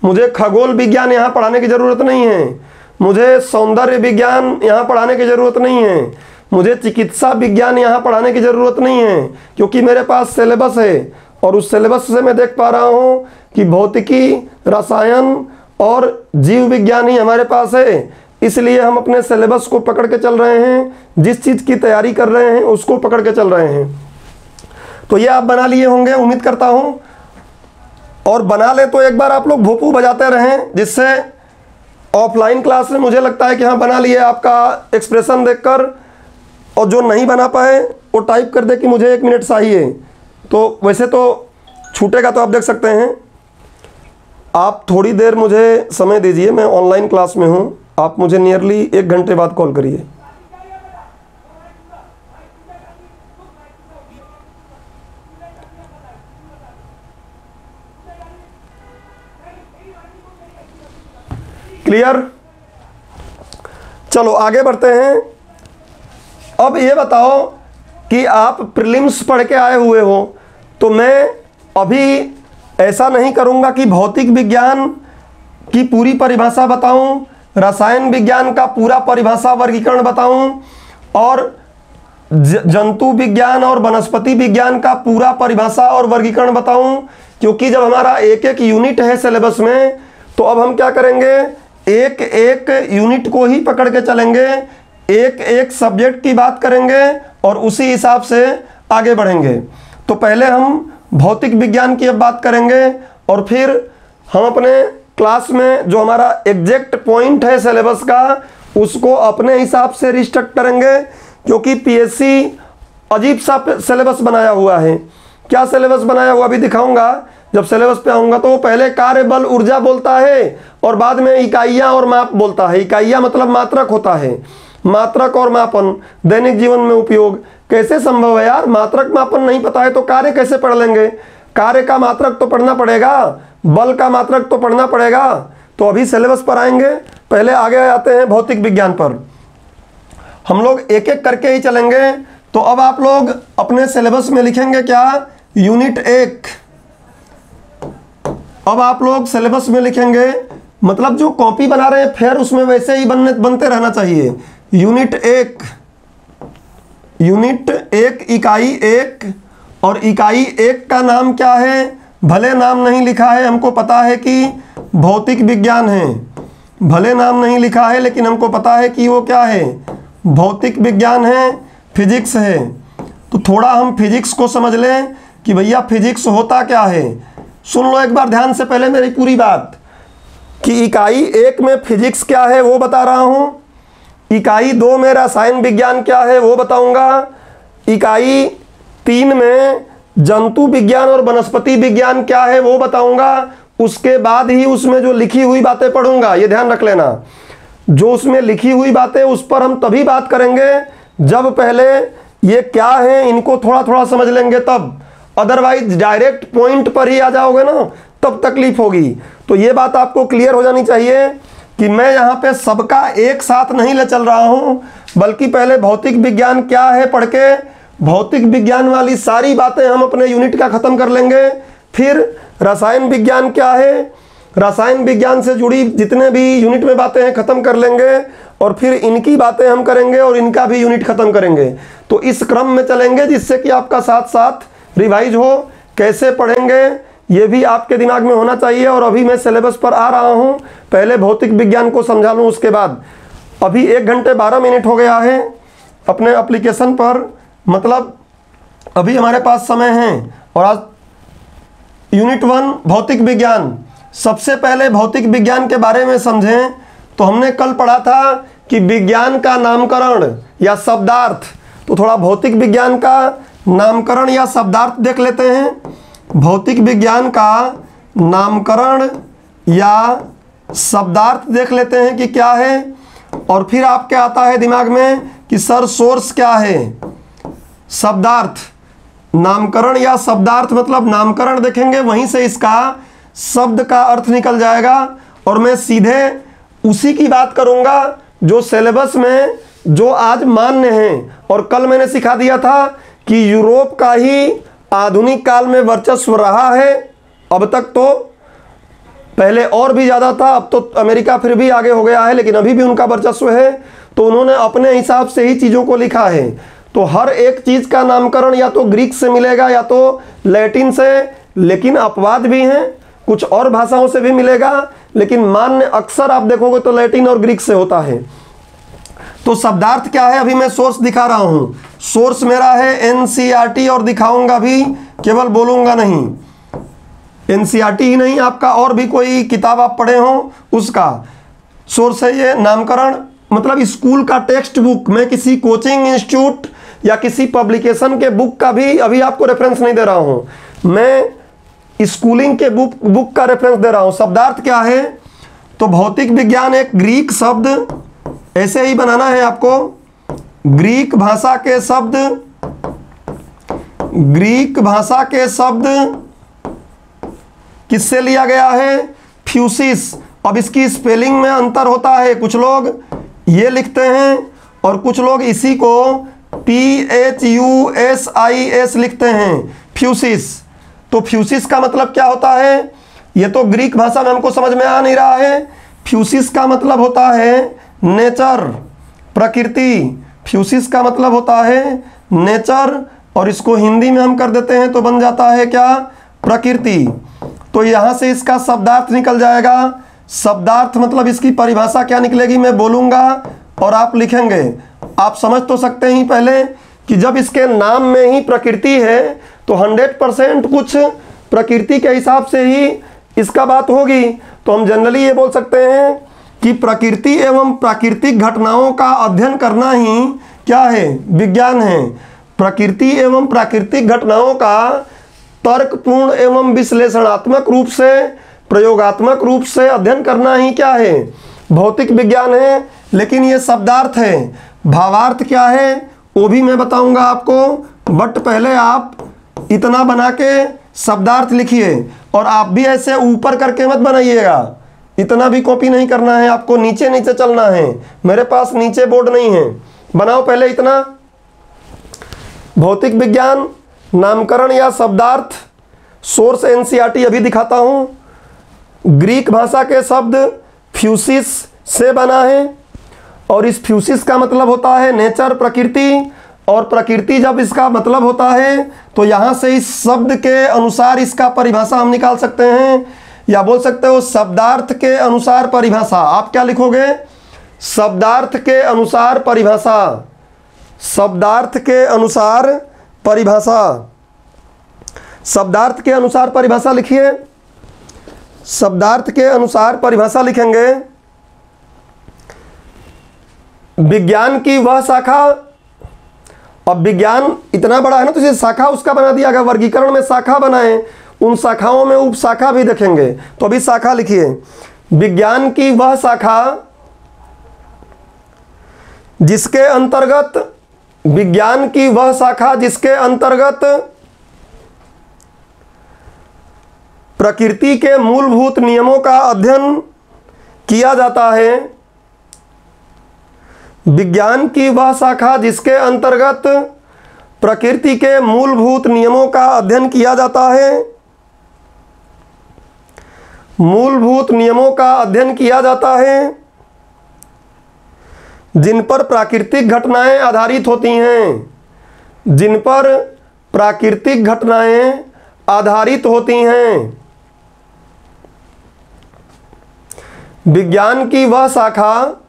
मुझे खगोल विज्ञान यहाँ पढ़ाने की ज़रूरत नहीं है, मुझे सौंदर्य विज्ञान यहाँ पढ़ाने की ज़रूरत नहीं है, मुझे चिकित्सा विज्ञान यहाँ पढ़ाने की ज़रूरत नहीं है, क्योंकि मेरे पास सिलेबस है। और उस सिलेबस से मैं देख पा रहा हूँ कि भौतिकी, रसायन और जीव विज्ञान ही हमारे पास है, इसलिए हम अपने सिलेबस को पकड़ के चल रहे हैं, जिस चीज़ की तैयारी कर रहे हैं उसको पकड़ के चल रहे हैं। तो ये आप बना लिए होंगे उम्मीद करता हूँ, और बना ले तो एक बार आप लोग भोपू बजाते रहें, जिससे ऑफलाइन क्लास में मुझे लगता है कि हाँ बना लिए आपका एक्सप्रेशन देखकर। और जो नहीं बना पाए वो टाइप कर दे कि मुझे 1 मिनट चाहिए, तो वैसे तो छूटेगा तो आप देख सकते हैं। आप थोड़ी देर मुझे समय दीजिए, मैं ऑनलाइन क्लास में हूँ। आप मुझे नियरली 1 घंटे बाद कॉल करिए। क्लियर? चलो आगे बढ़ते हैं। अब ये बताओ कि आप प्रीलिम्स पढ़ के आए हुए हो, तो मैं अभी ऐसा नहीं करूंगा कि भौतिक विज्ञान की पूरी परिभाषा बताऊं, रसायन विज्ञान का पूरा परिभाषा वर्गीकरण बताऊं और जंतु विज्ञान और वनस्पति विज्ञान का पूरा परिभाषा और वर्गीकरण बताऊं, क्योंकि जब हमारा एक एक यूनिट है सिलेबस में, तो अब हम क्या करेंगे, एक एक यूनिट को ही पकड़ के चलेंगे, एक एक सब्जेक्ट की बात करेंगे और उसी हिसाब से आगे बढ़ेंगे। तो पहले हम भौतिक विज्ञान की अब बात करेंगे और फिर हम अपने क्लास में जो हमारा एग्जैक्ट पॉइंट है सिलेबस का, उसको अपने हिसाब से रिस्ट्रक्ट करेंगे, क्योंकि पीएससी अजीब सा सिलेबस बनाया हुआ है। क्या सिलेबस बनाया हुआ अभी दिखाऊंगा, जब सिलेबस पे आऊंगा। तो पहले कार्य, बल, ऊर्जा बोलता है और बाद में इकाइयां और माप बोलता है। इकाइयां मतलब मात्रक होता है, मात्रक और मापन दैनिक जीवन में उपयोग। कैसे संभव है यार, मात्रक मापन नहीं पता है तो कार्य कैसे पढ़ लेंगे? कार्य का मात्रक तो पढ़ना पड़ेगा, बल का मात्रक तो पढ़ना पड़ेगा। तो अभी सिलेबस पर आएंगे, पहले आगे आते हैं भौतिक विज्ञान पर। हम लोग एक एक करके ही चलेंगे। तो अब आप लोग अपने सिलेबस में लिखेंगे क्या, यूनिट 1। अब आप लोग सिलेबस में लिखेंगे, मतलब जो कॉपी बना रहे हैं फिर उसमें वैसे ही बनते रहना चाहिए। यूनिट 1, यूनिट 1 इकाई 1, और इकाई 1 का नाम क्या है, भले नाम नहीं लिखा है, हमको पता है कि भौतिक विज्ञान है, भले नाम नहीं लिखा है लेकिन हमको पता है कि वो क्या है, भौतिक विज्ञान है, फिजिक्स है। तो थोड़ा हम फिजिक्स को समझ लें कि भैया फिजिक्स होता क्या है। सुन लो एक बार ध्यान से पहले मेरी पूरी बात, कि इकाई 1 में फिजिक्स क्या है वो बता रहा हूं, इकाई 2 में रसायन विज्ञान क्या है वो बताऊंगा, इकाई 3 में जंतु विज्ञान और वनस्पति विज्ञान क्या है वो बताऊंगा। उसके बाद ही उसमें जो लिखी हुई बातें पढ़ूंगा, ये ध्यान रख लेना। जो उसमें लिखी हुई बातें उस पर हम तभी बात करेंगे जब पहले ये क्या है इनको थोड़ा थोड़ा समझ लेंगे तब। अदरवाइज डायरेक्ट पॉइंट पर ही आ जाओगे ना, तब तकलीफ होगी। तो ये बात आपको क्लियर हो जानी चाहिए कि मैं यहाँ पे सबका एक साथ नहीं ले चल रहा हूँ, बल्कि पहले भौतिक विज्ञान क्या है पढ़ के भौतिक विज्ञान वाली सारी बातें हम अपने यूनिट का ख़त्म कर लेंगे। फिर रसायन विज्ञान क्या है, रसायन विज्ञान से जुड़ी जितने भी यूनिट में बातें हैं ख़त्म कर लेंगे, और फिर इनकी बातें हम करेंगे और इनका भी यूनिट ख़त्म करेंगे। तो इस क्रम में चलेंगे जिससे कि आपका साथ साथ रिवाइज हो। कैसे पढ़ेंगे ये भी आपके दिमाग में होना चाहिए। और अभी मैं सिलेबस पर आ रहा हूँ, पहले भौतिक विज्ञान को समझा लूँ, उसके बाद। अभी 1 घंटे 12 मिनट हो गया है अपने एप्लीकेशन पर, मतलब अभी हमारे पास समय है। और आज यूनिट 1 भौतिक विज्ञान। सबसे पहले भौतिक विज्ञान के बारे में समझें तो हमने कल पढ़ा था कि विज्ञान का नामकरण या शब्दार्थ। तो थोड़ा भौतिक विज्ञान का नामकरण या शब्दार्थ देख लेते हैं। भौतिक विज्ञान का नामकरण या शब्दार्थ देख लेते हैं कि क्या है। और फिर आपके आता है दिमाग में कि सर सोर्स क्या है। शब्दार्थ, नामकरण या शब्दार्थ मतलब नामकरण देखेंगे, वहीं से इसका शब्द का अर्थ निकल जाएगा। और मैं सीधे उसी की बात करूंगा जो सिलेबस में जो आज मान्य है। और कल मैंने सिखा दिया था कि यूरोप का ही आधुनिक काल में वर्चस्व रहा है। अब तक तो पहले और भी ज़्यादा था, अब तो अमेरिका फिर भी आगे हो गया है, लेकिन अभी भी उनका वर्चस्व है। तो उन्होंने अपने हिसाब से ही चीज़ों को लिखा है। तो हर एक चीज़ का नामकरण या तो ग्रीक से मिलेगा या तो लैटिन से, लेकिन अपवाद भी हैं, कुछ और भाषाओं से भी मिलेगा, लेकिन मान्य अक्सर आप देखोगे तो लैटिन और ग्रीक से होता है। तो शब्दार्थ क्या है, अभी मैं सोर्स दिखा रहा हूँ। सोर्स मेरा है एनसीईआरटी, और दिखाऊंगा भी, केवल बोलूंगा नहीं। एनसीईआरटी ही नहीं, आपका और भी कोई किताब आप पढ़े हो उसका सोर्स है ये। नामकरण मतलब स्कूल का टेक्स्ट बुक। मैं किसी कोचिंग इंस्टीट्यूट या किसी पब्लिकेशन के बुक का भी अभी आपको रेफरेंस नहीं दे रहा हूँ, मैं स्कूलिंग के बुक का रेफरेंस दे रहा हूँ। शब्दार्थ क्या है, तो भौतिक विज्ञान एक ग्रीक शब्द, ऐसे ही बनाना है आपको, ग्रीक भाषा के शब्द, ग्रीक भाषा के शब्द किससे लिया गया है? फ्यूसिस। अब इसकी स्पेलिंग में अंतर होता है, कुछ लोग ये लिखते हैं और कुछ लोग इसी को PHUSIS लिखते हैं, फ्यूसिस। तो फ्यूसिस का मतलब क्या होता है? ये तो ग्रीक भाषा में हमको समझ में आ नहीं रहा है। फ्यूसिस का मतलब होता है नेचर, प्रकृति। फ्यूसिस का मतलब होता है नेचर, और इसको हिंदी में हम कर देते हैं तो बन जाता है क्या? प्रकृति। तो यहाँ से इसका शब्दार्थ निकल जाएगा। शब्दार्थ मतलब इसकी परिभाषा क्या निकलेगी मैं बोलूँगा और आप लिखेंगे। आप समझ तो सकते ही पहले कि जब इसके नाम में ही प्रकृति है तो 100% कुछ प्रकृति के हिसाब से ही इसका बात होगी। तो हम जनरली ये बोल सकते हैं कि प्रकृति एवं प्राकृतिक घटनाओं का अध्ययन करना ही क्या है? विज्ञान है। प्रकृति एवं प्राकृतिक घटनाओं का तर्कपूर्ण एवं विश्लेषणात्मक रूप से, प्रयोगात्मक रूप से अध्ययन करना ही क्या है? भौतिक विज्ञान है। लेकिन ये शब्दार्थ है, भावार्थ क्या है वो भी मैं बताऊंगा आपको। बट पहले आप इतना बना के शब्दार्थ लिखिए, और आप भी ऐसे ऊपर करके मत बनाइएगा, इतना भी कॉपी नहीं करना है आपको, नीचे नीचे चलना है। मेरे पास नीचे बोर्ड नहीं है, बनाओ पहले इतना। भौतिक विज्ञान नामकरण या शब्दार्थ, सोर्स NCERT अभी दिखाता हूं। ग्रीक भाषा के शब्द फ्यूसिस से बना है, और इस फ्यूसिस का मतलब होता है नेचर, प्रकृति। और प्रकृति जब इसका मतलब होता है तो यहाँ से इस शब्द के अनुसार इसका परिभाषा हम निकाल सकते हैं, या बोल सकते हो शब्दार्थ के अनुसार परिभाषा। आप क्या लिखोगे? शब्दार्थ के अनुसार परिभाषा, शब्दार्थ के अनुसार परिभाषा, शब्दार्थ के अनुसार परिभाषा लिखिए। शब्दार्थ के अनुसार परिभाषा लिखेंगे। विज्ञान की वह शाखा, अब विज्ञान इतना बड़ा है ना तो इसे शाखा उसका बना दिया गया, वर्गीकरण में शाखा बनाए, उन शाखाओं में उपशाखा भी देखेंगे। तो अभी शाखा लिखिए। विज्ञान की वह शाखा जिसके अंतर्गत, विज्ञान की वह शाखा जिसके अंतर्गत प्रकृति के मूलभूत नियमों का अध्ययन किया जाता है। विज्ञान की वह शाखा जिसके अंतर्गत प्रकृति के मूलभूत नियमों का अध्ययन किया जाता है, मूलभूत नियमों का अध्ययन किया जाता है जिन पर प्राकृतिक घटनाएं आधारित होती हैं, जिन पर प्राकृतिक घटनाएं आधारित होती हैं। विज्ञान की वह शाखा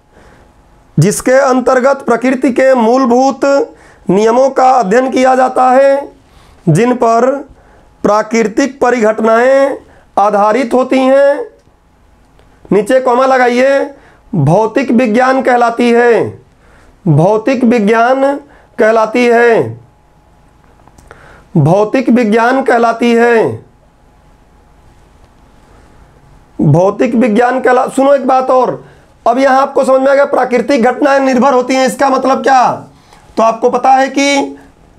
जिसके अंतर्गत प्रकृति के मूलभूत नियमों का अध्ययन किया जाता है, जिन पर प्राकृतिक परिघटनाएं आधारित होती हैं, नीचे कॉमा लगाइए, भौतिक विज्ञान कहलाती है। भौतिक विज्ञान कहलाती है। भौतिक विज्ञान कहलाती है। भौतिक विज्ञान कहला, सुनो एक बात और, अब यहां आपको समझ में आ गया प्राकृतिक घटनाएं निर्भर होती हैं, इसका मतलब क्या? तो आपको पता है कि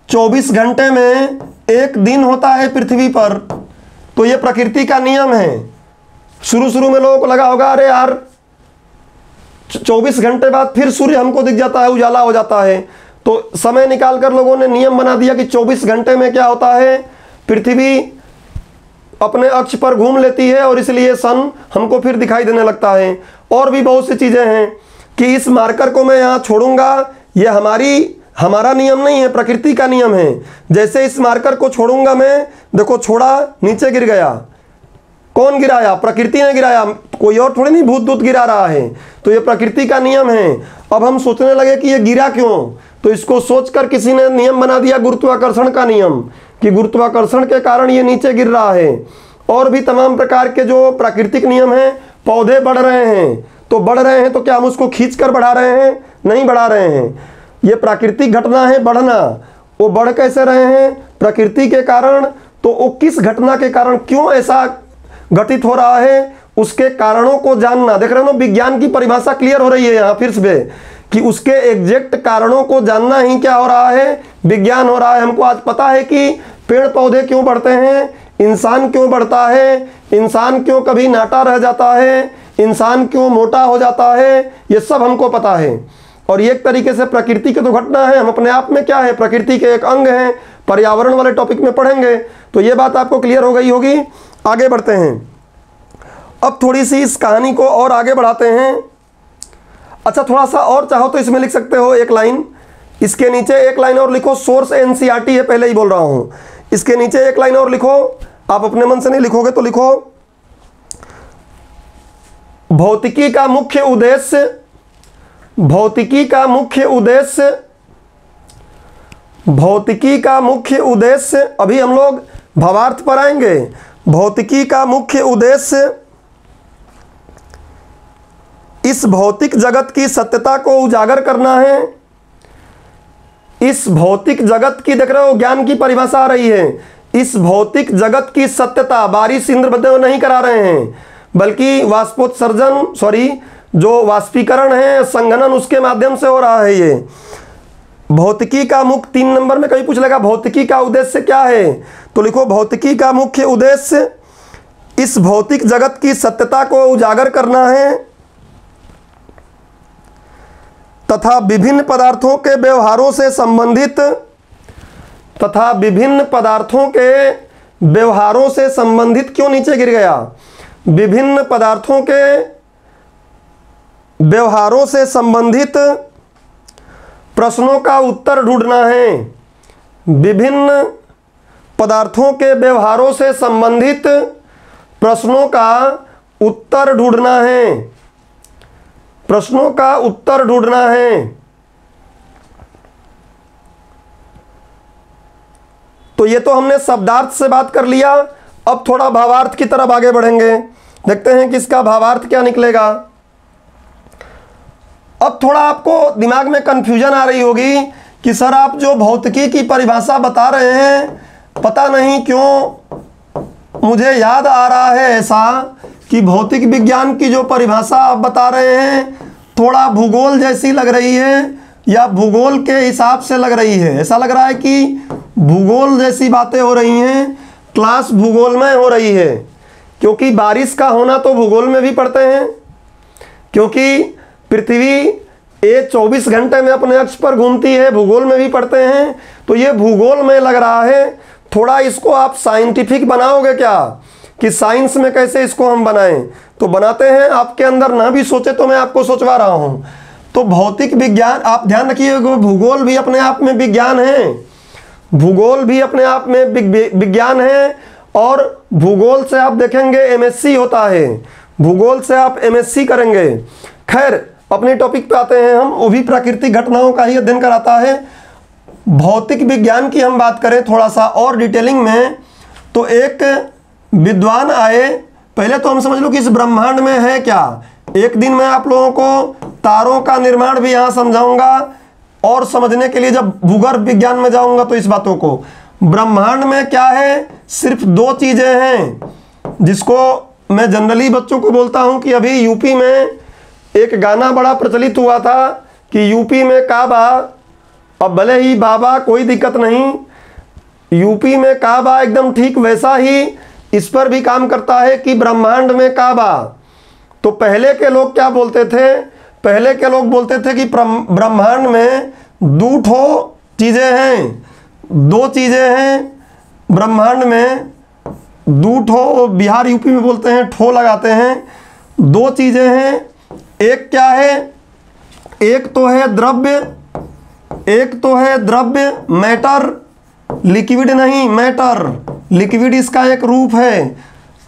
24 घंटे में एक दिन होता है पृथ्वी पर, तो ये प्रकृति का नियम है। शुरू में लोगों को लगा होगा अरे यार 24 घंटे बाद फिर सूर्य हमको दिख जाता है, उजाला हो जाता है। तो समय निकालकर लोगों ने नियम बना दिया कि 24 घंटे में क्या होता है, पृथ्वी अपने अक्ष पर घूम लेती है और इसलिए सन हमको फिर दिखाई देने लगता है। और भी बहुत सी चीज़ें हैं कि इस मार्कर को मैं यहाँ छोड़ूंगा, ये हमारा नियम नहीं है, प्रकृति का नियम है। जैसे इस मार्कर को छोड़ूंगा मैं, देखो छोड़ा, नीचे गिर गया, कौन गिराया? प्रकृति ने गिराया, कोई और थोड़ी नहीं भूत दूत गिरा रहा है। तो ये प्रकृति का नियम है। अब हम सोचने लगे कि ये गिरा क्यों, तो इसको सोचकर किसी ने नियम बना दिया गुरुत्वाकर्षण का नियम, कि गुरुत्वाकर्षण के कारण ये नीचे गिर रहा है। और भी तमाम प्रकार के जो प्राकृतिक नियम हैं, पौधे बढ़ रहे हैं तो बढ़ रहे हैं, तो क्या हम उसको खींच कर बढ़ा रहे हैं? नहीं बढ़ा रहे हैं। ये प्राकृतिक घटना है बढ़ना, वो बढ़ कैसे रहे हैं? प्रकृति के कारण। तो वो किस घटना के कारण, क्यों ऐसा घटित हो रहा है, उसके कारणों को जानना। देख रहे हो ना, विज्ञान की परिभाषा क्लियर हो रही है यहाँ फिर से कि उसके एग्जैक्ट कारणों को जानना ही क्या हो रहा है, विज्ञान हो रहा है। हमको आज पता है कि पेड़ पौधे क्यों बढ़ते हैं, इंसान क्यों बढ़ता है, इंसान क्यों कभी नाटा रह जाता है, इंसान क्यों मोटा हो जाता है, ये सब हमको पता है। और ये एक तरीके से प्रकृति की तो घटना है, हम अपने आप में क्या है, प्रकृति के एक अंग हैं। पर्यावरण वाले टॉपिक में पढ़ेंगे तो ये बात आपको क्लियर हो गई होगी। आगे बढ़ते हैं, अब थोड़ी सी इस कहानी को और आगे बढ़ाते हैं। अच्छा, थोड़ा सा और चाहो तो इसमें लिख सकते हो एक लाइन, इसके नीचे एक लाइन और लिखो। सोर्स एनसीईआरटी है, पहले ही बोल रहा हूं। इसके नीचे एक लाइन और लिखो, आप अपने मन से नहीं लिखोगे तो लिखो, भौतिकी का मुख्य उद्देश्य, भौतिकी का मुख्य उद्देश्य, भौतिकी का मुख्य उद्देश्य। अभी हम लोग भावार्थ पर आएंगे। भौतिकी का मुख्य उद्देश्य इस भौतिक जगत की सत्यता को उजागर करना है। इस भौतिक जगत की, देख रहे हो ज्ञान की परिभाषा आ रही है, इस भौतिक जगत की सत्यता। बारिश इंद्रदेव नहीं करा रहे हैं, बल्कि वाष्पोत्सर्जन, सॉरी, जो वाष्पीकरण है, संघनन, उसके माध्यम से हो रहा है ये। भौतिकी का मुख्य, 3 नंबर में कभी पूछ लेगा भौतिकी का उद्देश्य क्या है, तो लिखो भौतिकी का मुख्य उद्देश्य इस भौतिक जगत की सत्यता को उजागर करना है तथा विभिन्न पदार्थों के व्यवहारों से संबंधित, तथा विभिन्न पदार्थों के व्यवहारों से संबंधित, क्यों नीचे गिर गया, विभिन्न पदार्थों के व्यवहारों से संबंधित प्रश्नों का उत्तर ढूंढना है। विभिन्न पदार्थों के व्यवहारों से संबंधित प्रश्नों का उत्तर ढूंढना है, प्रश्नों का उत्तर ढूंढना है। तो ये तो हमने शब्दार्थ से बात कर लिया। अब थोड़ा भावार्थ की तरफ आगे बढ़ेंगे, देखते हैं कि इसका भावार्थ क्या निकलेगा। अब थोड़ा आपको दिमाग में कंफ्यूजन आ रही होगी कि सर आप जो भौतिकी की परिभाषा बता रहे हैं, पता नहीं क्यों मुझे याद आ रहा है ऐसा कि भौतिक विज्ञान की जो परिभाषा आप बता रहे हैं थोड़ा भूगोल जैसी लग रही है, या भूगोल के हिसाब से लग रही है। ऐसा लग रहा है कि भूगोल जैसी बातें हो रही हैं, क्लास भूगोल में हो रही है। क्योंकि बारिश का होना तो भूगोल में भी पढ़ते हैं, क्योंकि पृथ्वी ये 24 घंटे में अपने अक्ष पर घूमती है, भूगोल में भी पढ़ते हैं। तो ये भूगोल में लग रहा है। थोड़ा इसको आप साइंटिफिक बनाओगे क्या, कि साइंस में कैसे इसको हम बनाएं, तो बनाते हैं। आपके अंदर ना भी सोचे तो मैं आपको सोचवा रहा हूं। तो भौतिक विज्ञान, आप ध्यान रखिएगा, भूगोल भी अपने आप में विज्ञान है, भूगोल भी अपने आप में विज्ञान है। और भूगोल से आप देखेंगे एमएससी होता है, भूगोल से आप एमएससी करेंगे। खैर, अपने टॉपिक पे आते हैं हम, वो भी प्राकृतिक घटनाओं का ही अध्ययन कराता है। भौतिक विज्ञान की हम बात करें थोड़ा सा और डिटेलिंग में, तो एक विद्वान आए। पहले तो हम समझ लो कि इस ब्रह्मांड में है क्या। एक दिन मैं आप लोगों को तारों का निर्माण भी यहाँ समझाऊंगा, और समझने के लिए जब भूगर्भ विज्ञान में जाऊंगा तो इस बातों को। ब्रह्मांड में क्या है, सिर्फ 2 चीजें हैं, जिसको मैं जनरली बच्चों को बोलता हूं कि अभी यूपी में एक गाना बड़ा प्रचलित हुआ था कि यूपी में काबा, अब भले ही बाबा कोई दिक्कत नहीं, यूपी में काबा एकदम ठीक वैसा ही इस पर भी काम करता है कि ब्रह्मांड में काबा। तो पहले के लोग क्या बोलते थे, पहले के लोग बोलते थे कि ब्रह्मांड में 2 ठो चीज़ें हैं, 2 चीज़ें हैं ब्रह्मांड में, 2 ठो, बिहार यूपी में बोलते हैं, ठो लगाते हैं। 2 चीज़ें हैं, एक क्या है, एक तो है द्रव्य, एक तो है द्रव्य, मैटर, लिक्विड नहीं, मैटर, लिक्विड इसका एक रूप है।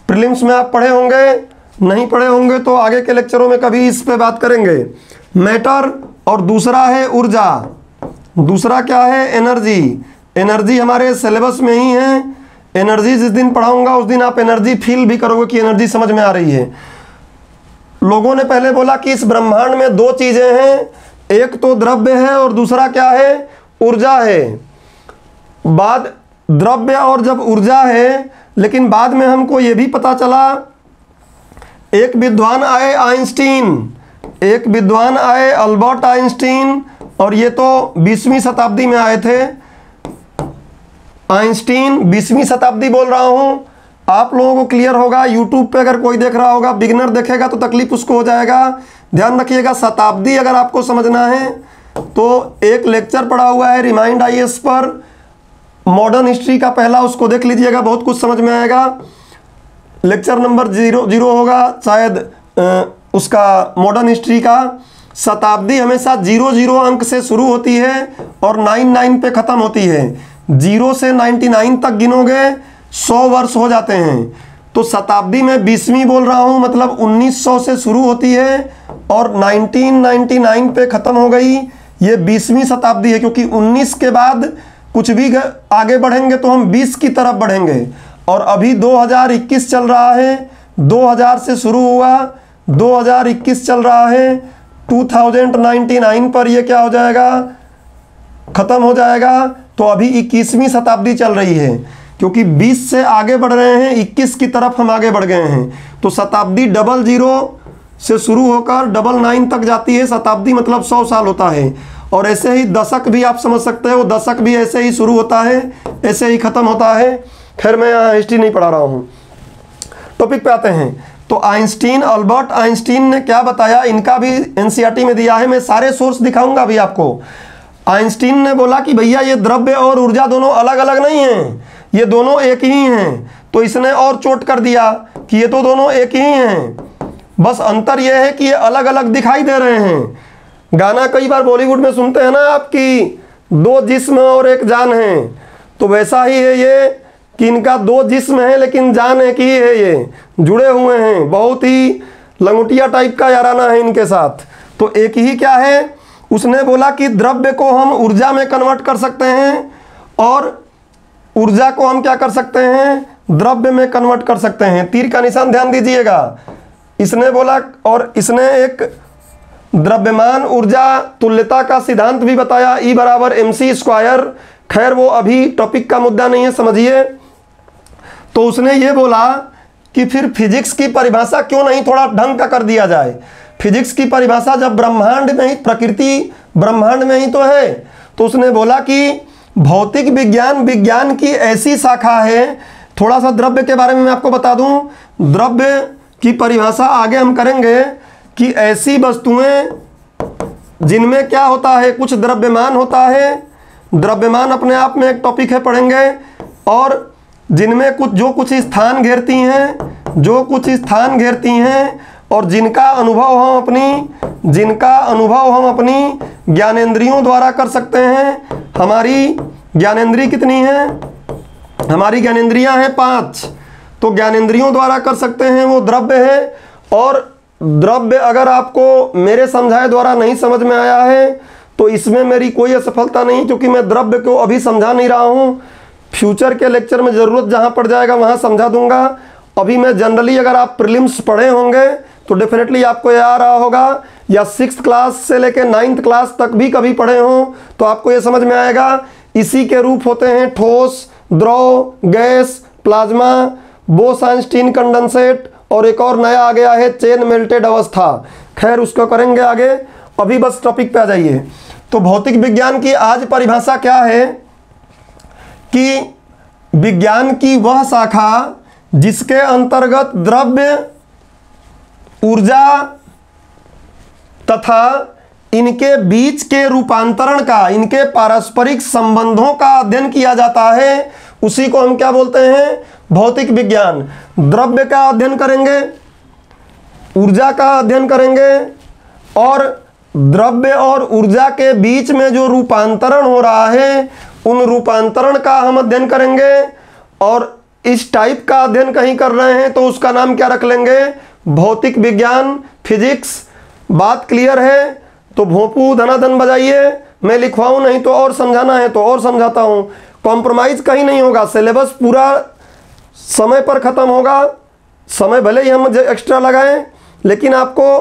प्रीलिम्स में आप पढ़े होंगे, नहीं पढ़े होंगे तो आगे के लेक्चरों में कभी इस पे बात करेंगे। मैटर, और दूसरा है ऊर्जा, दूसरा क्या है, एनर्जी। एनर्जी हमारे सिलेबस में ही है, एनर्जी जिस दिन पढ़ाऊंगा उस दिन आप एनर्जी फील भी करोगे कि एनर्जी समझ में आ रही है। लोगों ने पहले बोला कि इस ब्रह्मांड में 2 चीजें हैं, एक तो द्रव्य है और दूसरा क्या है, ऊर्जा है। बाद द्रव्य और जब ऊर्जा है, लेकिन बाद में हमको ये भी पता चला एक विद्वान आए आइंस्टीन, एक विद्वान आए अल्बर्ट आइंस्टीन, और ये तो 20वीं शताब्दी में आए थे। आइंस्टीन 20वीं शताब्दी बोल रहा हूँ, आप लोगों को क्लियर होगा। यूट्यूब पे अगर कोई देख रहा होगा, बिगनर देखेगा तो तकलीफ उसको हो जाएगा। ध्यान रखिएगा, शताब्दी अगर आपको समझना है तो एक लेक्चर पड़ा हुआ है रिमाइंड आईएएस पर, मॉडर्न हिस्ट्री का पहला, उसको देख लीजिएगा, बहुत कुछ समझ में आएगा। लेक्चर नंबर 00 होगा शायद उसका मॉडर्न हिस्ट्री का। शताब्दी हमेशा 00 अंक से शुरू होती है और 99 पे ख़त्म होती है। 0 से 99 तक गिनोगे 100 वर्ष हो जाते हैं। तो शताब्दी में 20वीं बोल रहा हूँ, मतलब 1900 से शुरू होती है और 1999 पे ख़त्म हो गई। ये 20वीं शताब्दी है, क्योंकि 19 के बाद कुछ भी आगे बढ़ेंगे तो हम 20 की तरफ बढ़ेंगे। और अभी 2021 चल रहा है, 2000 से शुरू हुआ, 2021 चल रहा है, 2099 पर ये क्या हो जाएगा, ख़त्म हो जाएगा। तो अभी 21वीं शताब्दी चल रही है, क्योंकि 20 से आगे बढ़ रहे हैं, 21 की तरफ हम आगे बढ़ गए हैं। तो शताब्दी 00 से शुरू होकर 99 तक जाती है। शताब्दी मतलब 100 साल होता है। और ऐसे ही दशक भी आप समझ सकते हो, दशक भी ऐसे ही शुरू होता है, ऐसे ही ख़त्म होता है। खैर मैं यहाँ हिस्ट्री नहीं पढ़ा रहा हूँ, टॉपिक पे आते हैं। तो आइंस्टीन, अल्बर्ट आइंस्टीन ने क्या बताया, इनका भी एनसीईआरटी में दिया है, मैं सारे सोर्स दिखाऊंगा अभी आपको। आइंस्टीन ने बोला कि भैया ये द्रव्य और ऊर्जा दोनों अलग अलग नहीं हैं, ये दोनों एक ही हैं। तो इसने और चोट कर दिया कि ये तो दोनों एक ही हैं, बस अंतर ये है कि ये अलग अलग दिखाई दे रहे हैं। गाना कई बार बॉलीवुड में सुनते हैं ना आपकी, 2 जिस्म और एक जान है, तो वैसा ही है ये कि इनका 2 जिस्म है लेकिन जान एक ही है, ये जुड़े हुए हैं। बहुत ही लंगोटिया टाइप का याराना है इनके साथ। तो एक ही क्या है, उसने बोला कि द्रव्य को हम ऊर्जा में कन्वर्ट कर सकते हैं और ऊर्जा को हम क्या कर सकते हैं, द्रव्य में कन्वर्ट कर सकते हैं। तीर का निशान ध्यान दीजिएगा। इसने बोला, और इसने एक द्रव्यमान ऊर्जा तुल्यता का सिद्धांत भी बताया, E बराबर mc²। खैर वो अभी टॉपिक का मुद्दा नहीं है, समझिए। तो उसने ये बोला कि फिर फिजिक्स की परिभाषा क्यों नहीं थोड़ा ढंग का कर दिया जाए। फिजिक्स की परिभाषा जब ब्रह्मांड में ही, प्रकृति ब्रह्मांड में ही तो है, तो उसने बोला कि भौतिक विज्ञान विज्ञान की ऐसी शाखा है। थोड़ा सा द्रव्य के बारे में मैं आपको बता दूं, द्रव्य की परिभाषा आगे हम करेंगे कि ऐसी वस्तुएं जिनमें क्या होता है, कुछ द्रव्यमान होता है, द्रव्यमान अपने आप में एक टॉपिक है, पढ़ेंगे। और जिनमें जो कुछ स्थान घेरती हैं, जो कुछ स्थान घेरती हैं, और जिनका अनुभव हम अपनी ज्ञानेंद्रियों द्वारा कर सकते हैं। हमारी ज्ञानेंद्रिय कितनी हैं, हमारी ज्ञानेंद्रियां हैं 5, तो ज्ञानेंद्रियों द्वारा कर सकते हैं, वो द्रव्य है। और द्रव्य अगर आपको मेरे समझाए द्वारा नहीं समझ में आया है तो इसमें मेरी कोई असफलता नहीं, क्योंकि मैं द्रव्य को अभी समझा नहीं रहा हूँ। फ्यूचर के लेक्चर में ज़रूरत जहाँ पड़ जाएगा वहाँ समझा दूंगा। अभी मैं जनरली, अगर आप प्रीलिम्स पढ़े होंगे तो डेफिनेटली आपको ये आ रहा होगा, या 6th क्लास से लेकर 9th क्लास तक भी कभी पढ़े हों तो आपको ये समझ में आएगा। इसी के रूप होते हैं ठोस, द्रव, गैस, प्लाज्मा, बोस-आइंस्टीन कंडेंसेट, और एक और नया आ गया है चेन मेल्टेड अवस्था। खैर उसको करेंगे आगे, अभी बस टॉपिक पे आ जाइए। तो भौतिक विज्ञान की आज परिभाषा क्या है कि विज्ञान की वह शाखा जिसके अंतर्गत द्रव्य, ऊर्जा तथा इनके बीच के रूपांतरण का, इनके पारस्परिक संबंधों का अध्ययन किया जाता है, उसी को हम क्या बोलते हैं, भौतिक विज्ञान। द्रव्य का अध्ययन करेंगे, ऊर्जा का अध्ययन करेंगे, और द्रव्य और ऊर्जा के बीच में जो रूपांतरण हो रहा है उन रूपांतरण का हम अध्ययन करेंगे। और इस टाइप का अध्ययन कहीं कर रहे हैं तो उसका नाम क्या रख लेंगे, भौतिक विज्ञान, फिजिक्स। बात क्लियर है? तो भोंपू धनाधन बजाइए, मैं लिखवाऊं, नहीं तो और समझाना है तो और समझाता हूं। कॉम्प्रोमाइज़ कहीं नहीं होगा, सिलेबस पूरा समय पर ख़त्म होगा। समय भले ही हम एक्स्ट्रा लगाएं, लेकिन आपको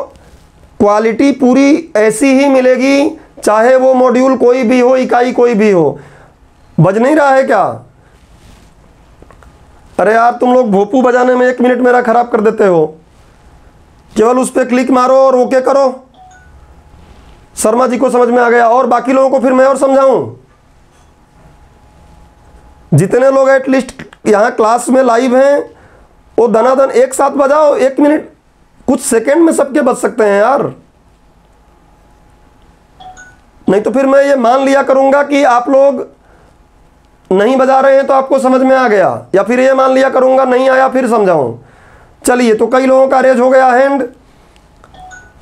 क्वालिटी पूरी ऐसी ही मिलेगी, चाहे वो मॉड्यूल कोई भी हो, इकाई कोई भी हो। बज नहीं रहा है क्या? अरे यार तुम लोग भोपू बजाने में 1 मिनट मेरा ख़राब कर देते हो। केवल उस पर क्लिक मारो और ओके करो। शर्मा जी को समझ में आ गया, और बाकी लोगों को फिर मैं और समझाऊं? जितने लोग एटलीस्ट यहाँ क्लास में लाइव हैं वो धनाधन एक साथ बजाओ। 1 मिनट कुछ सेकंड में सबके बच सकते हैं यार, नहीं तो फिर मैं ये मान लिया करूंगा कि आप लोग नहीं बजा रहे हैं तो आपको समझ में आ गया, या फिर ये मान लिया करूंगा नहीं आया फिर समझाऊं। चलिए, तो कई लोगों का रेज हो गया हैंड,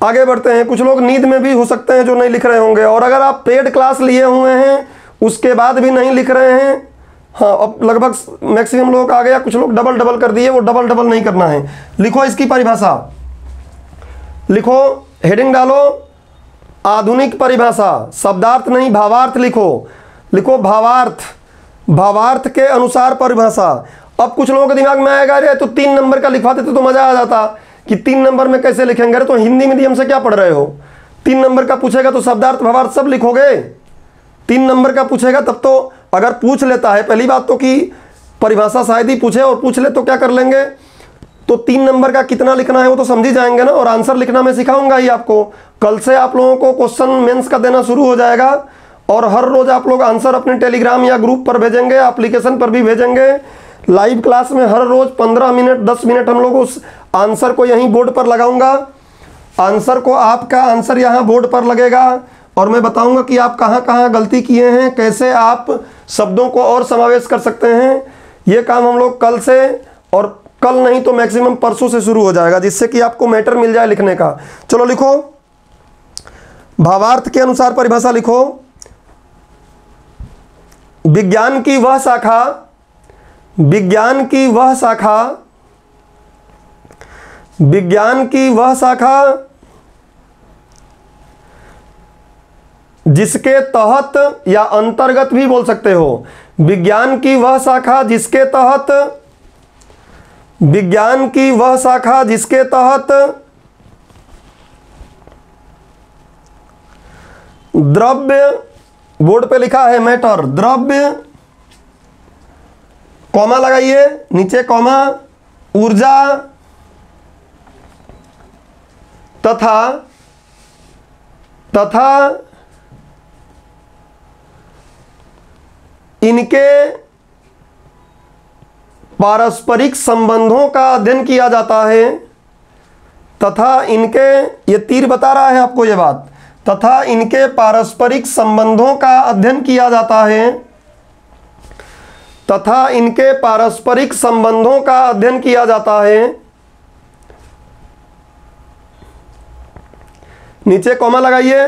आगे बढ़ते हैं। कुछ लोग नींद में भी हो सकते हैं जो नहीं लिख रहे होंगे, और अगर आप पेड क्लास लिए हुए हैं उसके बाद भी नहीं लिख रहे हैं, हाँ अब लगभग मैक्सिमम लोग आ गया। कुछ लोग डबल डबल कर दिए, वो डबल डबल नहीं करना है। लिखो इसकी परिभाषा, लिखो, हेडिंग डालो आधुनिक परिभाषा, शब्दार्थ नहीं भावार्थ लिखो। लिखो भावार्थ, भावार्थ के अनुसार परिभाषा। अब कुछ लोगों के दिमाग में आएगा अरे तो 3 नंबर का लिखवाते तो मजा आ जाता, कि 3 नंबर में कैसे लिखेंगे? तो हिंदी मीडियम से क्या पढ़ रहे हो? 3 नंबर का पूछेगा तो शब्दार्थ भावार्थ सब लिखोगे? 3 नंबर का पूछेगा तब तो, अगर पूछ लेता है, पहली बात तो कि परिभाषा शायद ही पूछे, और पूछ ले तो क्या कर लेंगे? तो 3 नंबर का कितना लिखना है वो तो समझ ही जाएंगे ना, और आंसर लिखना मैं सिखाऊंगा ही आपको। कल से आप लोगों को क्वेश्चन मेंस का देना शुरू हो जाएगा, और हर रोज आप लोग आंसर अपने टेलीग्राम या ग्रुप पर भेजेंगे, एप्लीकेशन पर भी भेजेंगे। लाइव क्लास में हर रोज 15 मिनट 10 मिनट हम लोग उस आंसर को यहीं बोर्ड पर लगाऊंगा। आंसर को, आपका आंसर यहाँ बोर्ड पर लगेगा, और मैं बताऊंगा कि आप कहाँ कहाँ गलती किए हैं, कैसे आप शब्दों को और समावेश कर सकते हैं। ये काम हम लोग कल से, और कल नहीं तो मैक्सिमम परसों से शुरू हो जाएगा, जिससे कि आपको मैटर मिल जाए लिखने का। चलो लिखो, भावार्थ के अनुसार परिभाषा लिखो। विज्ञान की वह शाखा, विज्ञान की वह शाखा, विज्ञान की वह शाखा जिसके तहत, या अंतर्गत भी बोल सकते हो, विज्ञान की वह शाखा जिसके तहत, विज्ञान की वह शाखा जिसके तहत द्रव्य, बोर्ड पे लिखा है मैटर, द्रव्य, कॉमा लगाइए नीचे, कॉमा, ऊर्जा तथा इनके पारस्परिक संबंधों का अध्ययन किया जाता है, तथा इनके, ये तीर बता रहा है आपको ये बात, तथा इनके पारस्परिक संबंधों का अध्ययन किया जाता है, तथा इनके पारस्परिक संबंधों का अध्ययन किया जाता है। नीचे कॉमा लगाइए।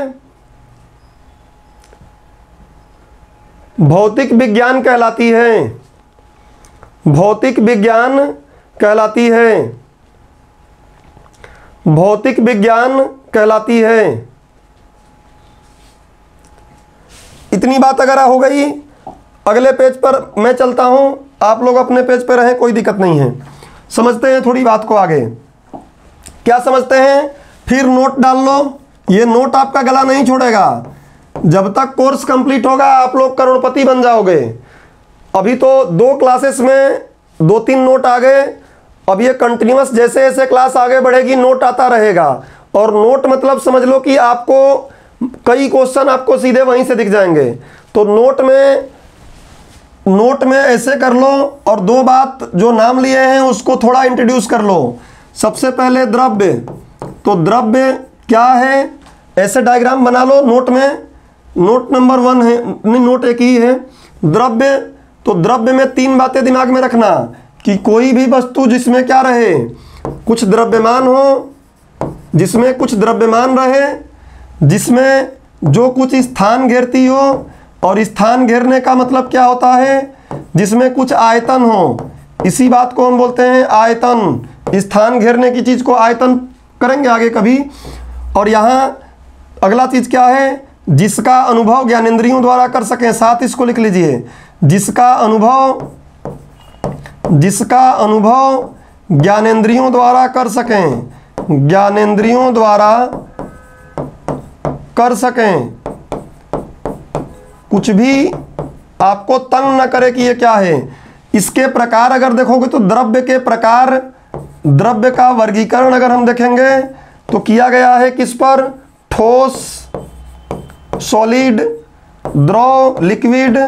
भौतिक विज्ञान कहलाती है, भौतिक विज्ञान कहलाती है, भौतिक विज्ञान कहलाती है। इतनी बात अगर हो गई, अगले पेज पर मैं चलता हूं, आप लोग अपने पेज पर रहें, कोई दिक्कत नहीं है। समझते हैं थोड़ी बात को आगे। क्या समझते हैं? फिर नोट डाल लो, ये नोट आपका गला नहीं छोड़ेगा। जब तक कोर्स कंप्लीट होगा आप लोग करोड़पति बन जाओगे। अभी तो 2 क्लासेस में 2-3 नोट आ गए, अब ये कंटिन्यूअस जैसे जैसे क्लास आगे बढ़ेगी नोट आता रहेगा। और नोट मतलब समझ लो कि आपको कई क्वेश्चन आपको सीधे वहीं से दिख जाएंगे। तो नोट में ऐसे कर लो, और 2 बात जो नाम लिए हैं उसको थोड़ा इंट्रोड्यूस कर लो। सबसे पहले द्रव्य, तो द्रव्य क्या है ऐसे डायग्राम बना लो नोट में। नोट नंबर 1 है, नहीं नोट एक ही है, द्रव्य। तो द्रव्य में 3 बातें दिमाग में रखना, कि कोई भी वस्तु जिसमें क्या रहे, कुछ द्रव्यमान हो, जिसमें कुछ द्रव्यमान रहे, जिसमें जो कुछ स्थान घेरती हो, और स्थान घेरने का मतलब क्या होता है, जिसमें कुछ आयतन हो। इसी बात को हम बोलते हैं आयतन। स्थान घेरने की चीज को आयतन करेंगे आगे कभी। और यहाँ अगला चीज क्या है, जिसका अनुभव ज्ञानेंद्रियों द्वारा कर सकें। साथ इसको लिख लीजिए, जिसका अनुभव ज्ञानेंद्रियों द्वारा कर सकें, ज्ञानेंद्रियों द्वारा कर सकें, कुछ भी आपको तंग न करे कि ये क्या है। इसके प्रकार अगर देखोगे तो द्रव्य के प्रकार द्रव्य का वर्गीकरण अगर हम देखेंगे तो किया गया है किस पर? ठोस, सॉलिड, द्रव, लिक्विड,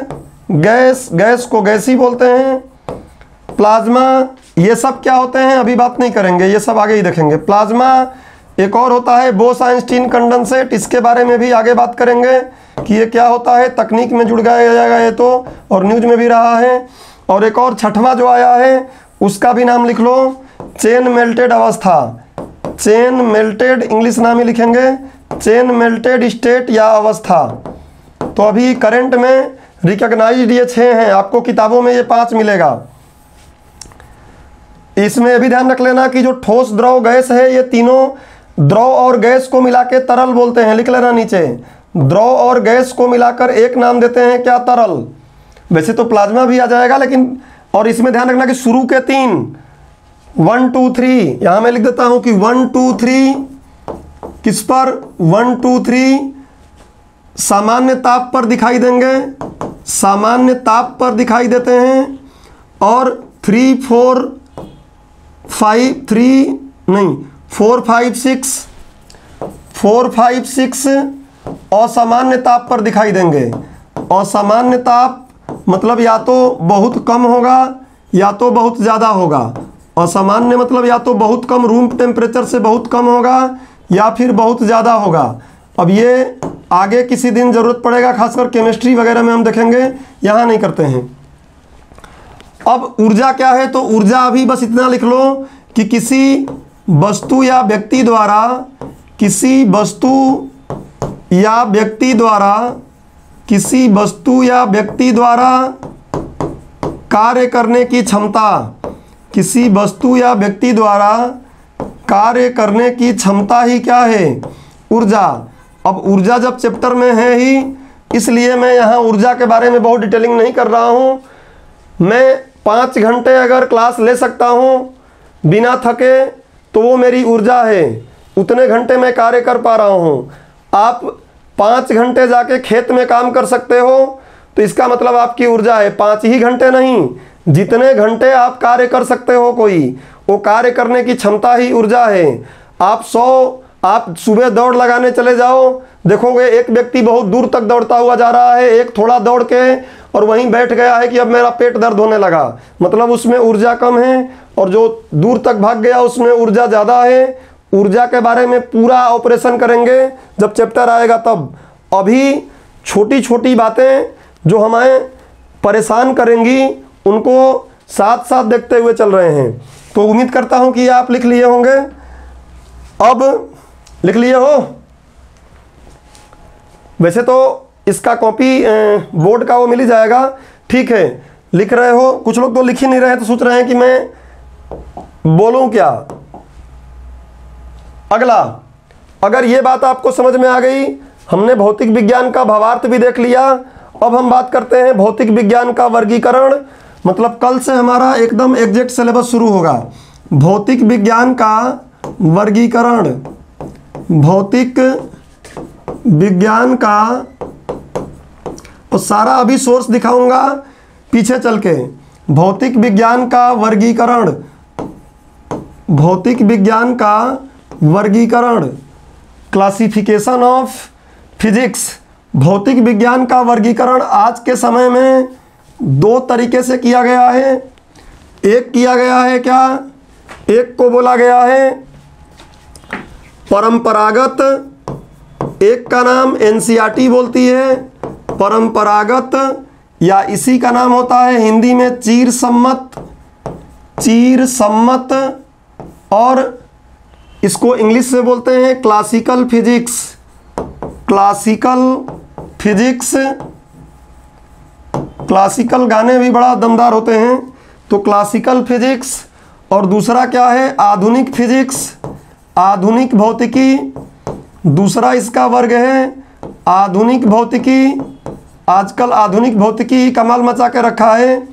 गैस, गैस को गैसी बोलते हैं, प्लाज्मा, ये सब क्या होते हैं अभी बात नहीं करेंगे, ये सब आगे ही देखेंगे। प्लाज्मा, एक और होता है बोस-आइंस्टीन कंडेंसेट, इसके बारे में भी आगे बात करेंगे कि ये क्या होता है, तकनीक में जुड़ गया जाएगा ये तो, और न्यूज में भी रहा है। और एक और छठवां जो आया है उसका भी नाम लिख लो, चेन मेल्टेड अवस्था। चेन मेल्टेड इंग्लिश नाम ही लिखेंगे, चेन मेल्टेड स्टेट या अवस्था। तो अभी करंट में रिकॉग्नाइज्ड ये 6 हैं, आपको किताबों में ये 5 मिलेगा। इसमें भी ध्यान रख लेना कि जो ठोस, द्रव, गैस है, ये तीनों द्रव और गैस को मिला के तरल बोलते हैं, लिख लेना नीचे। द्रव और गैस को मिलाकर एक नाम देते हैं क्या? तरल। वैसे तो प्लाज्मा भी आ जाएगा लेकिन, और इसमें ध्यान रखना कि शुरू के 3 1 2 3 यहां मैं लिख देता हूं कि 1 2 3 किस पर? 1 2 3 सामान्य ताप पर दिखाई देंगे, सामान्य ताप पर दिखाई देते हैं। और 3 4 5 6 असामान्य ताप पर दिखाई देंगे। असामान्य ताप मतलब या तो बहुत कम होगा या तो बहुत ज़्यादा होगा। असामान्य मतलब या तो बहुत कम, रूम टेम्परेचर से बहुत कम होगा, या फिर बहुत ज़्यादा होगा। अब ये आगे किसी दिन ज़रूरत पड़ेगा, खासकर केमिस्ट्री वगैरह में हम देखेंगे, यहाँ नहीं करते हैं। अब ऊर्जा क्या है? तो ऊर्जा अभी बस इतना लिख लो कि किसी वस्तु या व्यक्ति द्वारा, किसी वस्तु या व्यक्ति द्वारा, किसी वस्तु या व्यक्ति द्वारा कार्य करने की क्षमता, किसी वस्तु या व्यक्ति द्वारा कार्य करने की क्षमता ही क्या है? ऊर्जा। अब ऊर्जा जब चैप्टर में है ही, इसलिए मैं यहाँ ऊर्जा के बारे में बहुत डिटेलिंग नहीं कर रहा हूँ। मैं 5 घंटे अगर क्लास ले सकता हूँ बिना थके तो वो मेरी ऊर्जा है, उतने घंटे मैं कार्य कर पा रहा हूँ। आप 5 घंटे जाके खेत में काम कर सकते हो तो इसका मतलब आपकी ऊर्जा है। 5 ही घंटे नहीं, जितने घंटे आप कार्य कर सकते हो कोई, वो कार्य करने की क्षमता ही ऊर्जा है। आप सुबह दौड़ लगाने चले जाओ, देखोगे एक व्यक्ति बहुत दूर तक दौड़ता हुआ जा रहा है, एक थोड़ा दौड़ के और वहीं बैठ गया है कि अब मेरा पेट दर्द होने लगा, मतलब उसमें ऊर्जा कम है। और जो दूर तक भाग गया उसमें ऊर्जा ज़्यादा है। ऊर्जा के बारे में पूरा ऑपरेशन करेंगे जब चैप्टर आएगा तब। अभी छोटी छोटी बातें जो हमें परेशान करेंगी उनको साथ साथ देखते हुए चल रहे हैं। तो उम्मीद करता हूं कि आप लिख लिए होंगे। अब लिख लिए हो? वैसे तो इसका कॉपी बोर्ड का वो मिल ही जाएगा, ठीक है। लिख रहे हो, कुछ लोग तो लिख ही नहीं रहे, तो सोच रहे हैं कि मैं बोलूं क्या। अगला, अगर ये बात आपको समझ में आ गई, हमने भौतिक विज्ञान का भावार्थ भी देख लिया। अब हम बात करते हैं भौतिक विज्ञान का वर्गीकरण। मतलब कल से हमारा एकदम एग्जैक्ट सिलेबस शुरू होगा। भौतिक विज्ञान का वर्गीकरण, भौतिक विज्ञान का, और सारा अभी सोर्स दिखाऊंगा पीछे चल के। भौतिक विज्ञान का वर्गीकरण, भौतिक विज्ञान का वर्गीकरण, क्लासिफिकेशन ऑफ फिजिक्स। भौतिक विज्ञान का वर्गीकरण आज के समय में 2 तरीके से किया गया है। एक किया गया है क्या? एक को बोला गया है परंपरागत, एक का नाम एनसीईआरटी बोलती है परंपरागत, या इसी का नाम होता है हिंदी में चीर सम्मत, चीर सम्मत, और इसको इंग्लिश से बोलते हैं classical physics, classical physics. Classical गाने भी बड़ा दमदार होते हैं, तो क्लासिकल फिजिक्स। और दूसरा क्या है? आधुनिक फिजिक्स, आधुनिक भौतिकी। दूसरा इसका वर्ग है आधुनिक भौतिकी। आजकल आधुनिक भौतिकी ही कमाल मचा के रखा है।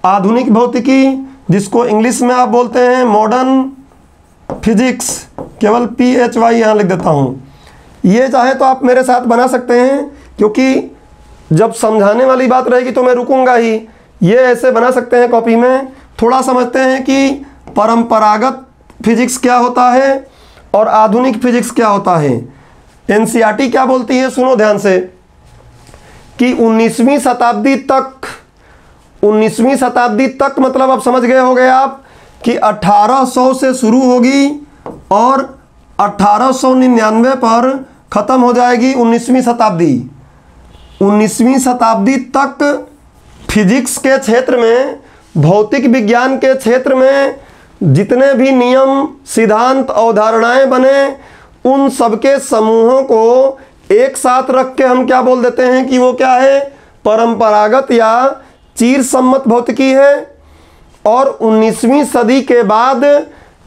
आधुनिक भौतिकी, जिसको इंग्लिश में आप बोलते हैं मॉडर्न फिजिक्स, केवल PHY यहाँ लिख देता हूँ। ये चाहे तो आप मेरे साथ बना सकते हैं, क्योंकि जब समझाने वाली बात रहेगी तो मैं रुकूंगा ही। ये ऐसे बना सकते हैं कॉपी में। थोड़ा समझते हैं कि परंपरागत फिजिक्स क्या होता है और आधुनिक फिजिक्स क्या होता है। एनसीईआरटी क्या बोलती है, सुनो ध्यान से, कि 19वीं शताब्दी तक मतलब अब समझ गए होंगे आप कि 1800 से शुरू होगी और 1899 पर ख़त्म हो जाएगी 19वीं शताब्दी। 19वीं शताब्दी तक फिजिक्स के क्षेत्र में, भौतिक विज्ञान के क्षेत्र में जितने भी नियम, सिद्धांत, अवधारणाएं बने, उन सबके समूहों को एक साथ रख के हम क्या बोल देते हैं कि वो क्या है, परंपरागत या चीर सम्मत भौतिकी है। और 19वीं सदी के बाद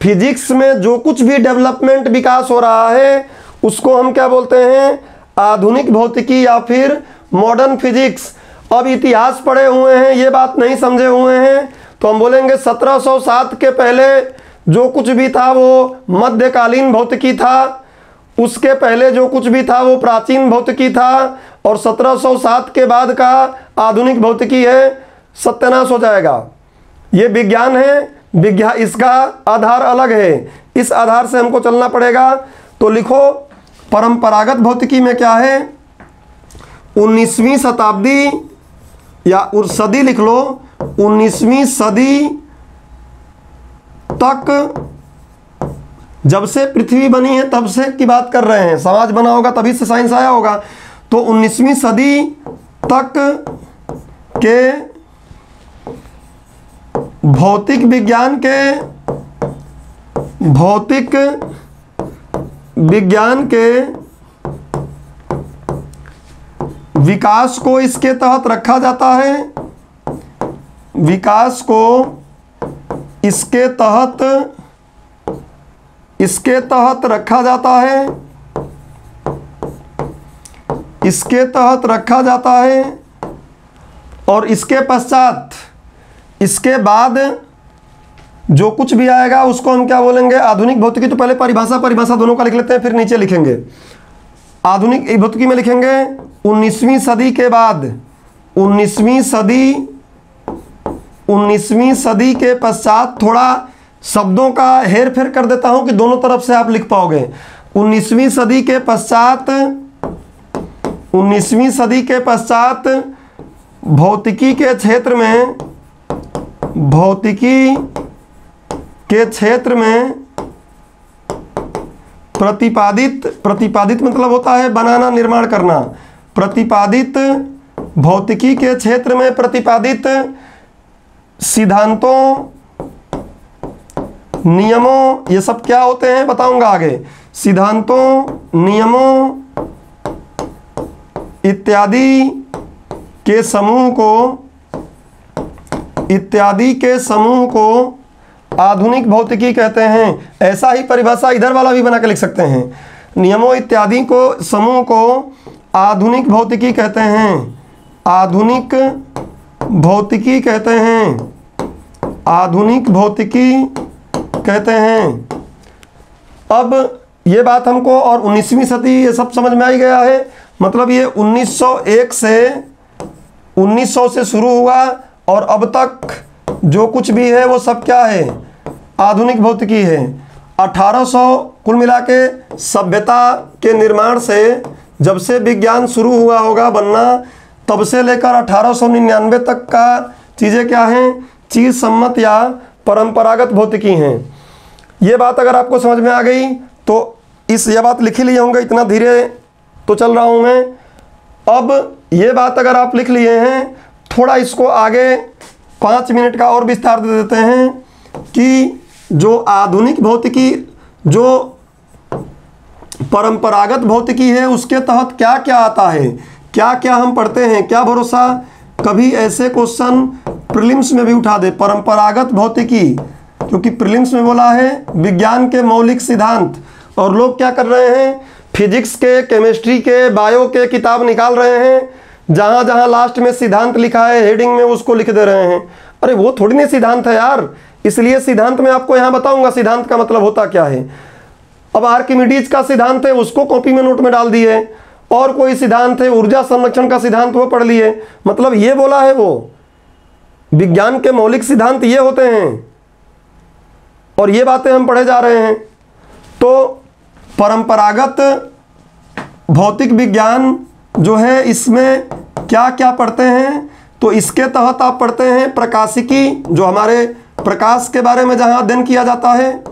फिजिक्स में जो कुछ भी डेवलपमेंट, विकास हो रहा है, उसको हम क्या बोलते हैं, आधुनिक भौतिकी या फिर मॉडर्न फिजिक्स। अब इतिहास पढ़े हुए हैं, ये बात नहीं समझे हुए हैं, तो हम बोलेंगे 1707 के पहले जो कुछ भी था वो मध्यकालीन भौतिकी था, उसके पहले जो कुछ भी था वो प्राचीन भौतिकी था, और 1707 के बाद का आधुनिक भौतिकी है, सत्यानाश हो जाएगा। ये विज्ञान है, विज्ञान, इसका आधार अलग है, इस आधार से हमको चलना पड़ेगा। तो लिखो परंपरागत भौतिकी में क्या है, 19वीं शताब्दी या सदी लिख लो, 19वीं सदी तक, जब से पृथ्वी बनी है तब से की बात कर रहे हैं, समाज बना होगा तभी से साइंस आया होगा। तो 19वीं सदी तक के भौतिक विज्ञान के विकास को इसके तहत रखा जाता है, विकास को इसके तहत रखा जाता है, इसके तहत रखा जाता है। और इसके पश्चात, इसके बाद जो कुछ भी आएगा उसको हम क्या बोलेंगे, आधुनिक भौतिकी। तो पहले परिभाषा दोनों का लिख लेते हैं, फिर नीचे लिखेंगे। आधुनिक भौतिकी में लिखेंगे 19वीं सदी के बाद, 19वीं सदी के पश्चात, थोड़ा शब्दों का हेर फेर कर देता हूं कि दोनों तरफ से आप लिख पाओगे। 19वीं सदी के पश्चात भौतिकी के क्षेत्र में प्रतिपादित मतलब होता है बनाना, निर्माण करना। प्रतिपादित भौतिकी के क्षेत्र में प्रतिपादित सिद्धांतों, नियमों, ये सब क्या होते हैं बताऊंगा आगे। सिद्धांतों, नियमों इत्यादि के समूह को आधुनिक भौतिकी कहते हैं। ऐसा ही परिभाषा इधर वाला भी बना के लिख सकते हैं। नियमों इत्यादि को समूह को आधुनिक भौतिकी कहते हैं, आधुनिक भौतिकी कहते हैं, आधुनिक भौतिकी कहते हैं। अब ये बात हमको, और 19वीं सदी ये सब समझ में आ ही गया है। मतलब ये 1900 से शुरू हुआ और अब तक जो कुछ भी है वो सब क्या है, आधुनिक भौतिकी है। 1800 कुल मिला के सभ्यता के निर्माण से, जब से विज्ञान शुरू हुआ होगा बनना, तब से लेकर 1899 तक का चीज़ें क्या हैं, चीज सम्मत या परंपरागत भौतिकी हैं। ये बात अगर आपको समझ में आ गई तो ये बात लिख ही लिए होंगे, इतना धीरे तो चल रहा हूँ मैं। अब ये बात अगर आप लिख लिए हैं, थोड़ा इसको आगे 5 मिनट का और विस्तार दे देते हैं कि जो आधुनिक भौतिकी, जो परंपरागत भौतिकी है, उसके तहत क्या क्या आता है, क्या क्या हम पढ़ते हैं। क्या भरोसा कभी ऐसे क्वेश्चन प्रीलिम्स में भी उठा दे, परंपरागत भौतिकी, क्योंकि प्रीलिम्स में बोला है विज्ञान के मौलिक सिद्धांत, और लोग क्या कर रहे हैं, फिजिक्स के, केमिस्ट्री के, बायो के किताब निकाल रहे हैं, जहाँ जहाँ लास्ट में सिद्धांत लिखा है हेडिंग में उसको लिख दे रहे हैं। अरे वो थोड़ी नहीं सिद्धांत है यार, इसलिए सिद्धांत मैं आपको यहाँ बताऊंगा सिद्धांत का मतलब होता क्या है। अब आर्किमिडीज का सिद्धांत है, उसको कॉपी में नोट में डाल दिए, और कोई सिद्धांत है ऊर्जा संरक्षण का सिद्धांत, वो पढ़ लिए। मतलब ये बोला है वो विज्ञान के मौलिक सिद्धांत ये होते हैं, और ये बातें हम पढ़े जा रहे हैं। तो परंपरागत भौतिक विज्ञान जो है इसमें क्या क्या पढ़ते हैं, तो इसके तहत आप पढ़ते हैं प्रकाशिकी, जो हमारे प्रकाश के बारे में जहाँ अध्ययन किया जाता है,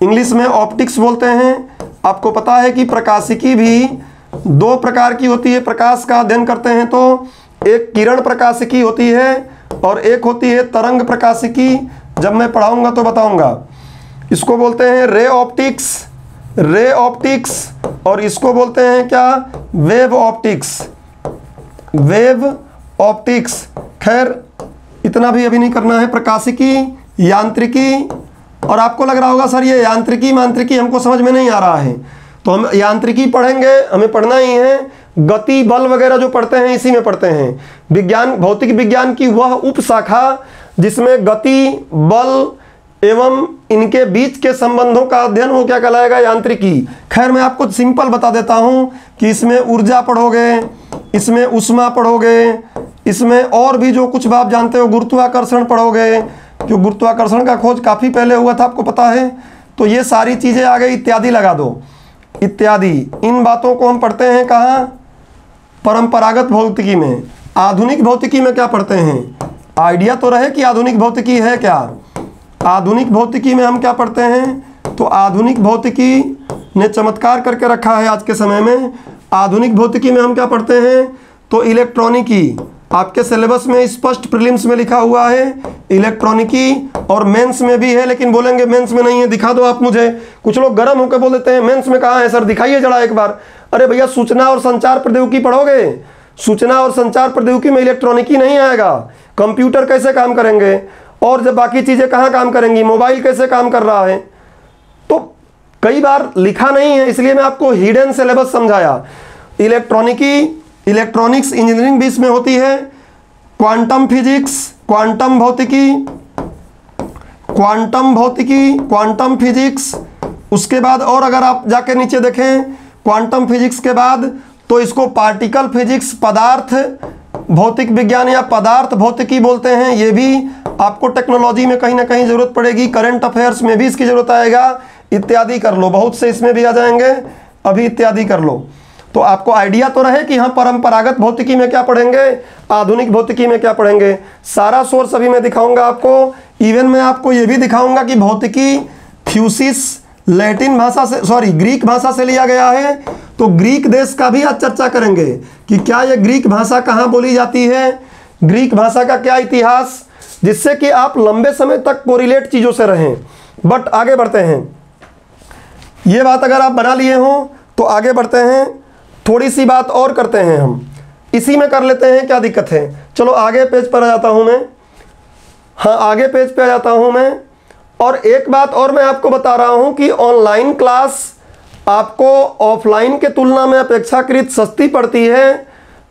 इंग्लिश में ऑप्टिक्स बोलते हैं। आपको पता है कि प्रकाशिकी भी दो प्रकार की होती है, प्रकाश का अध्ययन करते हैं तो एक किरण प्रकाशिकी होती है और एक होती है तरंग प्रकाशिकी। जब मैं पढ़ाऊंगा तो बताऊंगा। इसको बोलते हैं रे ऑप्टिक्स, और इसको बोलते हैं क्या, वेव ऑप्टिक्स। खैर इतना भी अभी नहीं करना है। प्रकाशिकी, यांत्रिकी, और आपको लग रहा होगा सर ये यांत्रिकी मांत्रिकी हमको समझ में नहीं आ रहा है, तो हम यांत्रिकी पढ़ेंगे, हमें पढ़ना ही है। गति बल वगैरह जो पढ़ते हैं इसी में पढ़ते हैं। विज्ञान, भौतिक विज्ञान की वह उपशाखा जिसमें गति बल एवं इनके बीच के संबंधों का अध्ययन, वो क्या कहलाएगा, यांत्रिकी। खैर मैं आपको सिंपल बता देता हूं कि इसमें ऊर्जा पढ़ोगे, इसमें ऊष्मा पढ़ोगे, इसमें और भी जो कुछ आप जानते हो, गुरुत्वाकर्षण पढ़ोगे, जो गुरुत्वाकर्षण का खोज काफ़ी पहले हुआ था, आपको पता है। तो ये सारी चीज़ें आ गई, इत्यादि लगा दो, इत्यादि। इन बातों को हम पढ़ते हैं कहाँ, परंपरागत भौतिकी में। आधुनिक भौतिकी में क्या पढ़ते हैं, आइडिया तो रहे कि आधुनिक भौतिकी है क्या। आधुनिक भौतिकी में हम क्या पढ़ते हैं, तो आधुनिक भौतिकी ने चमत्कार करके रखा है आज के समय में। आधुनिक भौतिकी में हम क्या पढ़ते हैं, तो इलेक्ट्रॉनिकी। आपके सिलेबस में स्पष्ट प्रीलिम्स में लिखा हुआ है इलेक्ट्रॉनिकी, और मेंस में भी है, लेकिन बोलेंगे मेंस में नहीं है, दिखा दो आप मुझे। कुछ लोग गर्म होकर बोल देते हैं मेंस में कहाँ है सर, दिखाइए जरा एक बार। अरे भैया सूचना और संचार प्रौद्योगिकी पढ़ोगे, सूचना और संचार प्रौद्योगिकी में इलेक्ट्रॉनिकी नहीं आएगा। कंप्यूटर कैसे काम करेंगे, और जब बाकी चीज़ें कहाँ काम करेंगी, मोबाइल कैसे काम कर रहा है, तो कई बार लिखा नहीं है, इसलिए मैं आपको हिडन सिलेबस समझाया। इलेक्ट्रॉनिकी, इलेक्ट्रॉनिक्स इंजीनियरिंग भी इसमें होती है। क्वांटम फिजिक्स, क्वांटम भौतिकी, क्वांटम फिजिक्स। उसके बाद और अगर आप जाके नीचे देखें क्वांटम फिजिक्स के बाद, तो इसको पार्टिकल फिजिक्स, पदार्थ भौतिक विज्ञान या पदार्थ भौतिकी बोलते हैं। ये भी आपको टेक्नोलॉजी में कहीं ना कहीं ज़रूरत पड़ेगी, करंट अफेयर्स में भी इसकी ज़रूरत आएगा। इत्यादि कर लो, बहुत से इसमें भी आ जाएंगे, अभी इत्यादि कर लो। तो आपको आइडिया तो रहे कि हाँ परंपरागत भौतिकी में क्या पढ़ेंगे, आधुनिक भौतिकी में क्या पढ़ेंगे। सारा सोर्स अभी मैं दिखाऊंगा आपको। इवन मैं आपको ये भी दिखाऊंगा कि भौतिकी थ्यूसिस लैटिन भाषा से, सॉरी ग्रीक भाषा से लिया गया है। तो ग्रीक देश का भी आज चर्चा करेंगे कि क्या ये ग्रीक भाषा कहाँ बोली जाती है, ग्रीक भाषा का क्या इतिहास, जिससे कि आप लंबे समय तक कोरिलेट चीज़ों से रहें। बट आगे बढ़ते हैं, ये बात अगर आप बना लिए हों तो आगे बढ़ते हैं। थोड़ी सी बात और करते हैं हम, इसी में कर लेते हैं, क्या दिक्कत है। चलो आगे पेज पर आ जाता हूँ मैं, हाँ आगे पेज पे आ जाता हूँ मैं। और एक बात और मैं आपको बता रहा हूँ कि ऑनलाइन क्लास आपको ऑफलाइन के तुलना में अपेक्षाकृत सस्ती पड़ती है।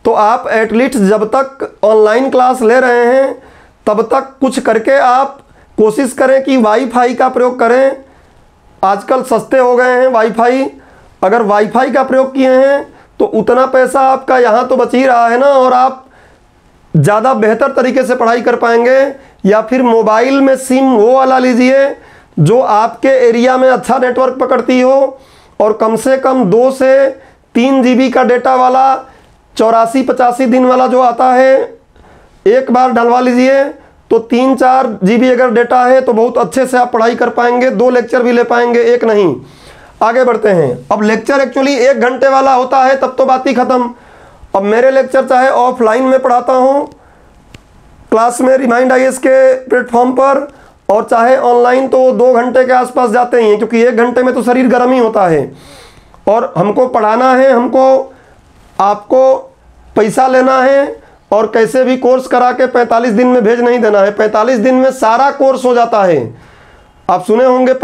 तो आप एटलीस्ट जब तक ऑनलाइन क्लास ले रहे हैं तब तक कुछ करके आप कोशिश करें कि वाईफाई का प्रयोग करें। आजकल सस्ते हो गए हैं वाईफाई। अगर वाईफाई का प्रयोग किए हैं तो उतना पैसा आपका यहाँ तो बच ही रहा है ना, और आप ज़्यादा बेहतर तरीके से पढ़ाई कर पाएंगे। या फिर मोबाइल में सिम वो वाला लीजिए जो आपके एरिया में अच्छा नेटवर्क पकड़ती हो, और कम से कम 2 से 3 GB का डेटा वाला 84-85 दिन वाला जो आता है, एक बार डलवा लीजिए तो 3-4 GB अगर डेटा है तो बहुत अच्छे से आप पढ़ाई कर पाएंगे। 2 लेक्चर भी ले पाएंगे, एक नहीं। आगे बढ़ते हैं। अब लेक्चर एक्चुअली 1 घंटे वाला होता है, तब तो बात ही खत्म। अब मेरे लेक्चर चाहे ऑफलाइन में पढ़ाता हूँ क्लास में रिमाइंड IAS के प्लेटफॉर्म पर, और चाहे ऑनलाइन, तो 2 घंटे के आसपास जाते ही हैं, क्योंकि 1 घंटे में तो शरीर गर्म ही होता है। और हमको पढ़ाना है, हमको आपको पैसा लेना है, और कैसे भी कोर्स करा के 45 दिन में भेज नहीं देना है। 45 दिन में सारा कोर्स हो जाता है। आप सुने होंगे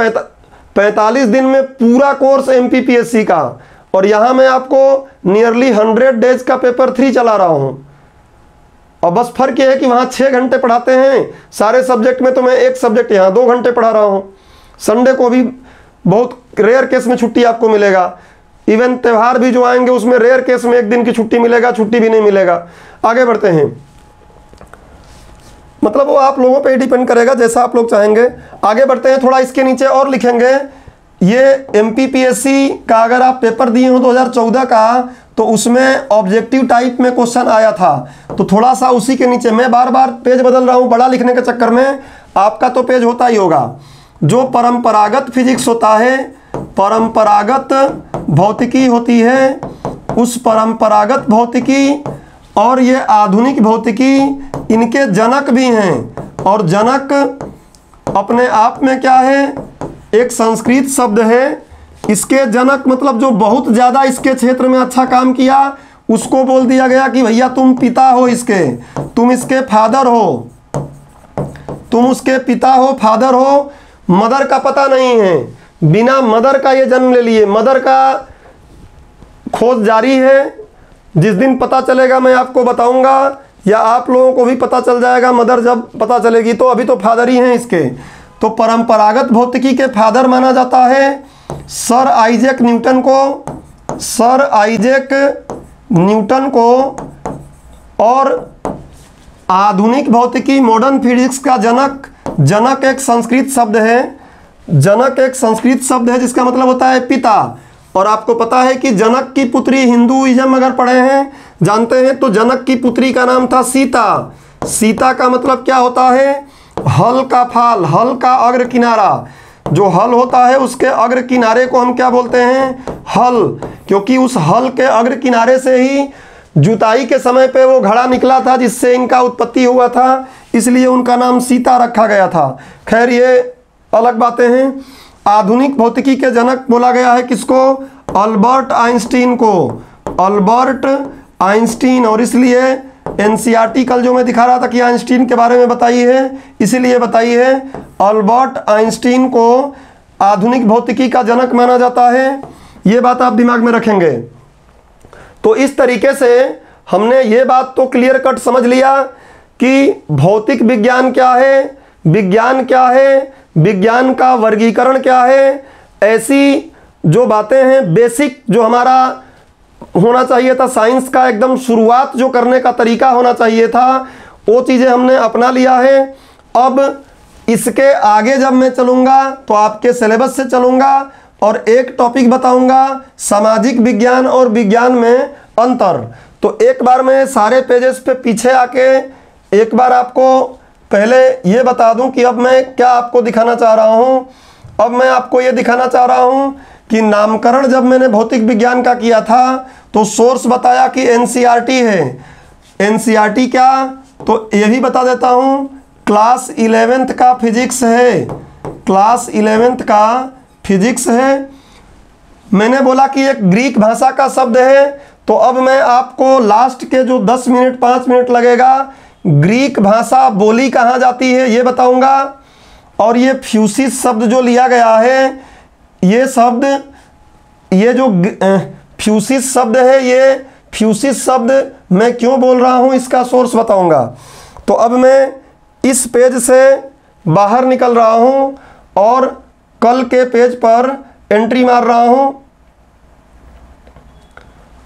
45 दिन में पूरा कोर्स MPPSC का, और यहाँ मैं आपको नियरली 100 डेज का पेपर 3 चला रहा हूँ। और बस फर्क ये है कि वहाँ 6 घंटे पढ़ाते हैं सारे सब्जेक्ट में, तो मैं एक सब्जेक्ट यहाँ 2 घंटे पढ़ा रहा हूँ। संडे को भी बहुत रेयर केस में छुट्टी आपको मिलेगा। इवन त्यौहार भी जो आएंगे उसमें रेयर केस में 1 दिन की छुट्टी मिलेगा, छुट्टी भी नहीं मिलेगा। आगे बढ़ते हैं। मतलब वो आप लोगों पे डिपेंड करेगा जैसा आप लोग चाहेंगे। आगे बढ़ते हैं, थोड़ा इसके नीचे और लिखेंगे। ये MPPSC का अगर आप पेपर दिए हो 2014 का, तो उसमें ऑब्जेक्टिव टाइप में क्वेश्चन आया था। तो थोड़ा सा उसी के नीचे, मैं बार बार पेज बदल रहा हूँ बड़ा लिखने के चक्कर में, आपका तो पेज होता ही होगा। जो परंपरागत फिजिक्स होता है, परंपरागत भौतिकी होती है, उस परंपरागत भौतिकी और ये आधुनिक भौतिकी, इनके जनक भी हैं। और जनक अपने आप में क्या है, एक संस्कृत शब्द है। इसके जनक मतलब जो बहुत ज़्यादा इसके क्षेत्र में अच्छा काम किया, उसको बोल दिया गया कि भैया तुम पिता हो इसके, तुम इसके फादर हो, तुम उसके पिता हो, फादर हो। मदर का पता नहीं है, बिना मदर का ये जन्म ले लिए। मदर का खोज जारी है, जिस दिन पता चलेगा मैं आपको बताऊंगा, या आप लोगों को भी पता चल जाएगा मदर जब पता चलेगी। तो अभी तो फादर ही हैं इसके। तो परंपरागत भौतिकी के फादर माना जाता है सर आइजैक न्यूटन को, सर आइजैक न्यूटन को। और आधुनिक भौतिकी, मॉडर्न फिजिक्स का जनक, जनक एक संस्कृत शब्द है, जनक एक संस्कृत शब्द है जिसका मतलब होता है पिता। और आपको पता है कि जनक की पुत्री, हिंदुइज्म अगर पढ़े हैं जानते हैं, तो जनक की पुत्री का नाम था सीता। सीता का मतलब क्या होता है, हल का फाल, हल का अग्र किनारा। जो हल होता है उसके अग्र किनारे को हम क्या बोलते हैं, हल। क्योंकि उस हल के अग्र किनारे से ही जुताई के समय पे वो घड़ा निकला था जिससे इनका उत्पत्ति हुआ था, इसलिए उनका नाम सीता रखा गया था। खैर ये अलग बातें हैं। आधुनिक भौतिकी के जनक बोला गया है किसको, अल्बर्ट आइंस्टीन को, अल्बर्ट आइंस्टीन। और इसलिए NCERT कल जो मैं दिखा रहा था कि आइंस्टीन के बारे में बताई है, इसीलिए बताई है। अल्बर्ट आइंस्टीन को आधुनिक भौतिकी का जनक माना जाता है, ये बात आप दिमाग में रखेंगे। तो इस तरीके से हमने ये बात तो क्लियर कट समझ लिया कि भौतिक विज्ञान क्या है, विज्ञान क्या है, विज्ञान का वर्गीकरण क्या है। ऐसी जो बातें हैं बेसिक, जो हमारा होना चाहिए था साइंस का एकदम शुरुआत जो करने का तरीका होना चाहिए था, वो चीज़ें हमने अपना लिया है। अब इसके आगे जब मैं चलूँगा तो आपके सिलेबस से चलूँगा और एक टॉपिक बताऊँगा, सामाजिक विज्ञान और विज्ञान में अंतर। तो एक बार मैं सारे पेजेस पे पीछे आके एक बार आपको पहले ये बता दूं कि अब मैं क्या आपको दिखाना चाह रहा हूं। अब मैं आपको ये दिखाना चाह रहा हूं कि नामकरण जब मैंने भौतिक विज्ञान का किया था तो सोर्स बताया कि NCERT है। NCERT क्या, तो ये भी बता देता हूं, क्लास 11th का फिजिक्स है, क्लास 11th का फिजिक्स है। मैंने बोला कि एक ग्रीक भाषा का शब्द है, तो अब मैं आपको लास्ट के जो 10 मिनट 5 मिनट लगेगा ग्रीक भाषा बोली कहाँ जाती है ये बताऊंगा। और ये फ्यूसिस शब्द जो लिया गया है, ये शब्द, ये जो फ्यूसिस शब्द है, ये फ्यूसिस शब्द मैं क्यों बोल रहा हूँ इसका सोर्स बताऊंगा। तो अब मैं इस पेज से बाहर निकल रहा हूँ और कल के पेज पर एंट्री मार रहा हूँ,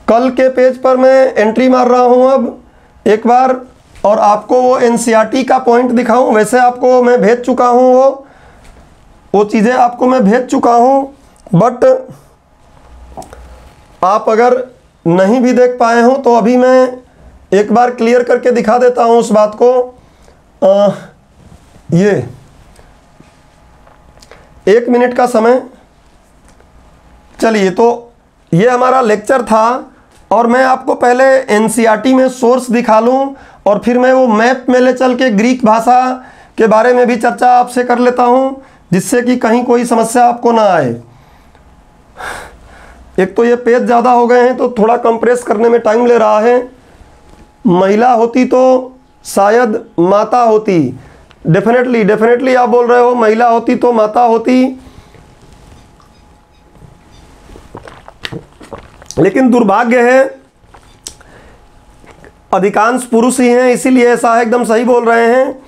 कल के पेज पर मैं एंट्री मार रहा हूँ अब एक बार, और आपको वो NCERT का पॉइंट दिखाऊं। वैसे आपको मैं भेज चुका हूं, वो चीज़ें आपको मैं भेज चुका हूं, बट आप अगर नहीं भी देख पाए हो तो अभी मैं एक बार क्लियर करके दिखा देता हूं उस बात को। ये 1 मिनट का समय, चलिए। तो ये हमारा लेक्चर था और मैं आपको पहले NCERT में सोर्स दिखा लूं और फिर मैं वो मैप में ले चल के ग्रीक भाषा के बारे में भी चर्चा आपसे कर लेता हूँ, जिससे कि कहीं कोई समस्या आपको ना आए। एक तो ये पेज ज़्यादा हो गए हैं तो थोड़ा कंप्रेस करने में टाइम ले रहा है। महिला होती तो शायद माता होती, डेफिनेटली आप बोल रहे हो महिला होती तो माता होती, लेकिन दुर्भाग्य है अधिकांश पुरुष ही हैं, इसीलिए ऐसा है। एकदम सही बोल रहे हैं।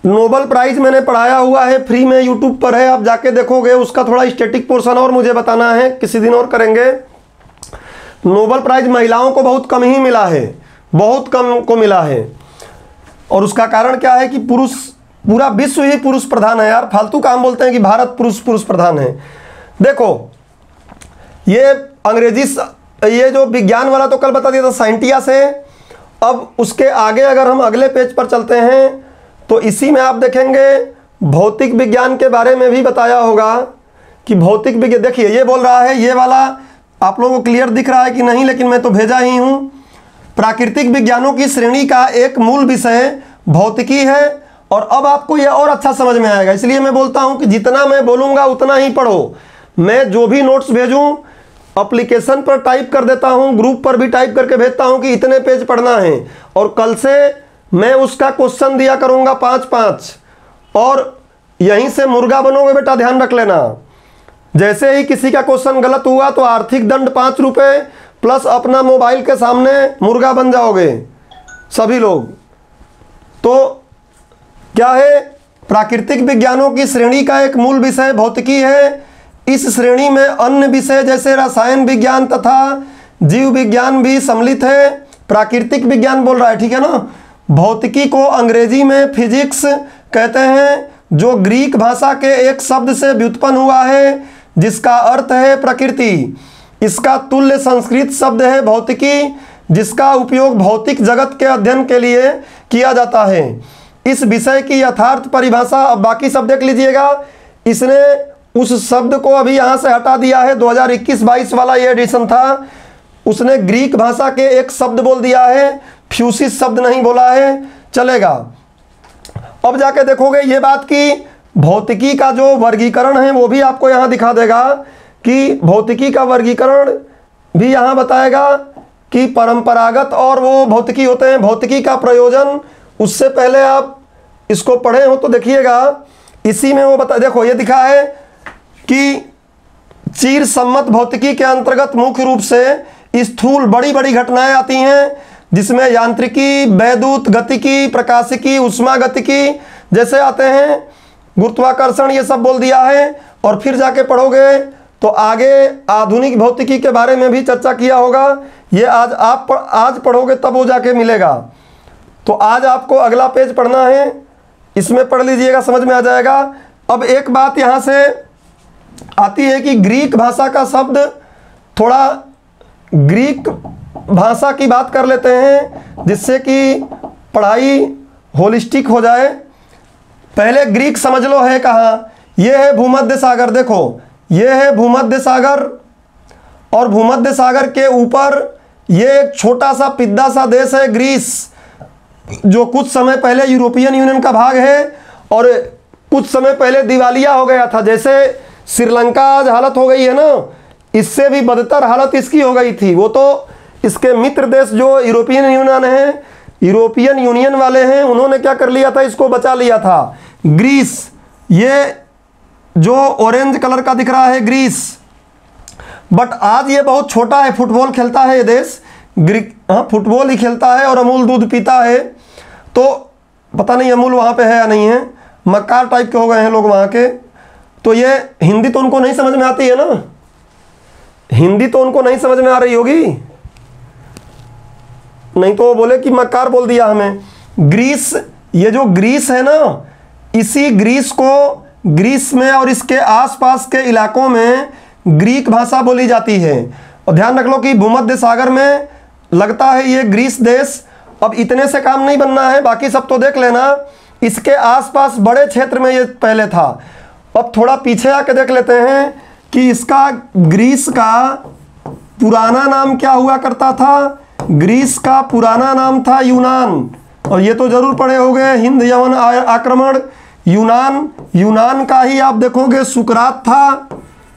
नोबल प्राइज़ मैंने पढ़ाया हुआ है, फ्री में यूट्यूब पर है, आप जाके देखोगे। उसका थोड़ा स्टैटिक पोर्शन और मुझे बताना है, किसी दिन और करेंगे। नोबल प्राइज़ महिलाओं को बहुत कम ही मिला है, बहुत कम को मिला है। और उसका कारण क्या है कि पूरा विश्व ही पुरुष प्रधान है यार। फालतू काम बोलते हैं कि भारत पुरुष प्रधान है। देखो ये अंग्रेजी ये जो विज्ञान वाला तो कल बता दिया था, साइंटिया से। अब उसके आगे अगर हम अगले पेज पर चलते हैं तो इसी में आप देखेंगे भौतिक विज्ञान के बारे में भी बताया होगा कि भौतिक विज्ञान, देखिए ये बोल रहा है, ये वाला आप लोगों को क्लियर दिख रहा है कि नहीं, लेकिन मैं तो भेजा ही हूँ। प्राकृतिक विज्ञानों की श्रेणी का एक मूल विषय भौतिकी है। और अब आपको यह और अच्छा समझ में आएगा, इसलिए मैं बोलता हूँ कि जितना मैं बोलूँगा उतना ही पढ़ो। मैं जो भी नोट्स भेजूँ एप्लीकेशन पर टाइप कर देता हूँ, ग्रुप पर भी टाइप करके भेजता हूँ कि इतने पेज पढ़ना है। और कल से मैं उसका क्वेश्चन दिया करूँगा 5-5, और यहीं से मुर्गा बनोगे बेटा, ध्यान रख लेना। जैसे ही किसी का क्वेश्चन गलत हुआ तो आर्थिक दंड 5 रुपये प्लस अपना मोबाइल के सामने मुर्गा बन जाओगे सभी लोग। तो क्या है, प्राकृतिक विज्ञानों की श्रेणी का एक मूल विषय भौतिकी है। इस श्रेणी में अन्य विषय जैसे रसायन विज्ञान तथा जीव विज्ञान भी सम्मिलित है। प्राकृतिक विज्ञान बोल रहा है, ठीक है ना। भौतिकी को अंग्रेजी में फिजिक्स कहते हैं, जो ग्रीक भाषा के एक शब्द से व्युत्पन्न हुआ है जिसका अर्थ है प्रकृति। इसका तुल्य संस्कृत शब्द है भौतिकी, जिसका उपयोग भौतिक जगत के अध्ययन के लिए किया जाता है। इस विषय की यथार्थ परिभाषा, अब बाकी शब्द देख लीजिएगा, इसने उस शब्द को अभी यहाँ से हटा दिया है। 2021-22 वाला ये एडिशन था, उसने ग्रीक भाषा के एक शब्द बोल दिया है, फ्यूसिस शब्द नहीं बोला है, चलेगा। अब जाके देखोगे ये बात कि भौतिकी का जो वर्गीकरण है वो भी आपको यहाँ दिखा देगा कि भौतिकी का वर्गीकरण भी यहाँ बताएगा कि परंपरागत और वो भौतिकी होते हैं। भौतिकी का प्रयोजन, उससे पहले आप इसको पढ़े हो तो देखिएगा, इसी में वो बता, देखो ये दिखा है कि चीर सम्मत भौतिकी के अंतर्गत मुख्य रूप से स्थूल बड़ी बड़ी घटनाएं आती हैं, जिसमें यांत्रिकी, वैद्युत गतिकी, प्रकाशिकी, उष्मा गतिकी जैसे आते हैं, गुरुत्वाकर्षण, ये सब बोल दिया है। और फिर जाके पढ़ोगे तो आगे आधुनिक भौतिकी के बारे में भी चर्चा किया होगा। ये आज पढ़ोगे तब वो जाके मिलेगा। तो आज आपको अगला पेज पढ़ना है, इसमें पढ़ लीजिएगा, समझ में आ जाएगा। अब एक बात यहाँ से आती है कि ग्रीक भाषा का शब्द, थोड़ा ग्रीक भाषा की बात कर लेते हैं जिससे कि पढ़ाई होलिस्टिक हो जाए। पहले ग्रीक समझ लो है कहाँ, ये है भूमध्य सागर। देखो ये है भूमध्य सागर, और भूमध्य सागर के ऊपर ये एक छोटा सा पिद्दा सा देश है ग्रीस, जो कुछ समय पहले यूरोपियन यूनियन का भाग है और कुछ समय पहले दिवालिया हो गया था। जैसे श्रीलंका आज हालत हो गई है ना, इससे भी बदतर हालत इसकी हो गई थी। वो तो इसके मित्र देश जो यूरोपियन यूनियन है, यूरोपियन यूनियन वाले हैं, उन्होंने क्या कर लिया था, इसको बचा लिया था। ग्रीस, ये जो ऑरेंज कलर का दिख रहा है ग्रीस, बट आज ये बहुत छोटा है। फुटबॉल खेलता है ये देश, हाँ फुटबॉल ही खेलता है और अमूल दूध पीता है। तो पता नहीं अमूल वहाँ पे है या नहीं है, मक्कार टाइप के हो गए हैं लोग वहाँ के। तो ये हिंदी तो उनको नहीं समझ में आती है ना, हिंदी तो उनको नहीं समझ में आ रही होगी, नहीं तो वो बोले कि मक्कार बोल दिया हमें। ग्रीस, ये जो ग्रीस है ना, इसी ग्रीस को, ग्रीस में और इसके आसपास के इलाकों में ग्रीक भाषा बोली जाती है। और ध्यान रख लो कि भूमध्य सागर में लगता है ये ग्रीस देश। अब इतने से काम नहीं बनना है, बाकी सब तो देख लेना। इसके आसपास बड़े क्षेत्र में ये पहले था। अब थोड़ा पीछे आके देख लेते हैं कि इसका, ग्रीस का पुराना नाम क्या हुआ करता था। ग्रीस का पुराना नाम था यूनान, और ये तो जरूर पढ़े होंगे, हिंद यवन आक्रमण। यूनान का ही आप देखोगे सुकरात था,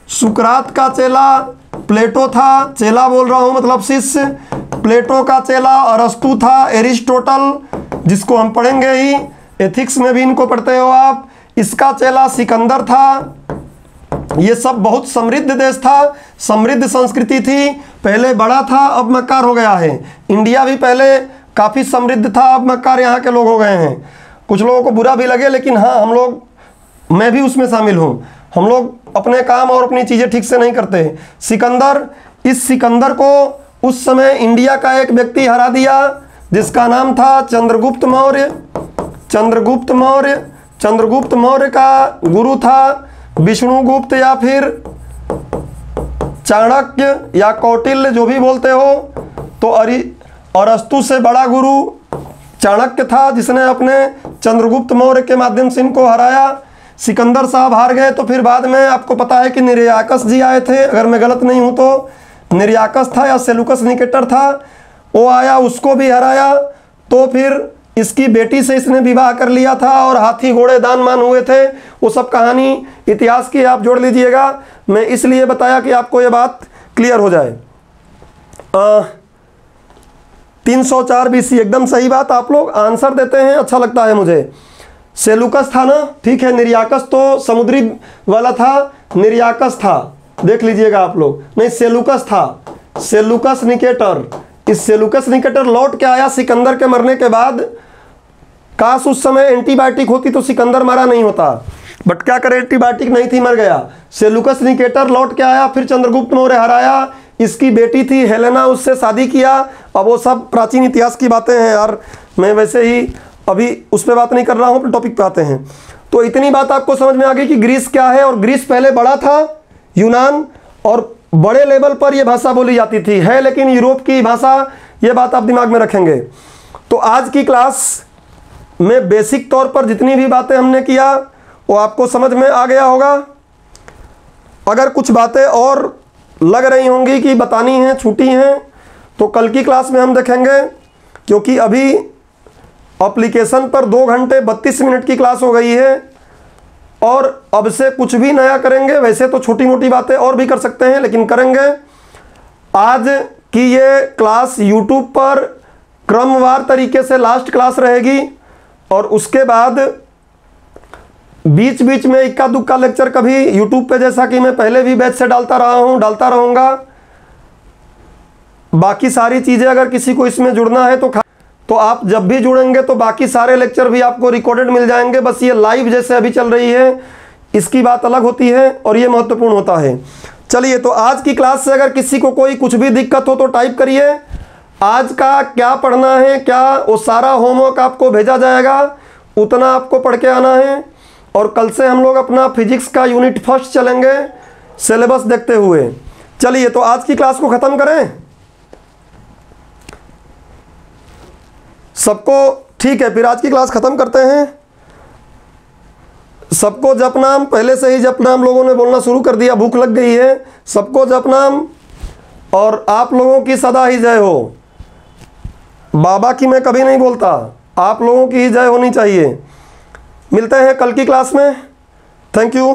सुकरात का चेला प्लेटो था, चेला बोल रहा हूँ मतलब शिष्य। प्लेटो का चेला अरस्तु था, एरिस्टोटल जिसको हम पढ़ेंगे ही, एथिक्स में भी इनको पढ़ते हो आप। इसका चेला सिकंदर था। ये सब बहुत समृद्ध देश था, समृद्ध संस्कृति थी। पहले बड़ा था, अब मक्कार हो गया है। इंडिया भी पहले काफ़ी समृद्ध था, अब मक्कार यहाँ के लोग हो गए हैं। कुछ लोगों को बुरा भी लगे, लेकिन हाँ हम लोग, मैं भी उसमें शामिल हूँ, हम लोग अपने काम और अपनी चीज़ें ठीक से नहीं करते। सिकंदर, इस सिकंदर को उस समय इंडिया का एक व्यक्ति हरा दिया जिसका नाम था चंद्रगुप्त मौर्य। चंद्रगुप्त मौर्य, चंद्रगुप्त मौर्य का गुरु था विष्णुगुप्त या फिर चाणक्य या कौटिल्य, जो भी बोलते हो। तो अरस्तु से बड़ा गुरु चाणक्य था, जिसने अपने चंद्रगुप्त मौर्य के माध्यम से इनको हराया। सिकंदर साहब हार गए तो फिर बाद में आपको पता है कि निर्याकस जी आए थे, अगर मैं गलत नहीं हूं तो निर्याकस था या सेलुकस निकेटर था, वो आया, उसको भी हराया। तो फिर इसकी बेटी से इसने विवाह कर लिया था और हाथी घोड़े दान मान हुए थे। वो सब कहानी इतिहास की आप जोड़ लीजिएगा, मैं इसलिए बताया कि आपको ये बात क्लियर हो जाए। 304 BC, एकदम सही बात, आप लोग आंसर देते हैं, अच्छा लगता है मुझे। सेलुकस था ना, ठीक है। निर्याकस तो समुद्री वाला था, निर्याकस था, देख लीजिएगा आप लोग। नहीं, सेलुकस था, सेलुकस निकेटर। इस सेलुकस निकेटर लौट के आया सिकंदर के मरने के बाद। काश उस समय एंटीबायोटिक होती तो सिकंदर मरा नहीं होता, बट क्या करे, एंटीबायोटिक नहीं थी, मर गया। सेलुकस निकेटर लौट के आया, फिर चंद्रगुप्त मौर्य हराया। इसकी बेटी थी हेलेना, उससे शादी किया। अब वो सब प्राचीन इतिहास की बातें हैं यार, मैं वैसे ही अभी उस पर बात नहीं कर रहा हूँ, टॉपिक पे आते हैं। तो इतनी बात आपको समझ में आ गई कि ग्रीस क्या है। और ग्रीस पहले बड़ा था यूनान, और बड़े लेवल पर यह भाषा बोली जाती थी, है लेकिन यूरोप की भाषा, ये बात आप दिमाग में रखेंगे। तो आज की क्लास में बेसिक तौर पर जितनी भी बातें हमने किया वो आपको समझ में आ गया होगा। अगर कुछ बातें और लग रही होंगी कि बतानी हैं, छूटी हैं, तो कल की क्लास में हम देखेंगे, क्योंकि अभी एप्लीकेशन पर 2 घंटे 32 मिनट की क्लास हो गई है। और अब से कुछ भी नया करेंगे, वैसे तो छोटी मोटी बातें और भी कर सकते हैं, लेकिन करेंगे। आज की ये क्लास YouTube पर क्रमवार तरीके से लास्ट क्लास रहेगी, और उसके बाद बीच बीच में इक्का दुक्का लेक्चर कभी YouTube पे, जैसा कि मैं पहले भी बैच से डालता रहा हूँ, डालता रहूँगा। बाकी सारी चीज़ें अगर किसी को इसमें जुड़ना है तो आप जब भी जुड़ेंगे तो बाकी सारे लेक्चर भी आपको रिकॉर्डेड मिल जाएंगे। बस ये लाइव जैसे अभी चल रही है, इसकी बात अलग होती है और ये महत्वपूर्ण होता है। चलिए, तो आज की क्लास से अगर किसी को कोई कुछ भी दिक्कत हो तो टाइप करिए। आज का क्या पढ़ना है, क्या वो सारा होमवर्क आपको भेजा जाएगा, उतना आपको पढ़ के आना है। और कल से हम लोग अपना फिजिक्स का यूनिट 1 चलेंगे सिलेबस देखते हुए। चलिए, तो आज की क्लास को ख़त्म करें सबको, ठीक है। फिर आज की क्लास ख़त्म करते हैं। सबको जपनाम, पहले से ही जपनाम लोगों ने बोलना शुरू कर दिया, भूख लग गई है। सबको जपनाम, और आप लोगों की सदा ही जय हो। बाबा की मैं कभी नहीं बोलता, आप लोगों की ही जय होनी चाहिए। मिलते हैं कल की क्लास में। Thank you.